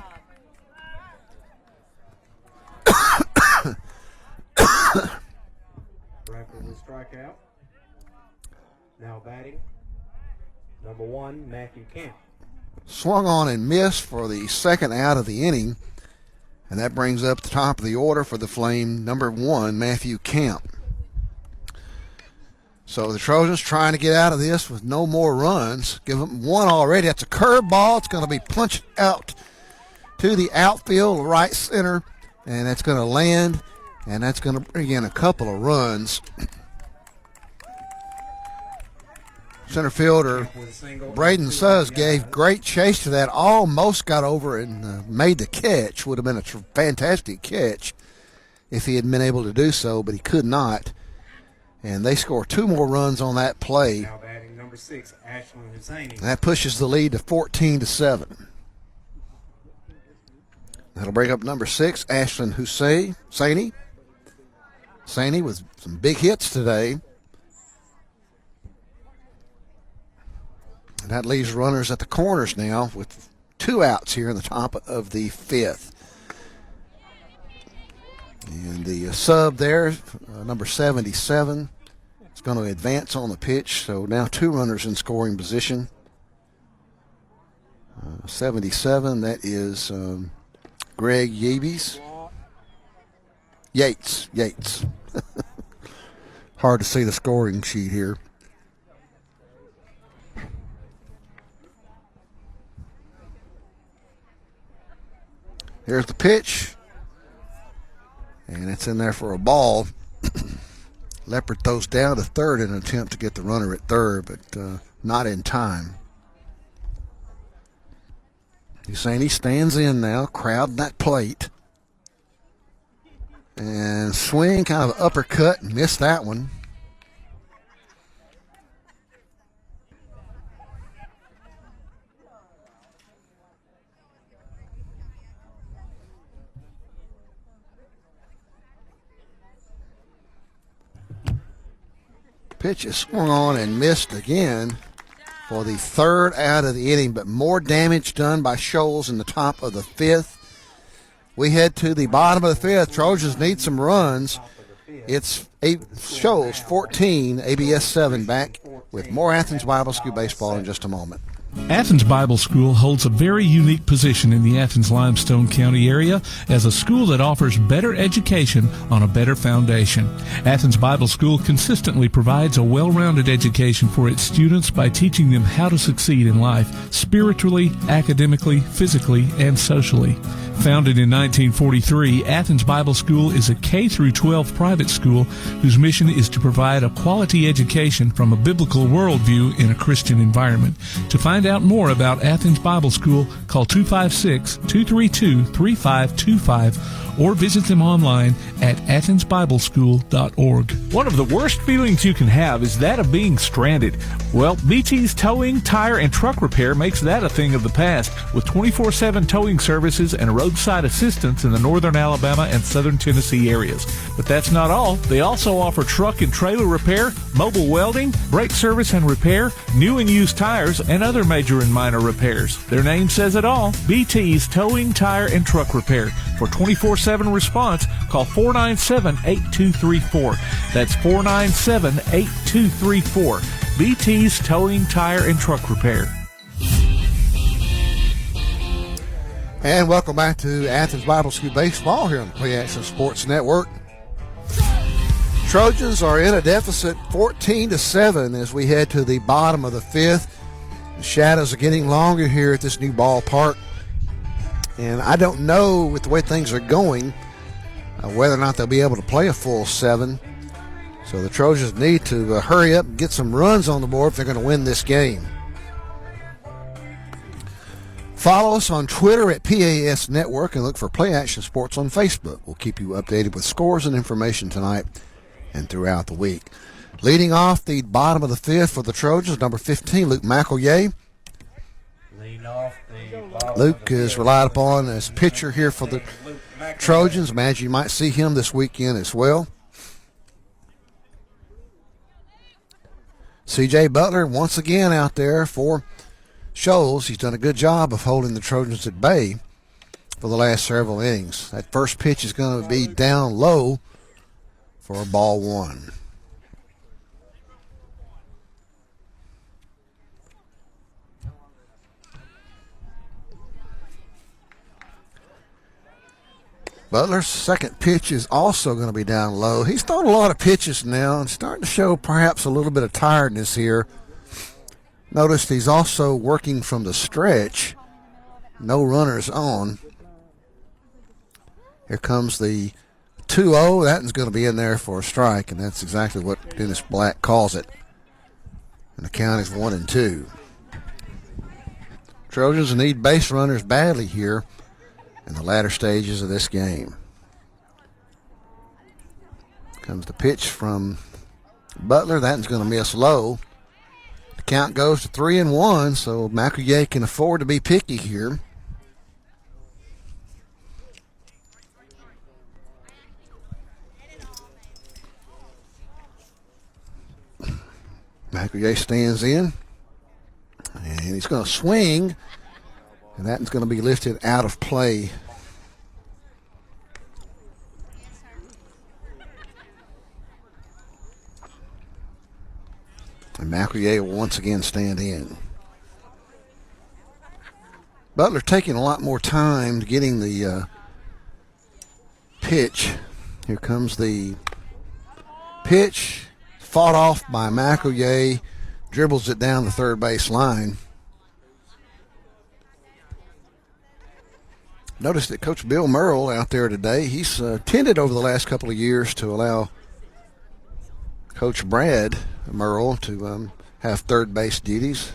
Bradford will strike out. Now batting, number 1, Matthew Camp. Swung on and missed for the second out of the inning. And that brings up the top of the order for the Flame, number 1, Matthew Camp. So the Trojans trying to get out of this with no more runs. Give them 1 already. That's a curveball. It's going to be punched out to the outfield, right center, and that's going to land, and that's going to bring in a couple of runs. Center fielder Braden Suggs gave great chase to that. Almost got over and made the catch. Would have been a fantastic catch if he had been able to do so, but he could not. And they score 2 more runs on that play. Now batting number 6, Ashlyn Hussaini. That pushes the lead to 14-7. That'll bring up number 6, Ashlyn Hussaini. Hussaini with some big hits today. And that leaves runners at the corners now with 2 outs here in the top of the 5th. And the sub there, number 77, is going to advance on the pitch. So now 2 runners in scoring position. 77, that is Greg Yates. Hard to see the scoring sheet here. Here's the pitch. And it's in there for a ball. Leopard throws down to third in an attempt to get the runner at third, but not in time. Husseini stands in now, crowding that plate. And swing, kind of uppercut, and missed that one. Pitch is swung on and missed again for the third out of the inning, but more damage done by Shoals in the top of the fifth. We head to the bottom of the fifth. Trojans need some runs. It's Shoals 14, ABS 7 back with more Athens Bible School baseball in just a moment. Athens Bible School holds a very unique position in the Athens Limestone County area as a school that offers better education on a better foundation. Athens Bible School consistently provides a well-rounded education for its students by teaching them how to succeed in life, spiritually, academically, physically, and socially. Founded in 1943, Athens Bible School is a K-12 private school whose mission is to provide a quality education from a biblical worldview in a Christian environment. To find out more about Athens Bible School, call 256-232-3525 or visit them online at athensbibleschool.org. One of the worst feelings you can have is that of being stranded. Well, BT's Towing, Tire, and Truck Repair makes that a thing of the past with 24/7 towing services and roadside assistance in the northern Alabama and southern Tennessee areas. But that's not all. They also offer truck and trailer repair, mobile welding, brake service and repair, new and used tires, and other major and minor repairs. Their name says it all. BT's Towing, Tire, and Truck Repair. For 24/7 response, call 497-8234. That's 497-8234. BT's Towing, Tire, and Truck Repair. And welcome back to Athens Bible School baseball here on the Play Action Sports Network. Trojans are in a deficit 14-7 as we head to the bottom of the fifth. The shadows are getting longer here at this new ballpark. And I don't know, with the way things are going, whether or not they'll be able to play a full 7. So the Trojans need to hurry up and get some runs on the board if they're going to win this game. Follow us on Twitter at PAS Network and look for Play Action Sports on Facebook. We'll keep you updated with scores and information tonight and throughout the week. Leading off the bottom of the fifth for the Trojans, number 15, Luke McElroy. Luke is relied upon as pitcher here for the Trojans. Imagine you might see him this weekend as well. C.J. Butler once again out there for Shoals. He's done a good job of holding the Trojans at bay for the last several innings. That first pitch is going to be down low for ball 1. Butler's second pitch is also going to be down low. He's thrown a lot of pitches now and starting to show perhaps a little bit of tiredness here. Notice he's also working from the stretch. No runners on. Here comes the 2-0. That one's going to be in there for a strike, and that's exactly what Dennis Black calls it. And the count is 1-2. Trojans need base runners badly here in the latter stages of this game. Comes the pitch from Butler. That one's going to miss low. The count goes to 3-1, so McElroy can afford to be picky here. McElroy stands in, and he's going to swing. And that is going to be lifted out of play. And McElroy will once again stand in. Butler taking a lot more time getting the pitch. Here comes the pitch. Fought off by McElroy. Dribbles it down the third base line. Noticed that Coach Bill Merle out there today, he's tended over the last couple of years to allow Coach Brad Merle to have third base duties.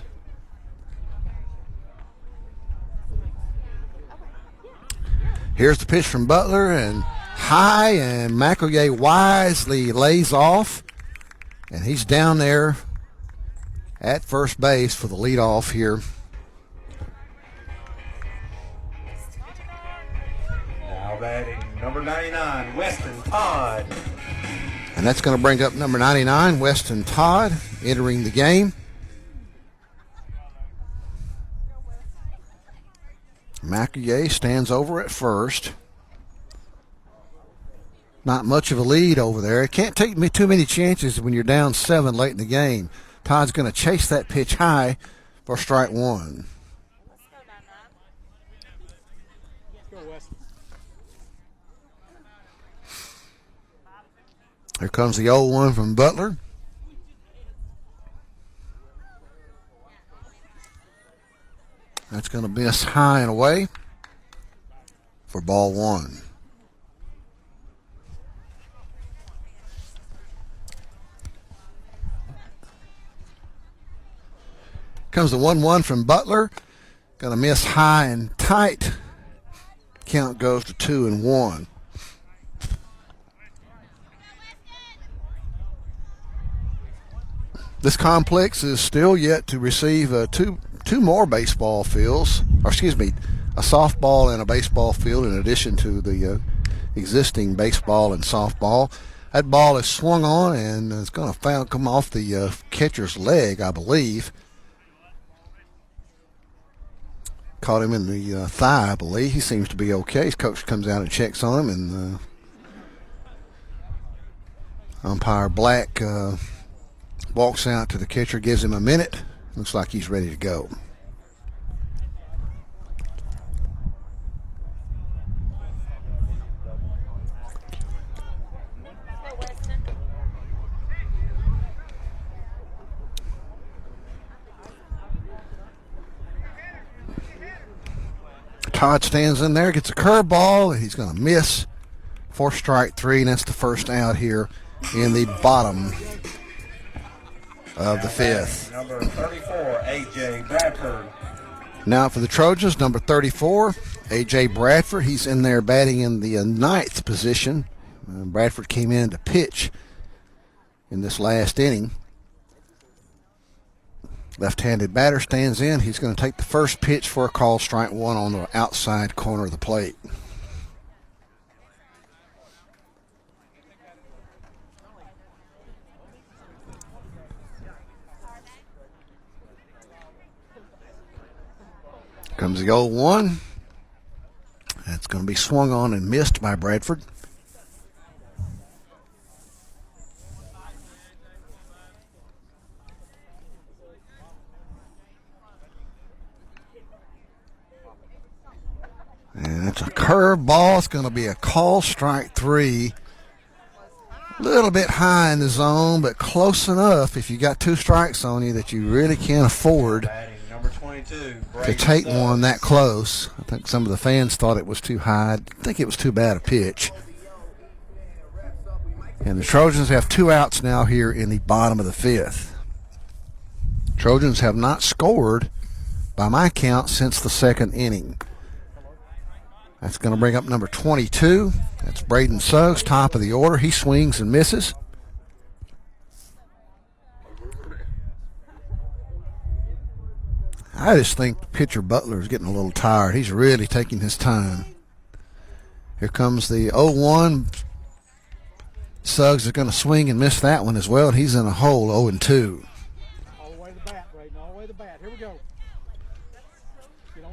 Here's the pitch from Butler, and high, and McElroy wisely lays off, and he's down there at first base for the leadoff here. Now batting number 99, Weston Todd. And that's going to bring up number 99, Weston Todd, entering the game. McElroy stands over at first. Not much of a lead over there. It can't take me too many chances when you're down 7 late in the game. Todd's going to chase that pitch high for strike 1. Here comes the 0-1 from Butler. That's going to miss high and away for ball 1. Comes the 1-1 from Butler. Going to miss high and tight. Count goes to 2-1. This complex is still yet to receive two more baseball fields, or excuse me, a softball and a baseball field in addition to the existing baseball and softball. That ball is swung on and it's going to come off the catcher's leg, I believe. Caught him in the thigh, I believe. He seems to be okay. His coach comes out and checks on him, and umpire Black walks out to the catcher, gives him a minute. Looks like he's ready to go. Todd stands in there, gets a curveball, and he's going to miss for strike 3, and that's the first out here in the bottom of the 5th. Number 34, A.J. Bradford. Now for the Trojans, number 34, A.J. Bradford. He's in there batting in the 9th position. Bradford came in to pitch in this last inning. Left-handed batter stands in. He's going to take the first pitch for a call, strike 1 on the outside corner of the plate. Comes the 0-1. That's going to be swung on and missed by Bradford. And it's a curve ball. It's going to be a call, strike 3. A little bit high in the zone, but close enough if you got 2 strikes on you that you really can't afford to take one that close. I think some of the fans thought it was too high. I think it was too bad a pitch. And the Trojans have 2 outs now here in the bottom of the 5th. Trojans have not scored, by my count, since the 2nd inning. That's going to bring up number 22. That's Braden Suggs, top of the order. He swings and misses. I just think pitcher Butler is getting a little tired. He's really taking his time. Here comes the 0-1. Suggs is going to swing and miss that one as well. And he's in a hole, 0-2. All the way to the bat, Braden. All the way to the bat. Here we go.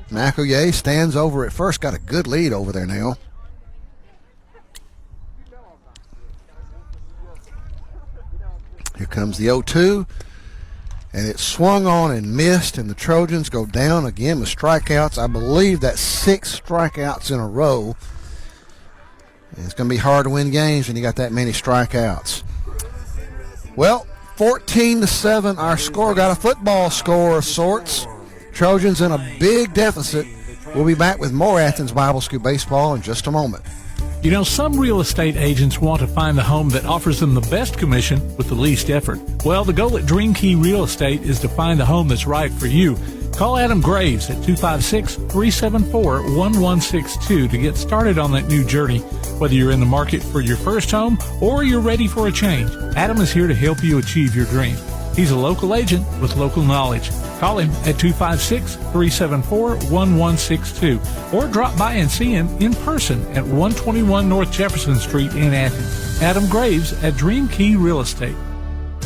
McElroy stands over at first. Got a good lead over there now. Here comes the 0-2. And it swung on and missed, and the Trojans go down again with strikeouts. I believe that's 6 strikeouts in a row. And it's going to be hard to win games when you got that many strikeouts. Well, 14-7, our score. Got a football score of sorts. Trojans in a big deficit We'll be back with more Athens Bible School baseball in just a moment. You know, some real estate agents want to find the home that offers them the best commission with the least effort. Well, the goal at Dream Key Real Estate is to find the home that's right for you. Call Adam Graves at 256-374-1162 to get started on that new journey. Whether you're in the market for your first home or you're ready for a change, Adam is here to help you achieve your dream. He's a local agent with local knowledge. Call him at 256-374-1162 or drop by and see him in person at 121 North Jefferson Street in Athens. Adam Graves at Dream Key Real Estate.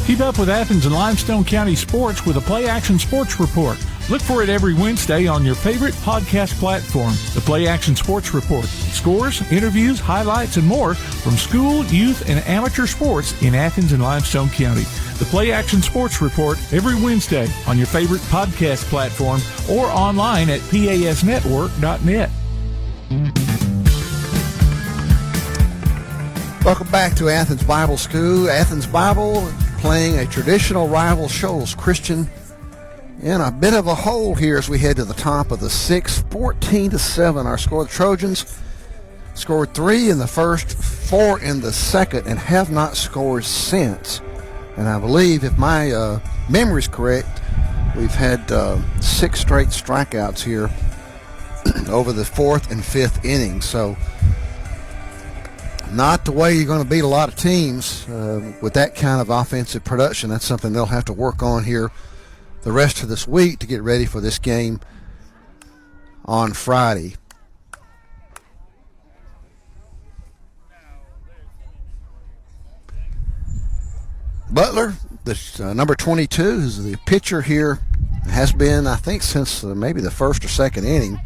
Keep up with Athens and Limestone County sports with a Play Action Sports Report. Look for it every Wednesday on your favorite podcast platform. The Play Action Sports Report. Scores, interviews, highlights, and more from school, youth, and amateur sports in Athens and Limestone County. The Play Action Sports Report every Wednesday on your favorite podcast platform or online at pasnetwork.net. Welcome back to Athens Bible School. Athens Bible playing a traditional rival, Shoals Christian, in a bit of a hole here as we head to the top of the sixth. 14-7 our score. The Trojans scored 3 in the first, 4 in the second, and have not scored since. And I believe, if my memory is correct, we've had 6 straight strikeouts here over the 4th and 5th innings. So not the way you're going to beat a lot of teams with that kind of offensive production. That's something they'll have to work on here the rest of this week to get ready for this game on Friday. Butler, the number 22, who's the pitcher here, has been, I think, since maybe the first or second inning.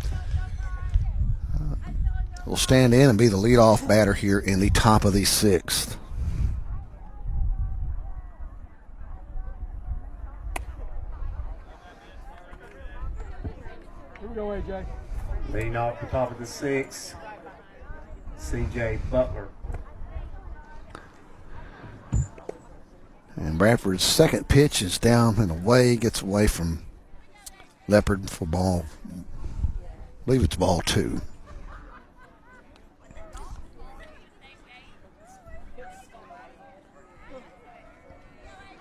Will stand in and be the leadoff batter here in the top of the sixth. Here we go, AJ. Leading off the top of the sixth, C.J. Butler. And Bradford's second pitch is down and away, gets away from Leopard for ball. I believe it's ball 2.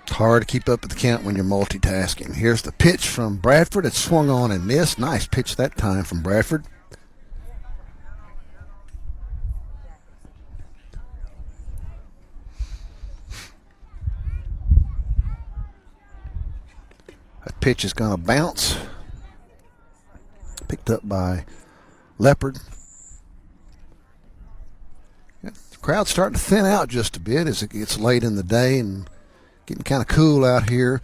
It's hard to keep up with the count when you're multitasking. Here's the pitch from Bradford. It's swung on and missed. Nice pitch that time from Bradford. That pitch is going to bounce. Picked up by Leopard. The crowd's starting to thin out just a bit as it gets late in the day and getting kind of cool out here.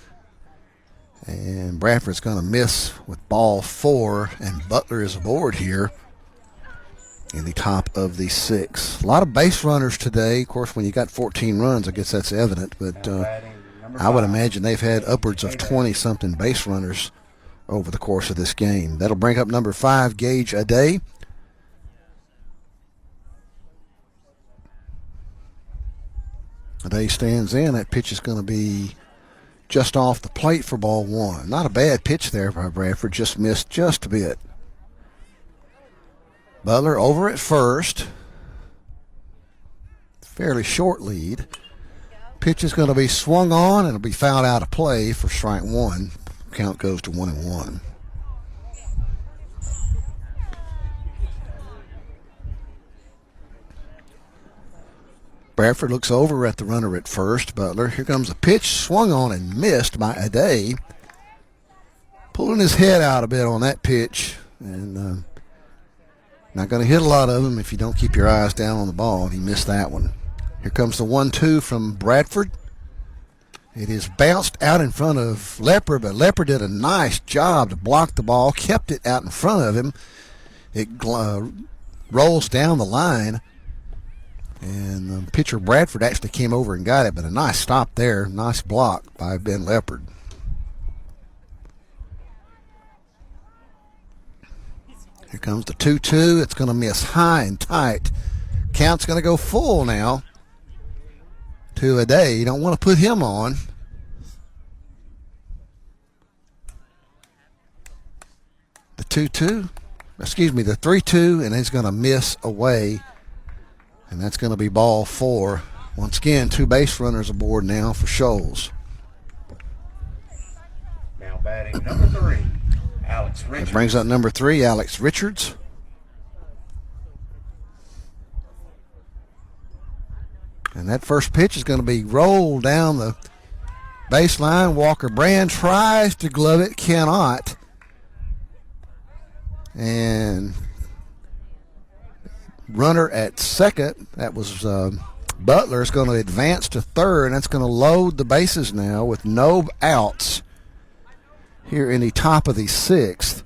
And Bradford's going to miss with ball 4, and Butler is aboard here in the top of the sixth. A lot of base runners today. Of course, when you got 14 runs, I guess that's evident, but I would imagine they've had upwards of 20-something base runners over the course of this game. That'll bring up number 5, Gage Ade. Ade stands in. That pitch is going to be just off the plate for ball 1. Not a bad pitch there by Bradford, just missed just a bit. Butler over at first. Fairly short lead. Pitch is going to be swung on and it'll be fouled out of play for strike 1. Count goes to 1-1. Bradford looks over at the runner at first. Butler, here comes a pitch, swung on and missed by Ade. Pulling his head out a bit on that pitch. And not going to hit a lot of them if you don't keep your eyes down on the ball. And he missed that one. Here comes the 1-2 from Bradford. It is bounced out in front of Leopard, but Leopard did a nice job to block the ball, kept it out in front of him. It rolls down the line. And pitcher Bradford actually came over and got it, but a nice stop there. Nice block by Ben Leopard. Here comes the 2-2. It's going to miss high and tight. Count's going to go full now to Ade. You don't want to put him on. The 2-2. the 3-2, and he's going to miss away. And that's going to be ball 4. Once again, 2 base runners aboard now for Shoals. Now batting number 3, Alex Richards. That brings up number 3, Alex Richards. And that first pitch is going to be rolled down the baseline. Walker Brand tries to glove it, cannot. And runner at second, that was Butler, is going to advance to third, and that's going to load the bases now with no outs here in the top of the 6th.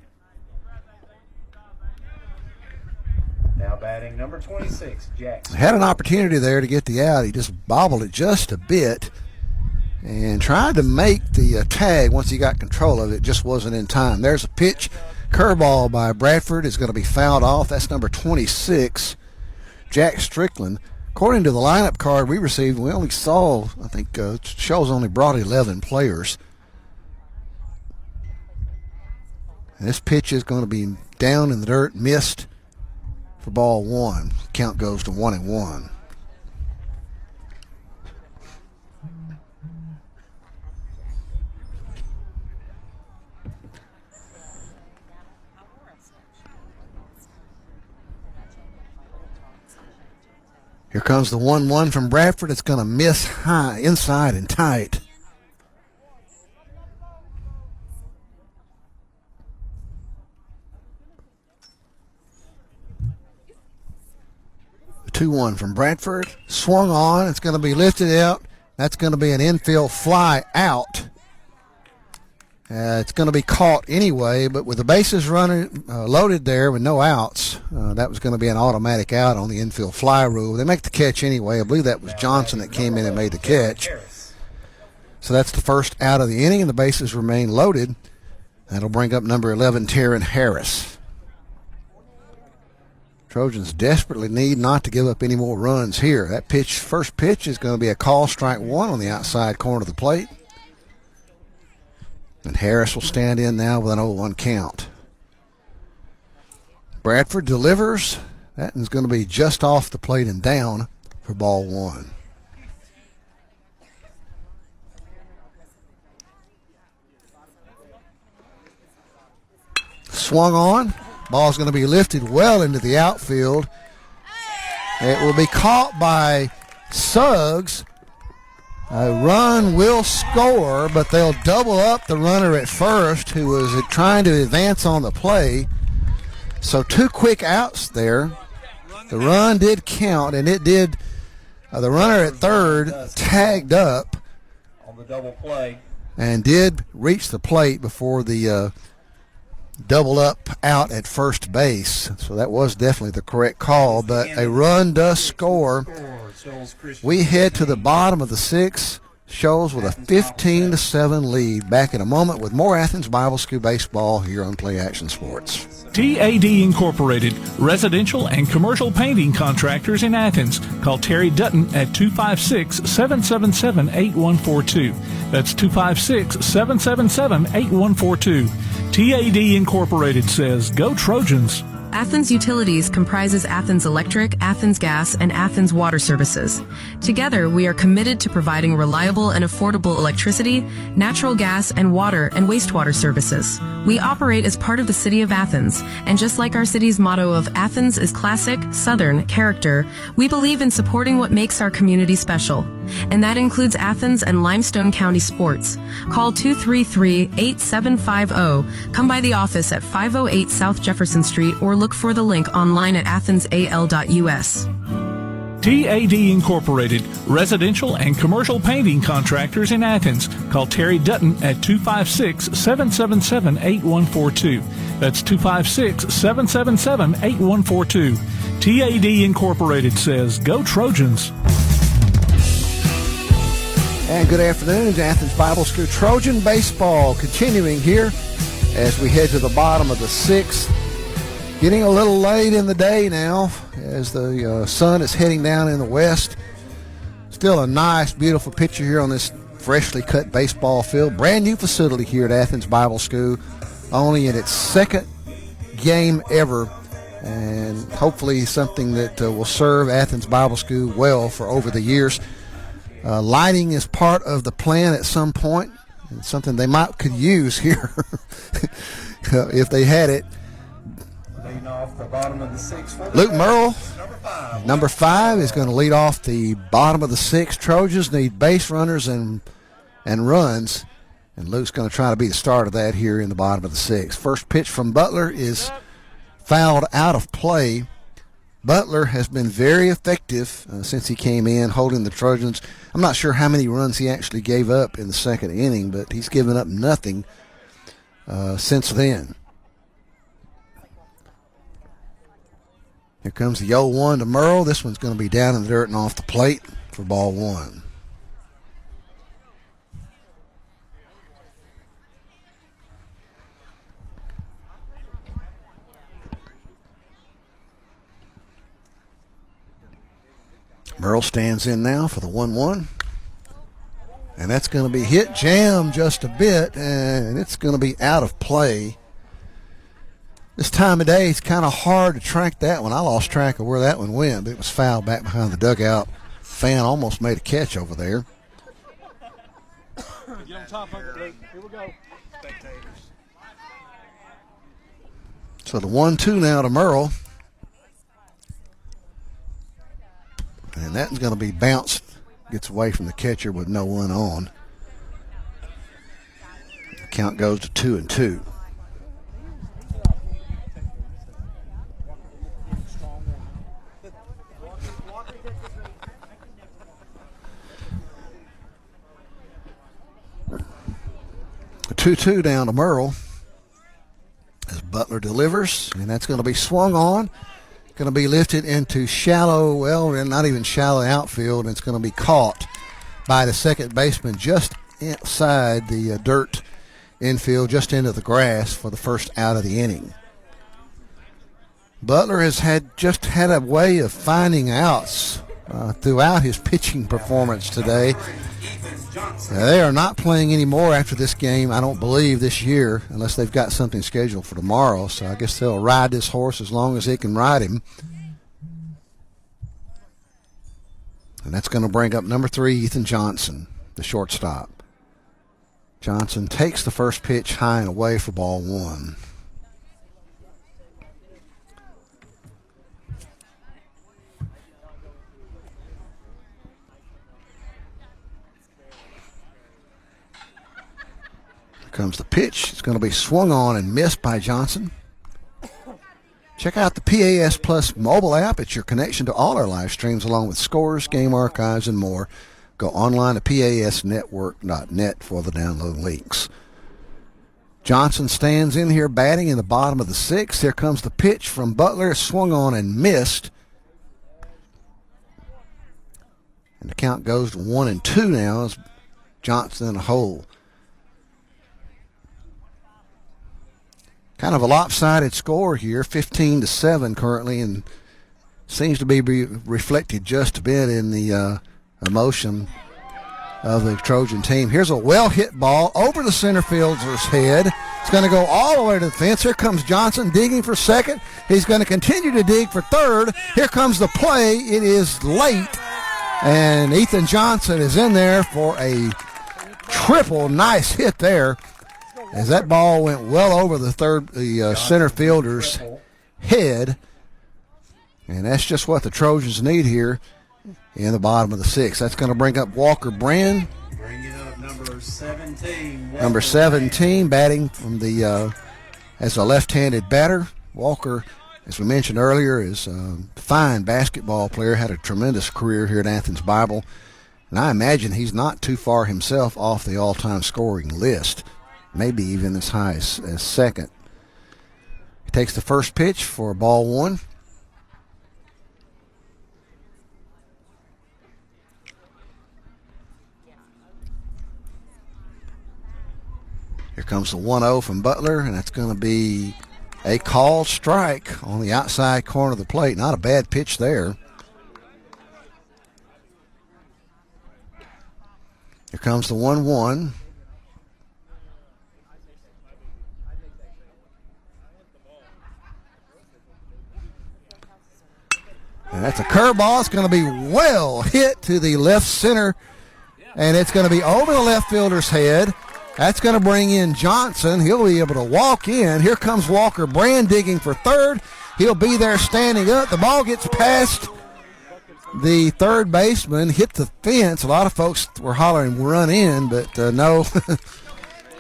Now batting number 26, Jackson. Had an opportunity there to get the out. He just bobbled it just a bit and tried to make the tag once he got control of it. Just wasn't in time. There's a pitch. Curveball by Bradford is going to be fouled off. That's number 26, Jack Strickland. According to the lineup card we received, we only saw, I think, Shoals only brought 11 players. And this pitch is going to be down in the dirt, missed for ball 1. Count goes to 1-1. Here comes the 1-1 from Bradford. It's going to miss high, inside and tight. The 2-1 from Bradford. Swung on. It's going to be lifted out. That's going to be an infield fly out. It's going to be caught anyway, but with the bases running loaded there with no outs, that was going to be an automatic out on the infield fly rule. They make the catch anyway. I believe that was Johnson that came in and made the catch. So that's the first out of the inning, and the bases remain loaded. That'll bring up number 11, Taryn Harris. Trojans desperately need not to give up any more runs here. That pitch, first pitch, is going to be a call, strike 1 on the outside corner of the plate. And Harris will stand in now with an 0-1 count. Bradford delivers. That is going to be just off the plate and down for ball 1. Swung on. Ball's going to be lifted well into the outfield. It will be caught by Suggs. A run will score, but they'll double up the runner at first who was trying to advance on the play. So 2 quick outs there. The run did count, and it did. The runner at third tagged up On the double play. and did reach the plate before the double up out at first base. So that was definitely the correct call, but a run does score. We head to the bottom of the 6th. Shoals with a 15-7 lead. Back in a moment with more Athens Bible School baseball here on Play Action Sports. TAD Incorporated, residential and commercial painting contractors in Athens. Call Terry Dutton at 256-777-8142. That's 256-777-8142. TAD Incorporated says, go Trojans. Athens Utilities comprises Athens Electric, Athens Gas, and Athens Water Services. Together, we are committed to providing reliable and affordable electricity, natural gas, and water and wastewater services. We operate as part of the City of Athens, and just like our city's motto of Athens is classic, Southern character, we believe in supporting what makes our community special. And that includes Athens and Limestone County sports. Call 233-8750. Come by the office at 508 South Jefferson Street or look for the link online at athensal.us. TAD Incorporated, residential and commercial painting contractors in Athens. Call Terry Dutton at 256-777-8142. That's 256-777-8142. TAD Incorporated says, go Trojans. And good afternoon to Athens Bible School Trojan baseball continuing here as we head to the bottom of the 6th. Getting a little late in the day now as the sun is heading down in the west. Still a nice, beautiful picture here on this freshly cut baseball field. Brand new facility here at Athens Bible School, only in its 2nd game ever, and hopefully something that will serve Athens Bible School well for over the years. Lighting is part of the plan at some point. It's something they could use here if they had it. Leading off the bottom of the sixth. Luke Merle, number 5, is going to lead off the bottom of the sixth. Trojans need base runners and runs, and Luke's going to try to be the start of that here in the bottom of the sixth. First pitch from Butler is fouled out of play. Butler has been very effective since he came in, holding the Trojans. I'm not sure how many runs he actually gave up in the second inning, but he's given up nothing since then. Here comes the 0-1 to Merle. This one's going to be down in the dirt and off the plate for ball 1. Merle stands in now for the 1-1. And that's going to be hit, jammed just a bit, and it's going to be out of play. This time of day, it's kind of hard to track that one. I lost track of where that one went, but it was fouled back behind the dugout. Fan almost made a catch over there. Get on top of it, Luke. Here we go. Spectators. So the 1-2 now to Merle. And that's going to be bounced. Gets away from the catcher with no one on. The count goes to 2-2. A 2-2 down to Merle as Butler delivers, and that's going to be swung on. Going to be lifted into shallow, well, not even shallow outfield, and it's going to be caught by the second baseman just inside the dirt infield, just into the grass for the first out of the inning. Butler has had a way of finding outs throughout his pitching performance today. They are not playing anymore after this game, I don't believe, this year, unless they've got something scheduled for tomorrow. So I guess they'll ride this horse as long as they can ride him. And that's going to bring up number 3, Ethan Johnson, the shortstop. Johnson takes the first pitch high and away for ball 1. Comes the pitch. It's going to be swung on and missed by Johnson. Check out the PAS Plus mobile app. It's your connection to all our live streams along with scores, game archives, and more. Go online to pasnetwork.net for the download links. Johnson stands in here batting in the bottom of the 6th. Here comes the pitch from Butler. Swung on and missed. And the count goes to 1-2 now as Johnson in a hole. Kind of a lopsided score here, 15-7 currently, and seems to be reflected just a bit in the emotion of the Trojan team. Here's a well-hit ball over the center fielder's head. It's going to go all the way to the fence. Here comes Johnson digging for second. He's going to continue to dig for third. Here comes the play. It is late, and Ethan Johnson is in there for a triple. Nice hit there, as that ball went well over the center fielder's head. And that's just what the Trojans need here in the bottom of the 6th. That's going to bring up Walker Brand. Bringing up number 17. Number 17, batting from the as a left-handed batter. Walker, as we mentioned earlier, is a fine basketball player, had a tremendous career here at Athens Bible. And I imagine he's not too far himself off the all-time scoring list. Maybe even as high as second. He takes the first pitch for ball 1. Here comes the 1-0 from Butler, and that's going to be a called strike on the outside corner of the plate. Not a bad pitch there. Here comes the 1-1. That's a curveball. It's going to be well hit to the left center, and it's going to be over the left fielder's head. That's going to bring in Johnson. He'll be able to walk in. Here comes Walker Brand digging for third. He'll be there standing up. The ball gets past the third baseman, hit the fence. A lot of folks were hollering run in, but no.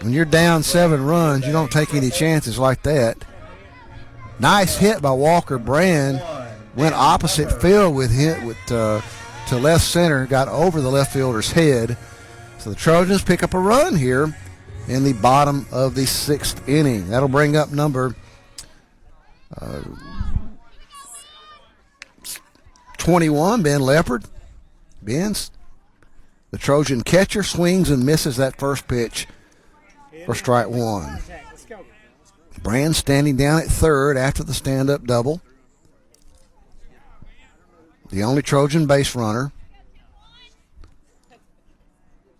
When you're down 7 runs, you don't take any chances like that. Nice hit by Walker Brand. Went opposite field with hit to left center, got over the left fielder's head. So the Trojans pick up a run here in the bottom of the 6th inning. That'll bring up number 21, Ben Leopard. Ben's the Trojan catcher, swings and misses that first pitch for strike 1. Brand standing down at third after the stand-up double. The only Trojan base runner.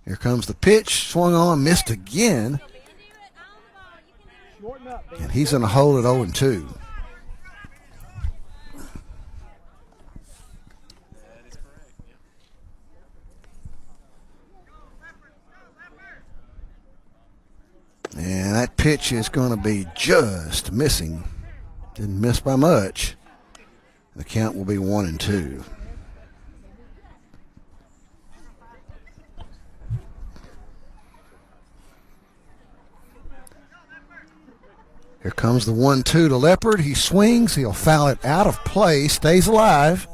Here comes the pitch, swung on, missed again. And he's in a hole at 0-2. And that pitch is going to be just missing. Didn't miss by much. The count will be 1-2. Here comes the 1-2 to Leopard. He swings. He'll foul it out of play. Stays alive.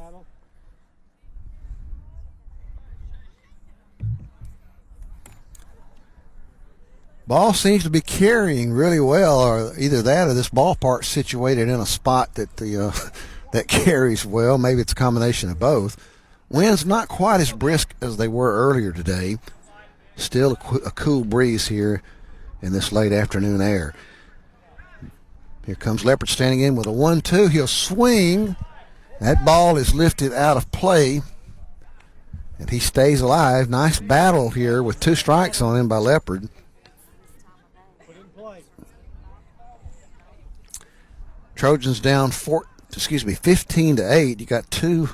Ball seems to be carrying really well, or either that or this ballpark's situated in a spot that that carries well. Maybe it's a combination of both. Winds not quite as brisk as they were earlier today. Still a cool breeze here in this late afternoon air. Here comes Leopard standing in with a 1-2. He'll swing. That ball is lifted out of play, and he stays alive. Nice battle here with 2 strikes on him by Leopard. Trojans down 15-8. You got 2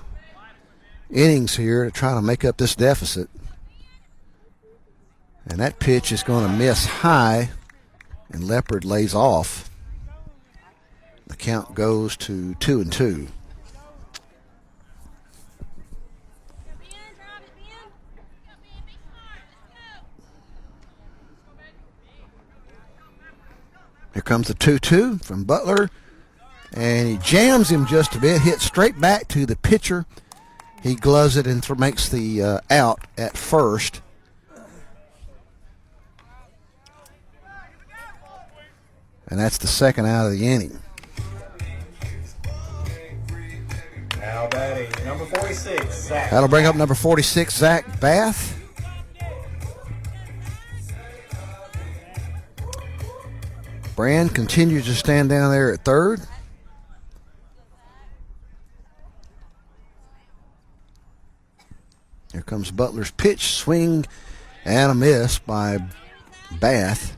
innings here to try to make up this deficit. And that pitch is going to miss high, and Leopard lays off. The count goes to 2-2. Here comes the 2-2 from Butler. And he jams him just a bit, hits straight back to the pitcher. He gloves it and makes the out at first. And that's the second out of the inning. Now batting, number 46, Zach. That'll bring up number 46, Zach Bath. Brand continues to stand down there at third. Here comes Butler's pitch, swing, and a miss by Bath.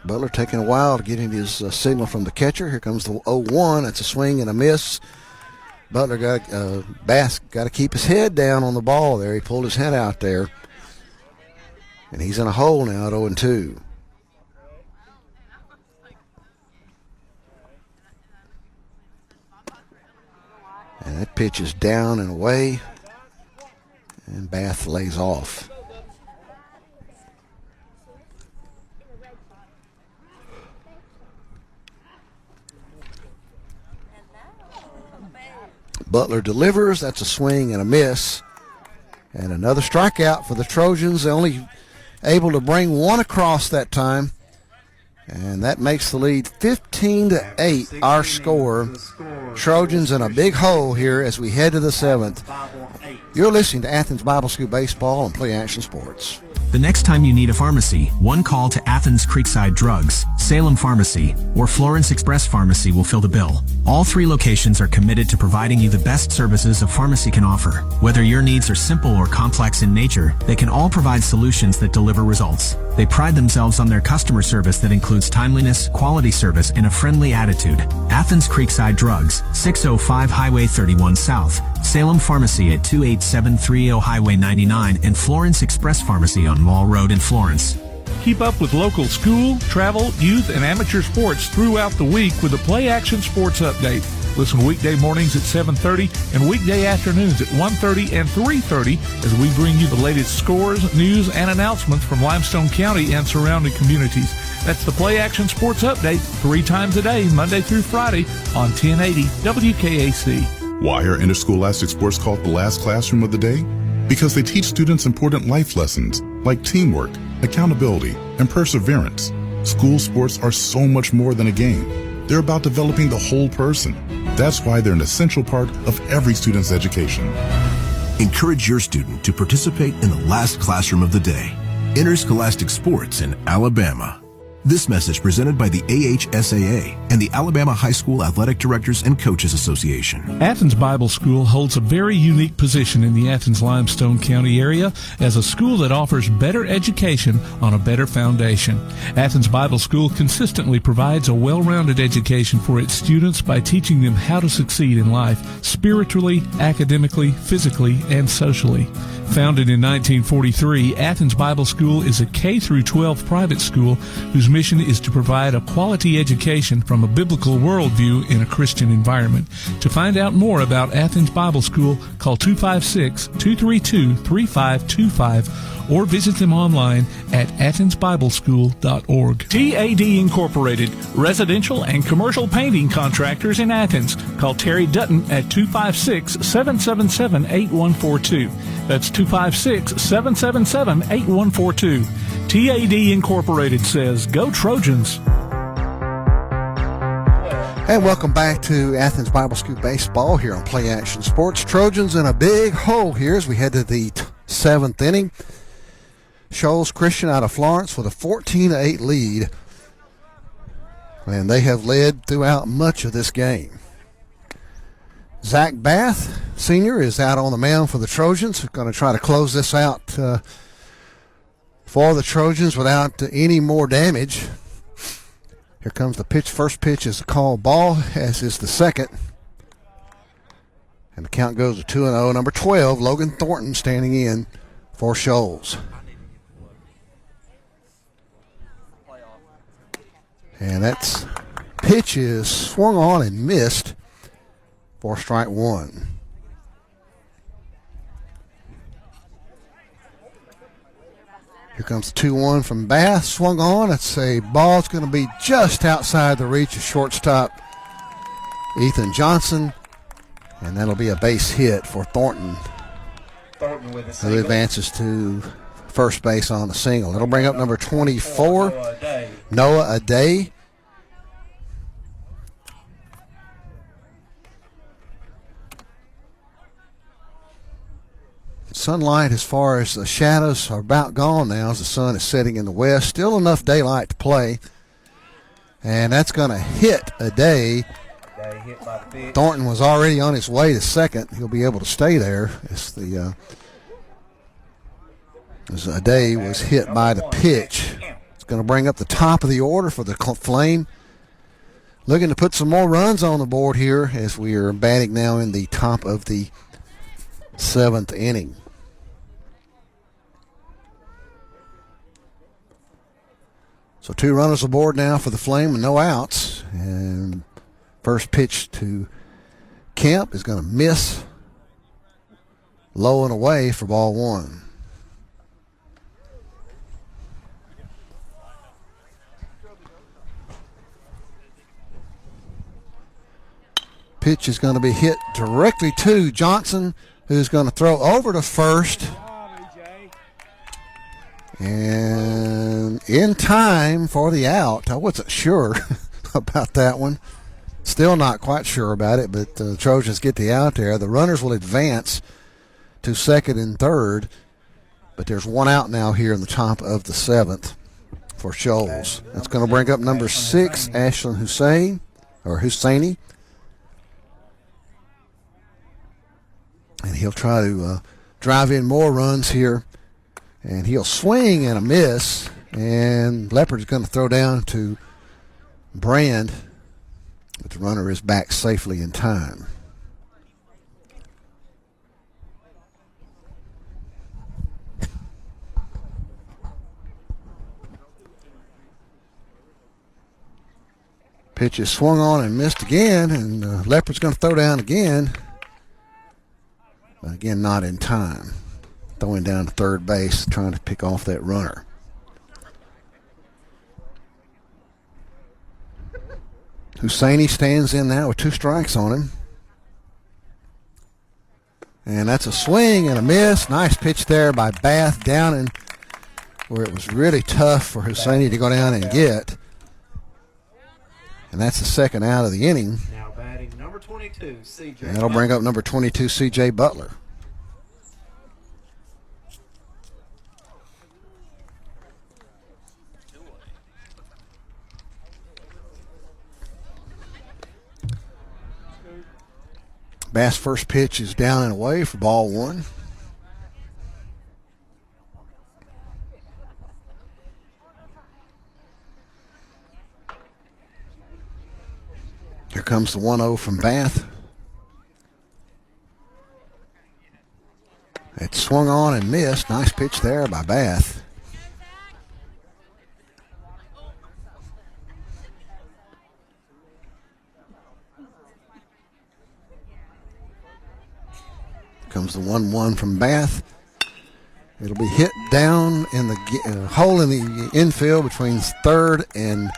Butler taking a while to get in his signal from the catcher. Here comes the 0-1. It's a swing and a miss. Butler Bath got to keep his head down on the ball there. He pulled his head out there. And he's in a hole now at 0-2. And that pitch is down and away. And Bath lays off. Butler delivers. That's a swing and a miss. And another strikeout for the Trojans. They only able to bring 1 across that time. And that makes the lead 15-8, our score. Trojans in a big hole here as we head to the 7th. You're listening to Athens Bible School Baseball on Play Action Sports. The next time you need a pharmacy, one call to Athens Creekside Drugs, Salem Pharmacy, or Florence Express Pharmacy will fill the bill. All three locations are committed to providing you the best services a pharmacy can offer. Whether your needs are simple or complex in nature, they can all provide solutions that deliver results. They pride themselves on their customer service that includes timeliness, quality service, and a friendly attitude. Athens Creekside Drugs, 605 Highway 31 South, Salem Pharmacy at 28730 Highway 99, and Florence Express Pharmacy on Mall Road in Florence. Keep up with local school, travel, youth, and amateur sports throughout the week with the Play Action Sports Update. Listen weekday mornings at 7:30 and weekday afternoons at 1:30 and 3:30 as we bring you the latest scores, news, and announcements from Limestone County and surrounding communities. That's the Play Action Sports Update 3 times a day, Monday through Friday on 1080 WKAC. Why are interscholastic sports called the last classroom of the day? Because they teach students important life lessons like teamwork, accountability, and perseverance. School sports are so much more than a game. They're about developing the whole person. That's why they're an essential part of every student's education. Encourage your student to participate in the last classroom of the day, interscholastic sports in Alabama. This message presented by the AHSAA and the Alabama High School Athletic Directors and Coaches Association. Athens Bible School holds a very unique position in the Athens-Limestone County area as a school that offers better education on a better foundation. Athens Bible School consistently provides a well-rounded education for its students by teaching them how to succeed in life, spiritually, academically, physically, and socially. Founded in 1943, Athens Bible School is a K-12 private school whose mission is to provide a quality education from a biblical worldview in a Christian environment. To find out more about Athens Bible School, call 256-232-3525 or visit them online at athensbibleschool.org. TAD Incorporated, residential and commercial painting contractors in Athens. Call Terry Dutton at 256-777-8142. That's 256-777-8142. TAD Incorporated says, go Trojans. And welcome back to Athens Bible School Baseball here on Play Action Sports. Trojans in a big hole here as we head to the 7th inning. Shoals Christian out of Florence with a 14-8 lead. And they have led throughout much of this game. Zach Bath, senior, is out on the mound for the Trojans. Going to try to close this out for the Trojans without any more damage. Here comes the pitch. First pitch is a called ball, as is the second. And the count goes to 2-0. Number 12, Logan Thornton, standing in for Shoals. And that's pitch is swung on and missed for strike one. Here comes the 2-1 from Bath. Swung on. It's a ball. It's going to be just outside the reach of shortstop Ethan Johnson. And that'll be a base hit for Thornton. Thornton with a single. Who advances to first base on a single. It'll bring up number 24, Noah Aday. Sunlight, as far as the shadows, are about gone now as the sun is setting in the west. Still enough daylight to play. And that's going to hit Aday. Thornton was already on his way to second. He'll be able to stay there as Aday was hit by the pitch. It's going to bring up the top of the order for the Flame. Looking to put some more runs on the board here as we are batting now in the top of the 7th inning. So 2 runners aboard now for the Flame and no outs. And first pitch to Kemp is going to miss low and away for ball 1. Pitch is going to be hit directly to Johnson, who's going to throw over to first. And in time for the out. I wasn't sure about that one. Still not quite sure about it, but the Trojans get the out there. The runners will advance to second and third But there's one out now here in the top of the 7th for Shoals. That's going to bring up number 6, Ashlyn Husseini. And he'll try to drive in more runs here. And he'll swing and a miss. And Leopard's going to throw down to Brand. But the runner is back safely in time. Pitch is swung on and missed again, and Leopard's going to throw down again. But again, not in time. Throwing down to third base, trying to pick off that runner. Husseini stands in now with 2 strikes on him. And that's a swing and a miss. Nice pitch there by Bath down in where it was really tough for Husseini to go down and get. And that's the second out of the inning. Now batting number 22, CJ. And that'll bring up number 22, CJ Butler. Bass' first pitch is down and away for ball 1. Here comes the 1-0 from Bath. It swung on and missed. Nice pitch there by Bath. Comes the 1-1 from Bath. It'll be hit down in the hole in the infield between third and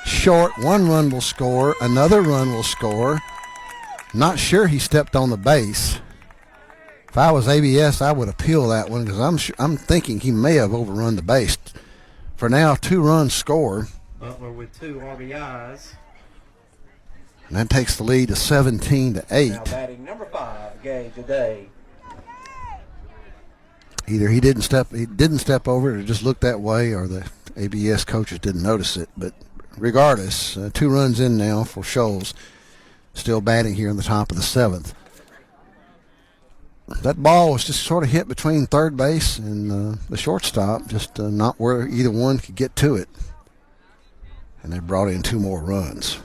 short. 1 run will score. Another run will score. Not sure he stepped on the base. If I was ABS, I would appeal that one because I'm thinking he may have overrun the base. For now, 2 runs score. Butler with 2 RBIs. And that takes the lead to 17-8. Now batting number 5, Gage Aday. Either he didn't step over it or just looked that way, or the ABS coaches didn't notice it. But regardless, 2 runs in now for Shoals. Still batting here in the top of the 7th. That ball was just sort of hit between third base and the shortstop, just not where either one could get to it. And they brought in 2 more runs.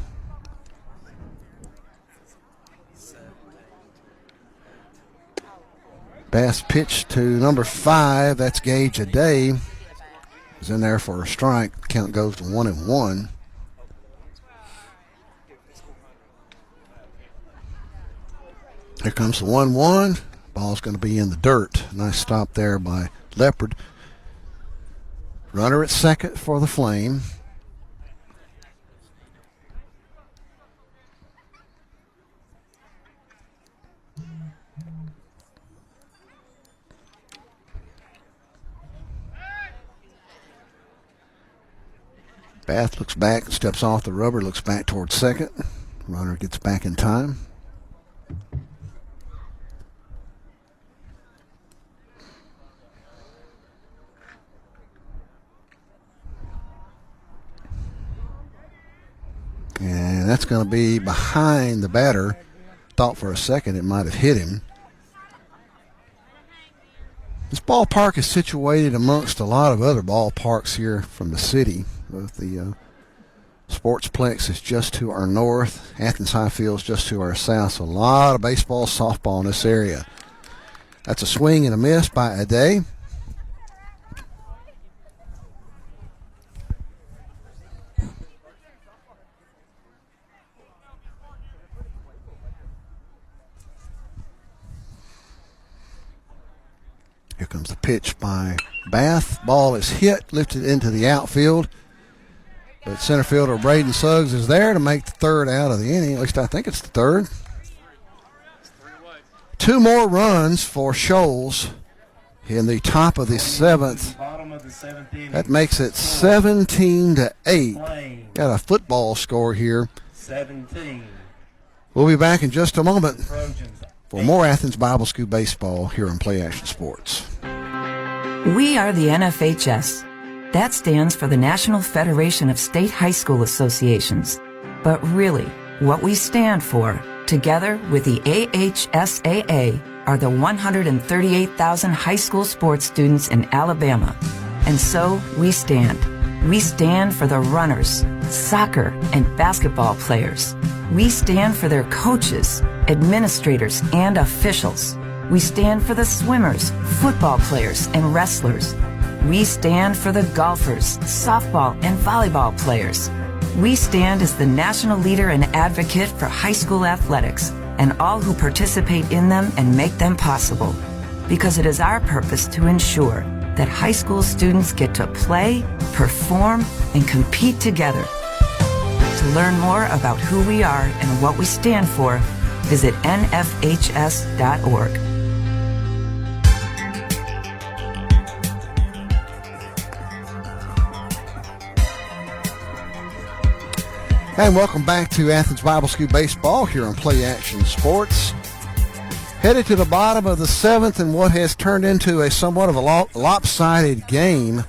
Bass pitch to number 5. That's Gage Aday. Is in there for a strike. Count goes to 1-1. Here comes the 1-1. Ball's going to be in the dirt. Nice stop there by Leopard. Runner at second for the Flame. Bath looks back, steps off the rubber, looks back towards second. Runner gets back in time. And that's going to be behind the batter. Thought for a second it might have hit him. This ballpark is situated amongst a lot of other ballparks here from the city. The Sportsplex is just to our north. Athens High Field is just to our south. So a lot of baseball, softball in this area. That's a swing and a miss by Aday. Here comes the pitch by Bath. Ball is hit, lifted into the outfield. But center fielder Braden Suggs is there to make the third out of the inning. At least I think it's the third. 2 more runs for Shoals in the top of the 7th. That makes it 17-8. Got a football score here. 17. We'll be back in just a moment for more Athens Bible School baseball here on Play Action Sports. We are the NFHS. That stands for the National Federation of State High School Associations. But really, what we stand for, together with the AHSAA, are the 138,000 high school sports students in Alabama. And so we stand. We stand for the runners, soccer and basketball players. We stand for their coaches, administrators, and officials. We stand for the swimmers, football players, and wrestlers. We stand for the golfers, softball, and volleyball players. We stand as the national leader and advocate for high school athletics and all who participate in them and make them possible. Because it is our purpose to ensure that high school students get to play, perform, and compete together. To learn more about who we are and what we stand for, visit nfhs.org. And welcome back to Athens Bible School Baseball here on Play Action Sports. Headed to the bottom of the seventh in what has turned into a somewhat of a lopsided game,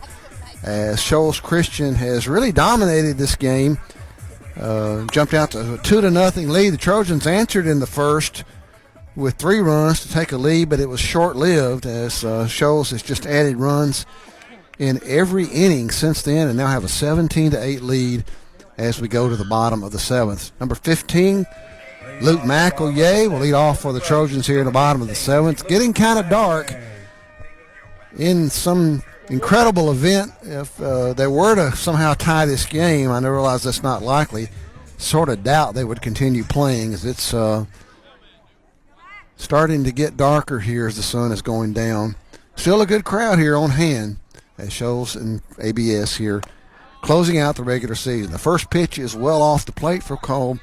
as Shoals Christian has really dominated this game. Jumped out to a 2-0 lead. The Trojans answered in the first with 3 runs to take a lead, but it was short-lived as Shoals has just added runs in every inning since then and now have a 17-8 lead as we go to the bottom of the seventh. Number 15, Luke McEllier will lead off for the Trojans here in the bottom of the seventh. Getting kind of dark. In some incredible event, if they were to somehow tie this game, I realize that's not likely, sort of doubt they would continue playing as it's starting to get darker here as the sun is going down. Still a good crowd here on hand as Shoals and ABS here closing out the regular season. The first pitch is well off the plate for Cole.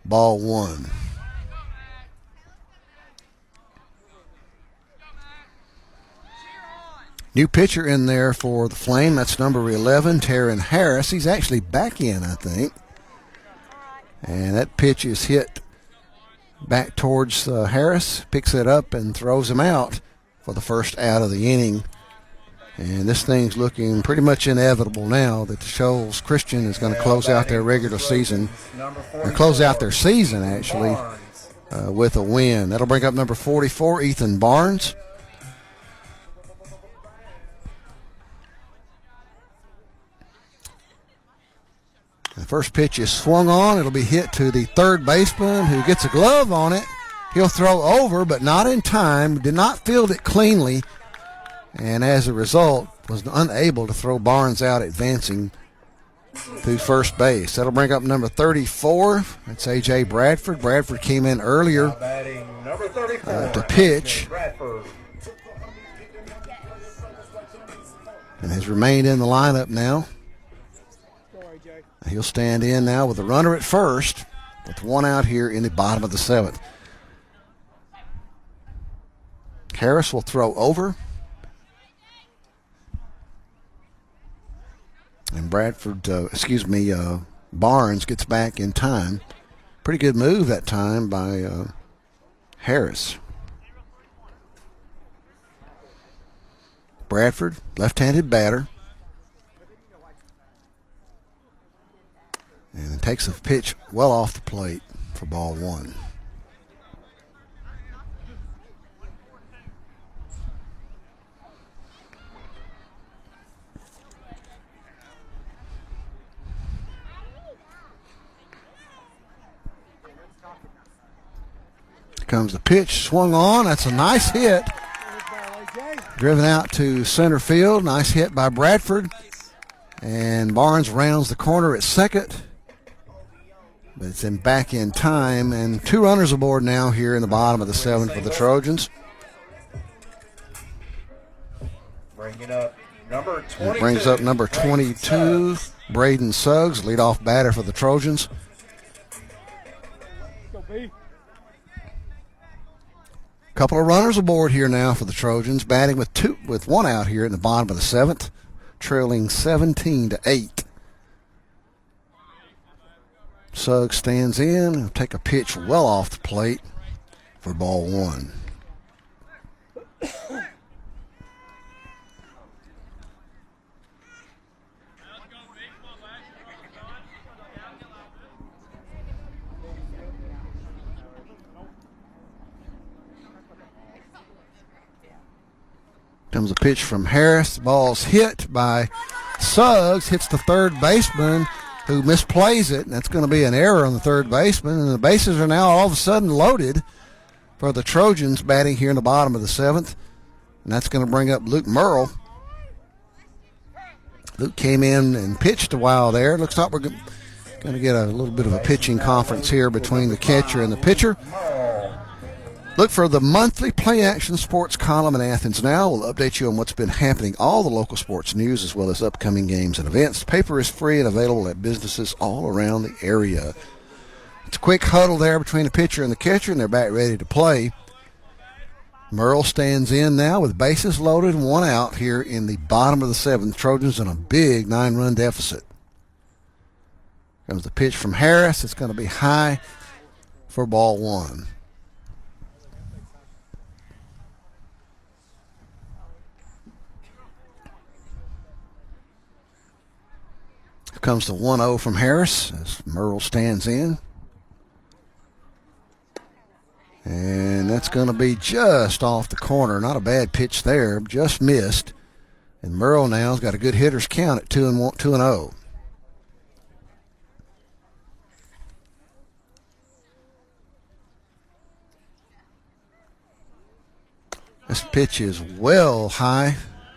Ball 1. New pitcher in there for the Flame. That's number 11, Taryn Harris. He's actually back in, I think. And that pitch is hit back towards Harris. Picks it up and throws him out for the first out of the inning. And this thing's looking pretty much inevitable now that the Shoals Christian is going to close out their regular season, or close out their season, actually, with a win. That'll bring up number 44, Ethan Barnes. The first pitch is swung on. It'll be hit to the third baseman who gets a glove on it. He'll throw over, but not in time. Did not field it cleanly. And as a result, was unable to throw Barnes out advancing through first base. That'll bring up number 34. That's A.J. Bradford. Bradford came in earlier to pitch and has remained in the lineup now. He'll stand in now with a runner at first with 1 out here in the bottom of the seventh. Harris will throw over. And Barnes gets back in time. Pretty good move that time by Harris. Bradford, left-handed batter. And takes a pitch well off the plate for ball 1. Comes the pitch, swung on. That's a nice hit. Driven out to center field. Nice hit by Bradford. And Barnes rounds the corner at second. But it's back in time. And 2 runners aboard now here in the bottom of the seventh for the Trojans. It brings up number 22, Braden Suggs, leadoff batter for the Trojans. Couple of runners aboard here now for the Trojans, batting with 1 out here in the bottom of the seventh, trailing 17-8. Suggs stands in. He'll take a pitch well off the plate for ball 1. Comes a pitch from Harris. The ball's hit by Suggs. Hits the third baseman, who misplays it. That's going to be an error on the third baseman. And the bases are now all of a sudden loaded for the Trojans batting here in the bottom of the 7th. And that's going to bring up Luke Merle. Luke came in and pitched a while there. Looks like we're going to get a little bit of a pitching conference here between the catcher and the pitcher. Look for the monthly Play Action Sports column in Athens Now. We'll update you on what's been happening, all the local sports news, as well as upcoming games and events. The paper is free and available at businesses all around the area. It's a quick huddle there between the pitcher and the catcher, and they're back ready to play. Merle stands in now with bases loaded and 1 out here in the bottom of the 7th. Trojans in a big 9-run deficit. Comes the pitch from Harris. It's going to be high for ball 1. Here comes the 1-0 from Harris as Merle stands in. And that's going to be just off the corner. Not a bad pitch there, just missed. And Merle now has got a good hitter's count at 2-0. This pitch is well high.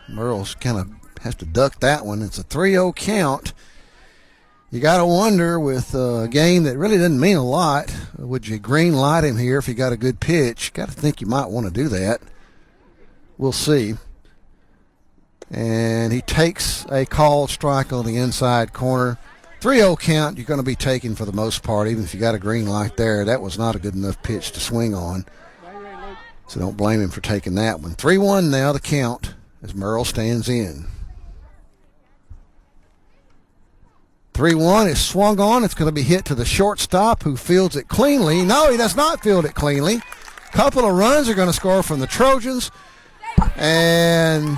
Merle's kind of has to duck that one. It's a 3-0 count. You got to wonder, with a game that really doesn't mean a lot, would you green light him here if he got a good pitch? Got to think you might want to do that. We'll see. And he takes a called strike on the inside corner. 3-0 count, you're going to be taken for the most part, even if you got a green light there. That was not a good enough pitch to swing on. So don't blame him for taking that one. 3-1 now, the count, as Merle stands in. 3-1 is swung on. It's going to be hit to the shortstop, who fields it cleanly. No, he does not field it cleanly. Couple of runs are going to score from the Trojans. And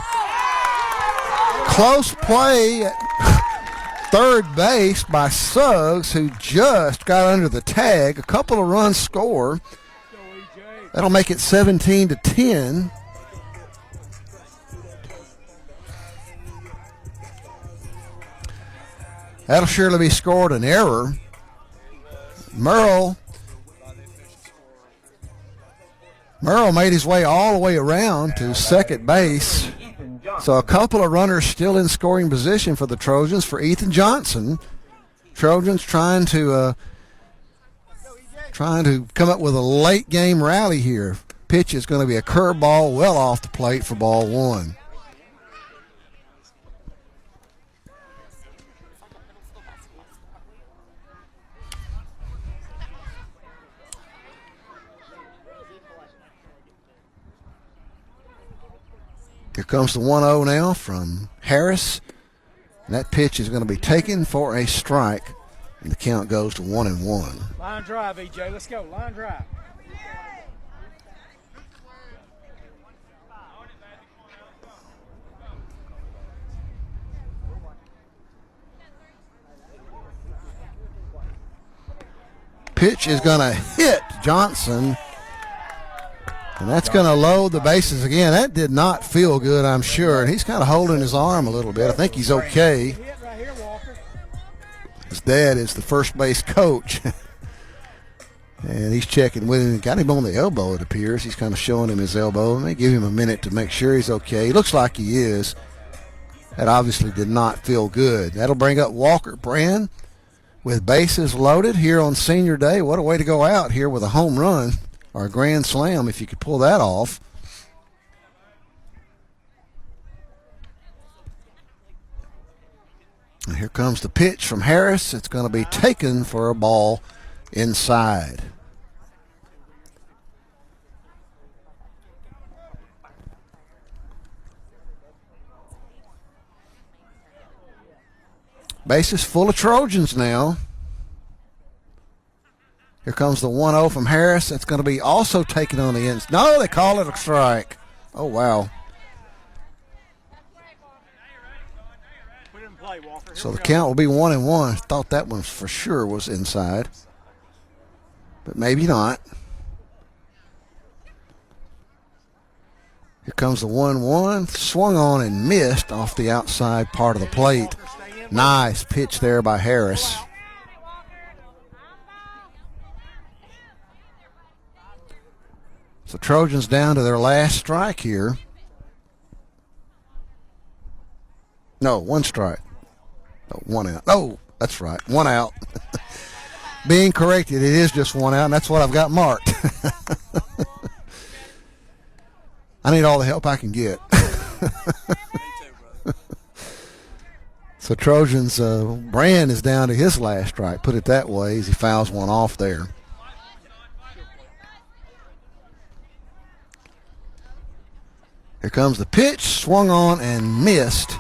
close play at third base by Suggs, who just got under the tag. A couple of runs score. That'll make it 17-10. That'll surely be scored an error. Merle made his way all the way around to second base. So a couple of runners still in scoring position for the Trojans for Ethan Johnson. Trojans trying to come up with a late game rally here. Pitch is going to be a curveball well off the plate for ball 1. Here comes the 1-0 now from Harris. And that pitch is going to be taken for a strike. And the count goes to 1-1. Line drive, EJ. Let's go. Line drive. Pitch is going to hit Johnson. And that's going to load the bases again. That did not feel good, I'm sure. And he's kind of holding his arm a little bit. I think he's okay. His dad is the first base coach. And he's checking with him. Got him on the elbow, it appears. He's kind of showing him his elbow. And they give him a minute to make sure he's okay. He looks like he is. That obviously did not feel good. That'll bring up Walker Brand with bases loaded here on Senior Day. What a way to go out here with a home run. Or a grand slam, if you could pull that off. And here comes the pitch from Harris. It's going to be taken for a ball inside. Bases full of Trojans now. Here comes the 1-0 from Harris. That's going to be also taken on the ends. No, they call it a strike. Oh, wow. So the count will be 1-1. Thought that one for sure was inside. But maybe not. Here comes the 1-1. Swung on and missed off the outside part of the plate. Nice pitch there by Harris. So Trojans down to their last strike here. No, one strike. No, one out. Oh, that's right. One out. Being corrected, it is just one out, and that's what I've got marked. I need all the help I can get. So Trojans, Brand is down to his last strike, put it that way, as he fouls one off there. Here comes the pitch, swung on and missed.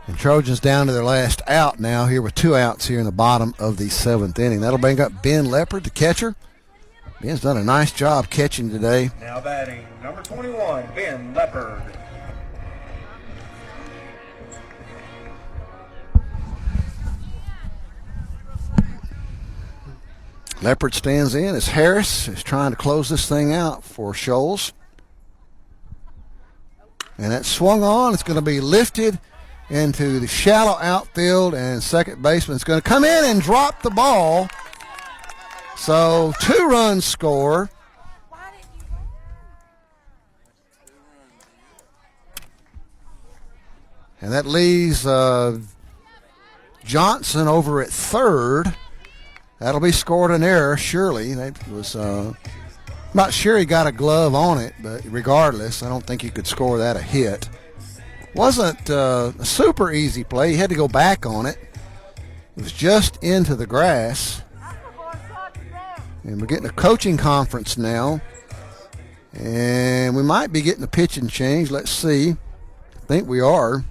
And Trojans down to their last out now here with 2 outs here in the bottom of the 7th inning. That'll bring up Ben Leopard, the catcher. Ben's done a nice job catching today. Now batting, number 21, Ben Leopard. Leopard stands in as Harris is trying to close this thing out for Shoals. And that swung on. It's going to be lifted into the shallow outfield, and second baseman's going to come in and drop the ball. So 2 runs score. And that leaves Johnson over at third. That'll be scored an error, surely. That was not sure he got a glove on it, but regardless, I don't think you could score that a hit. Wasn't a super easy play. He had to go back on it. It was just into the grass. And we're getting a coaching conference now. And we might be getting a pitching change. Let's see. I think we are.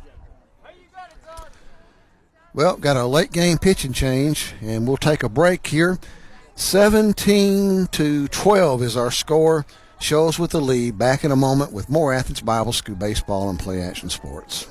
Well, got a late game pitching change, and we'll take a break here. 17-12 is our score. Shoals with the lead. Back in a moment with more Athens Bible School baseball and play action sports.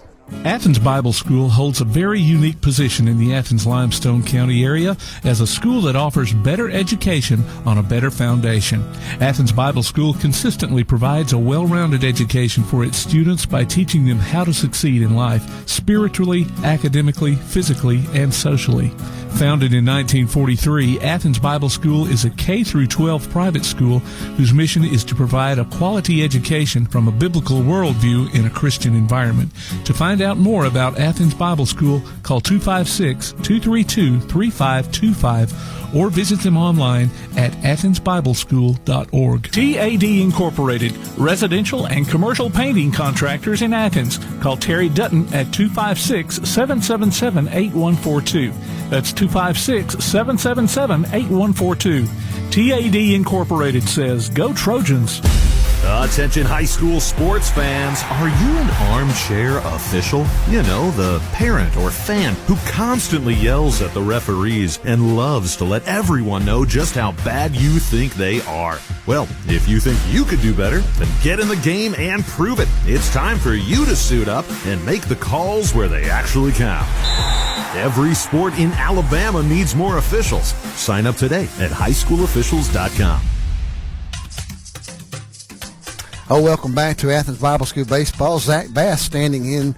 Athens Bible School holds a very unique position in the Athens Limestone County area as a school that offers better education on a better foundation. Athens Bible School consistently provides a well-rounded education for its students by teaching them how to succeed in life, spiritually, academically, physically, and socially. Founded in 1943, Athens Bible School is a K-12 private school whose mission is to provide a quality education from a biblical worldview in a Christian environment. To find out more about Athens Bible School, call 256-232-3525 or visit them online at athensbibleschool.org. TAD Incorporated, residential and commercial painting contractors in Athens. Call Terry Dutton at 256-777-8142. That's 256-777-8142. TAD Incorporated says, go Trojans. Attention high school sports fans, are you an armchair official? You know, the parent or fan who constantly yells at the referees and loves to let everyone know just how bad you think they are. Well, if you think you could do better, then get in the game and prove it. It's time for you to suit up and make the calls where they actually count. Every sport in Alabama needs more officials. Sign up today at highschoolofficials.com. Oh, welcome back to Athens Bible School baseball. Zach Bass standing in,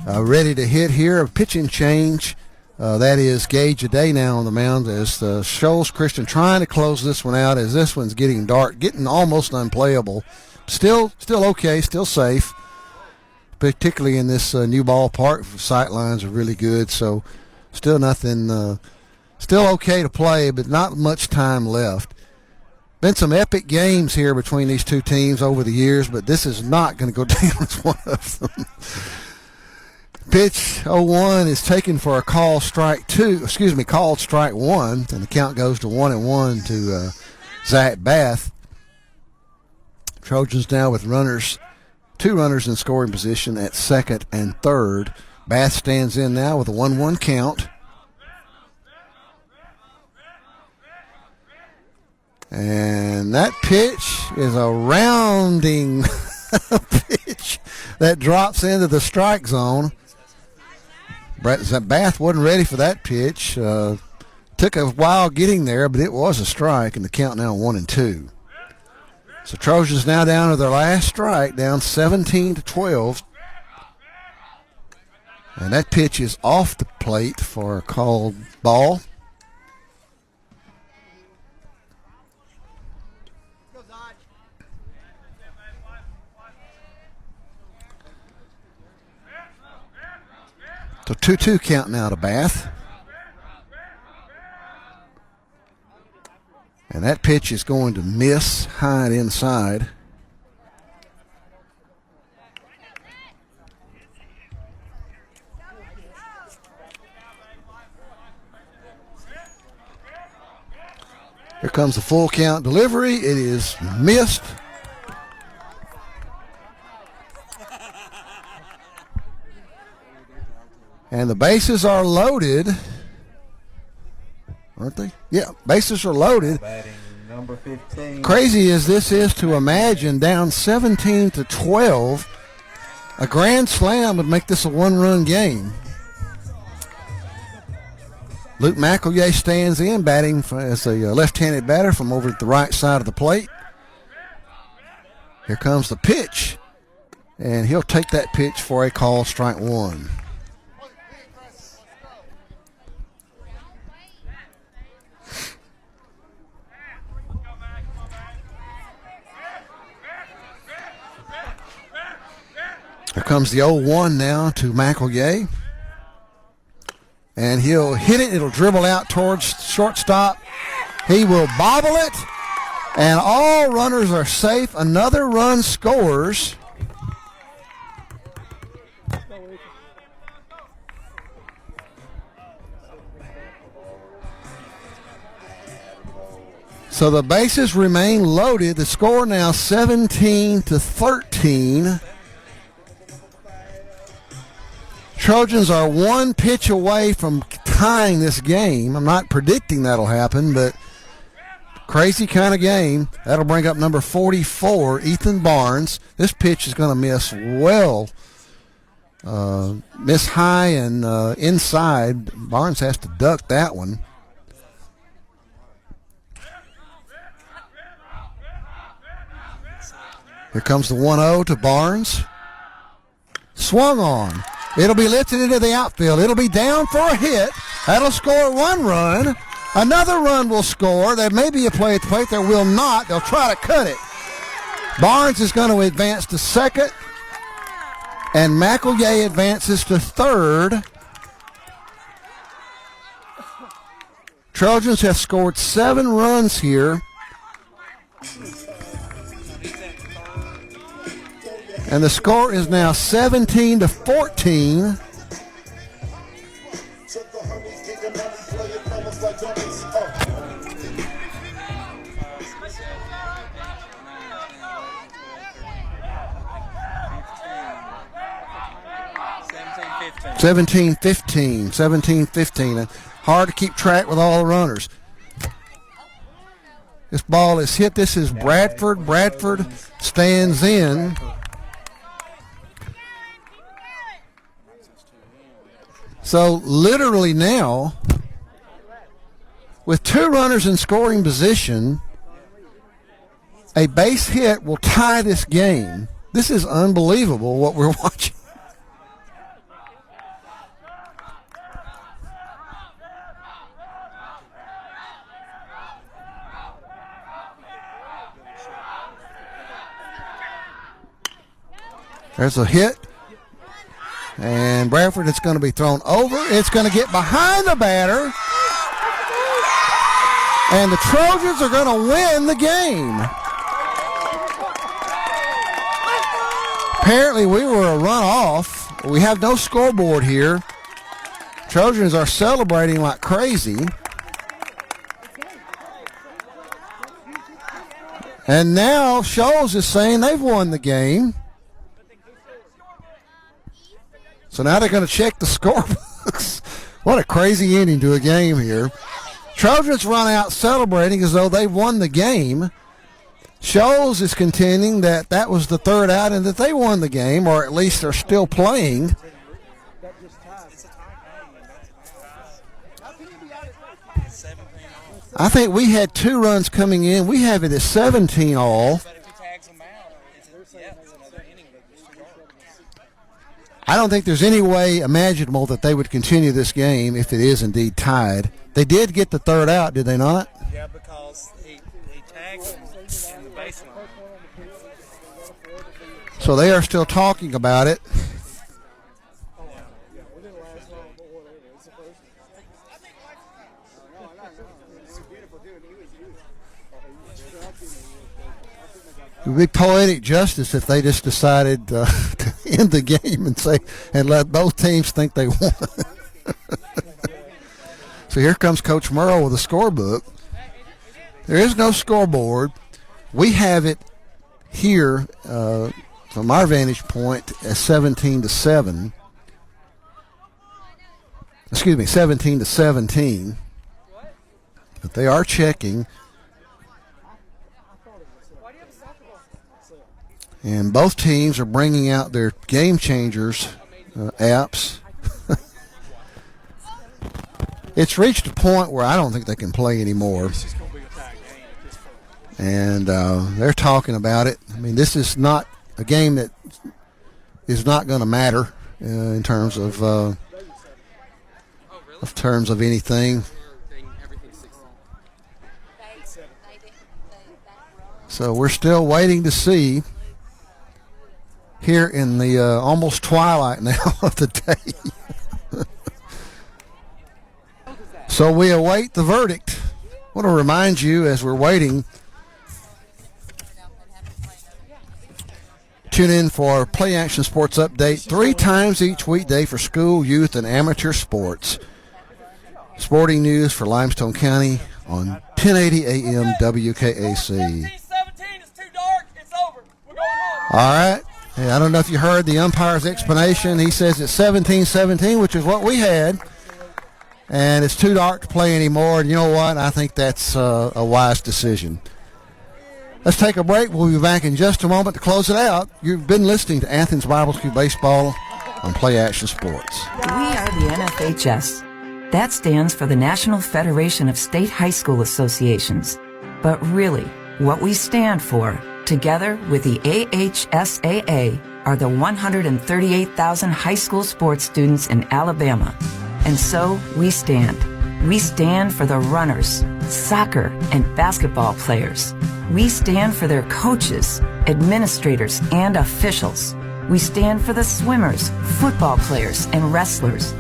ready to hit here. A pitching change. That is Gage Aday now on the mound as Shoals Christian trying to close this one out as this one's getting dark, getting almost unplayable. Still okay, still safe, particularly in this new ballpark. Sight lines are really good, so still nothing, still okay to play, but not much time left. Been some epic games here between these two teams over the years, but this is not going to go down as one of them. Pitch 0-1 is taken for a called strike one, and the count goes to 1-1 to Zach Bath. Trojans now with two runners in scoring position at second and third. Bath stands in now with a 1-1 count. And that pitch is a rounding pitch that drops into the strike zone. Bath wasn't ready for that pitch. Took a while getting there, but it was a strike, and the count now 1-2. So Trojans now down to their last strike, down 17-12. And that pitch is off the plate for a called ball. So 2-2 count now to Bath. And that pitch is going to miss high and inside. Here comes the full count delivery. It is missed. And the bases are loaded. Aren't they? Yeah, bases are loaded. Batting number 15. Crazy as this is to imagine, down 17-12, a grand slam would make this a one-run game. Luke McElroy stands in, batting as a left-handed batter from over at the right side of the plate. Here comes the pitch, and he'll take that pitch for a call, strike one. Here comes the 0-1 now to McElroy. And he'll hit it. It'll dribble out towards shortstop. He will bobble it. And all runners are safe. Another run scores. So the bases remain loaded. The score now 17-13. Trojans are one pitch away from tying this game. I'm not predicting that'll happen, but crazy kind of game. That'll bring up number 44, Ethan Barnes. This pitch is going to miss well. Miss high and inside. Barnes has to duck that one. Here comes the 1-0 to Barnes. Swung on. It'll be lifted into the outfield. It'll be down for a hit. That'll score one run. Another run will score. There may be a play at the plate. There will not. They'll try to cut it. Barnes is going to advance to second. And McElroy advances to third. Trojans have scored 7 runs here. And the score is now 17-14. Seventeen 15. And hard to keep track with all the runners. This ball is hit. This is Bradford. Bradford stands in. So literally now, with 2 runners in scoring position, a base hit will tie this game. This is unbelievable what we're watching. There's a hit. And Bradford, it's going to be thrown over. It's going to get behind the batter. And the Trojans are going to win the game. Apparently we were a run off. We have no scoreboard here. Trojans are celebrating like crazy. And now Shoals is saying they've won the game. So now they're going to check the scorebooks. What a crazy ending to a game here. Trojans run out celebrating as though they won the game. Shoals is contending that that was the third out and that they won the game, or at least they're still playing. I think we had 2 runs coming in. We have it at 17 all. I don't think there's any way imaginable that they would continue this game if it is indeed tied. They did get the third out, did they not? Yeah, because he tagged him in the baseline. So they are still talking about it. It would be poetic justice if they just decided to end the game and let both teams think they won. So here comes Coach Merle with a scorebook. There is no scoreboard. We have it here from our vantage point as 17-7. Excuse me, 17-17. But they are checking. And both teams are bringing out their game changers apps. It's reached a point where I don't think they can play anymore. And they're talking about it. I mean, this is not a game that is not going to matter in terms of anything. So we're still waiting to see here in the almost twilight now of the day. So we await the verdict. I want to remind you as we're waiting, tune in for Play Action Sports Update 3 times each weekday for school, youth, and amateur sports. Sporting news for Limestone County on 1080 AM WKAC. All right. Hey, I don't know if you heard the umpire's explanation. He says it's 17-17, which is what we had. And it's too dark to play anymore. And you know what? I think that's a wise decision. Let's take a break. We'll be back in just a moment to close it out. You've been listening to Athens Bible School Baseball on Play Action Sports. We are the NFHS. That stands for the National Federation of State High School Associations. But really, what we stand for, together with the AHSAA, are the 138,000 high school sports students in Alabama. And so we stand. We stand for the runners, soccer, and basketball players. We stand for their coaches, administrators, and officials. We stand for the swimmers, football players, and wrestlers.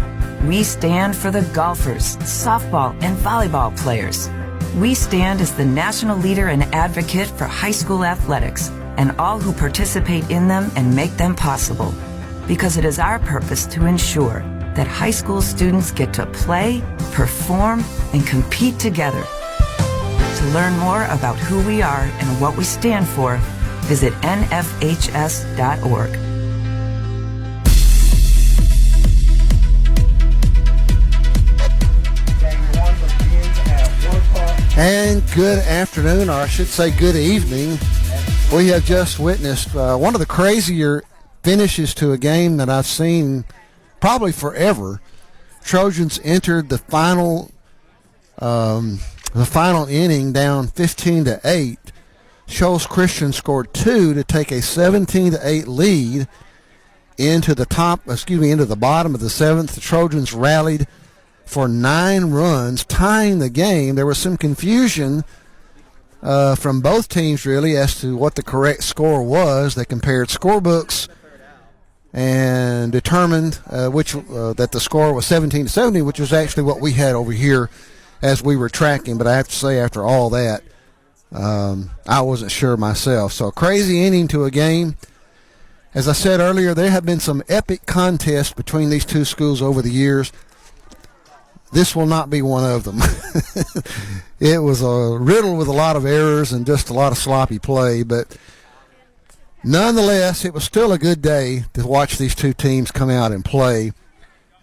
We stand for the golfers, softball, and volleyball players. We stand as the national leader and advocate for high school athletics and all who participate in them and make them possible. Because it is our purpose to ensure that high school students get to play, perform, and compete together. To learn more about who we are and what we stand for, visit nfhs.org. And good afternoon, or I should say good evening. We have just witnessed one of the crazier finishes to a game that I've seen probably forever. Trojans entered the final inning down 15-8. Shoals Christian scored 2 to take a 17-8 lead into the bottom of the 7th. The Trojans rallied for 9 runs, tying the game. There was some confusion from both teams, really, as to what the correct score was. They compared scorebooks and determined that the score was 17-17, which was actually what we had over here as we were tracking. But I have to say, after all that, I wasn't sure myself. So a crazy ending to a game. As I said earlier, there have been some epic contests between these two schools over the years. This will not be one of them. It was riddled with a lot of errors and just a lot of sloppy play, but nonetheless, it was still a good day to watch these two teams come out and play,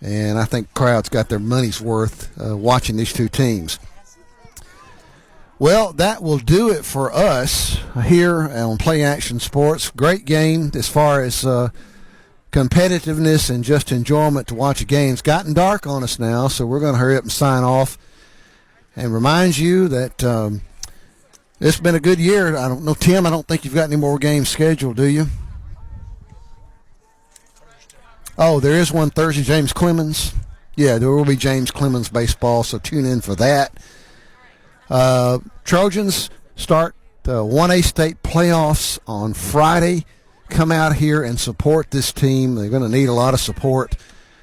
and I think crowds got their money's worth watching these two teams. Well, that will do it for us here on Play Action Sports. Great game as far as competitiveness and just enjoyment to watch a game. It's gotten dark on us now, so we're going to hurry up and sign off and remind you that It's been a good year. I don't know, Tim, I don't think you've got any more games scheduled, do you? Oh, there is one Thursday, James Clemens. Yeah, there will be James Clemens baseball, so tune in for that. Trojans start 1A state playoffs on Friday. Come out here and support this team. They're going to need a lot of support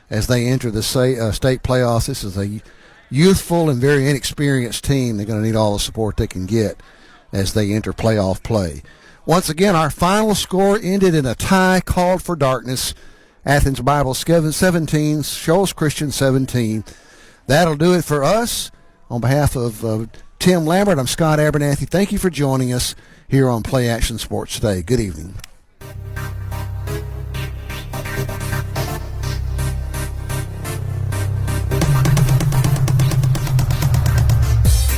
as they enter the state playoffs. This is a youthful and very inexperienced team. They're going to need all the support they can get as they enter playoff play. Once again, our final score ended in a tie called for darkness. Athens Bible 17, Shoals Christian 17. That'll do it for us. On behalf of Tim Lambert, I'm Scott Abernathy. Thank you for joining us here on Play Action Sports Today. Good evening.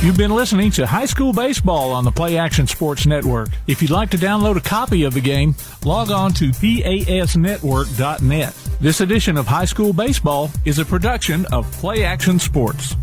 You've been listening to High School Baseball on the Play Action Sports Network. If you'd like to download a copy of the game, log on to pasnetwork.net. This edition of High School Baseball is a production of Play Action Sports.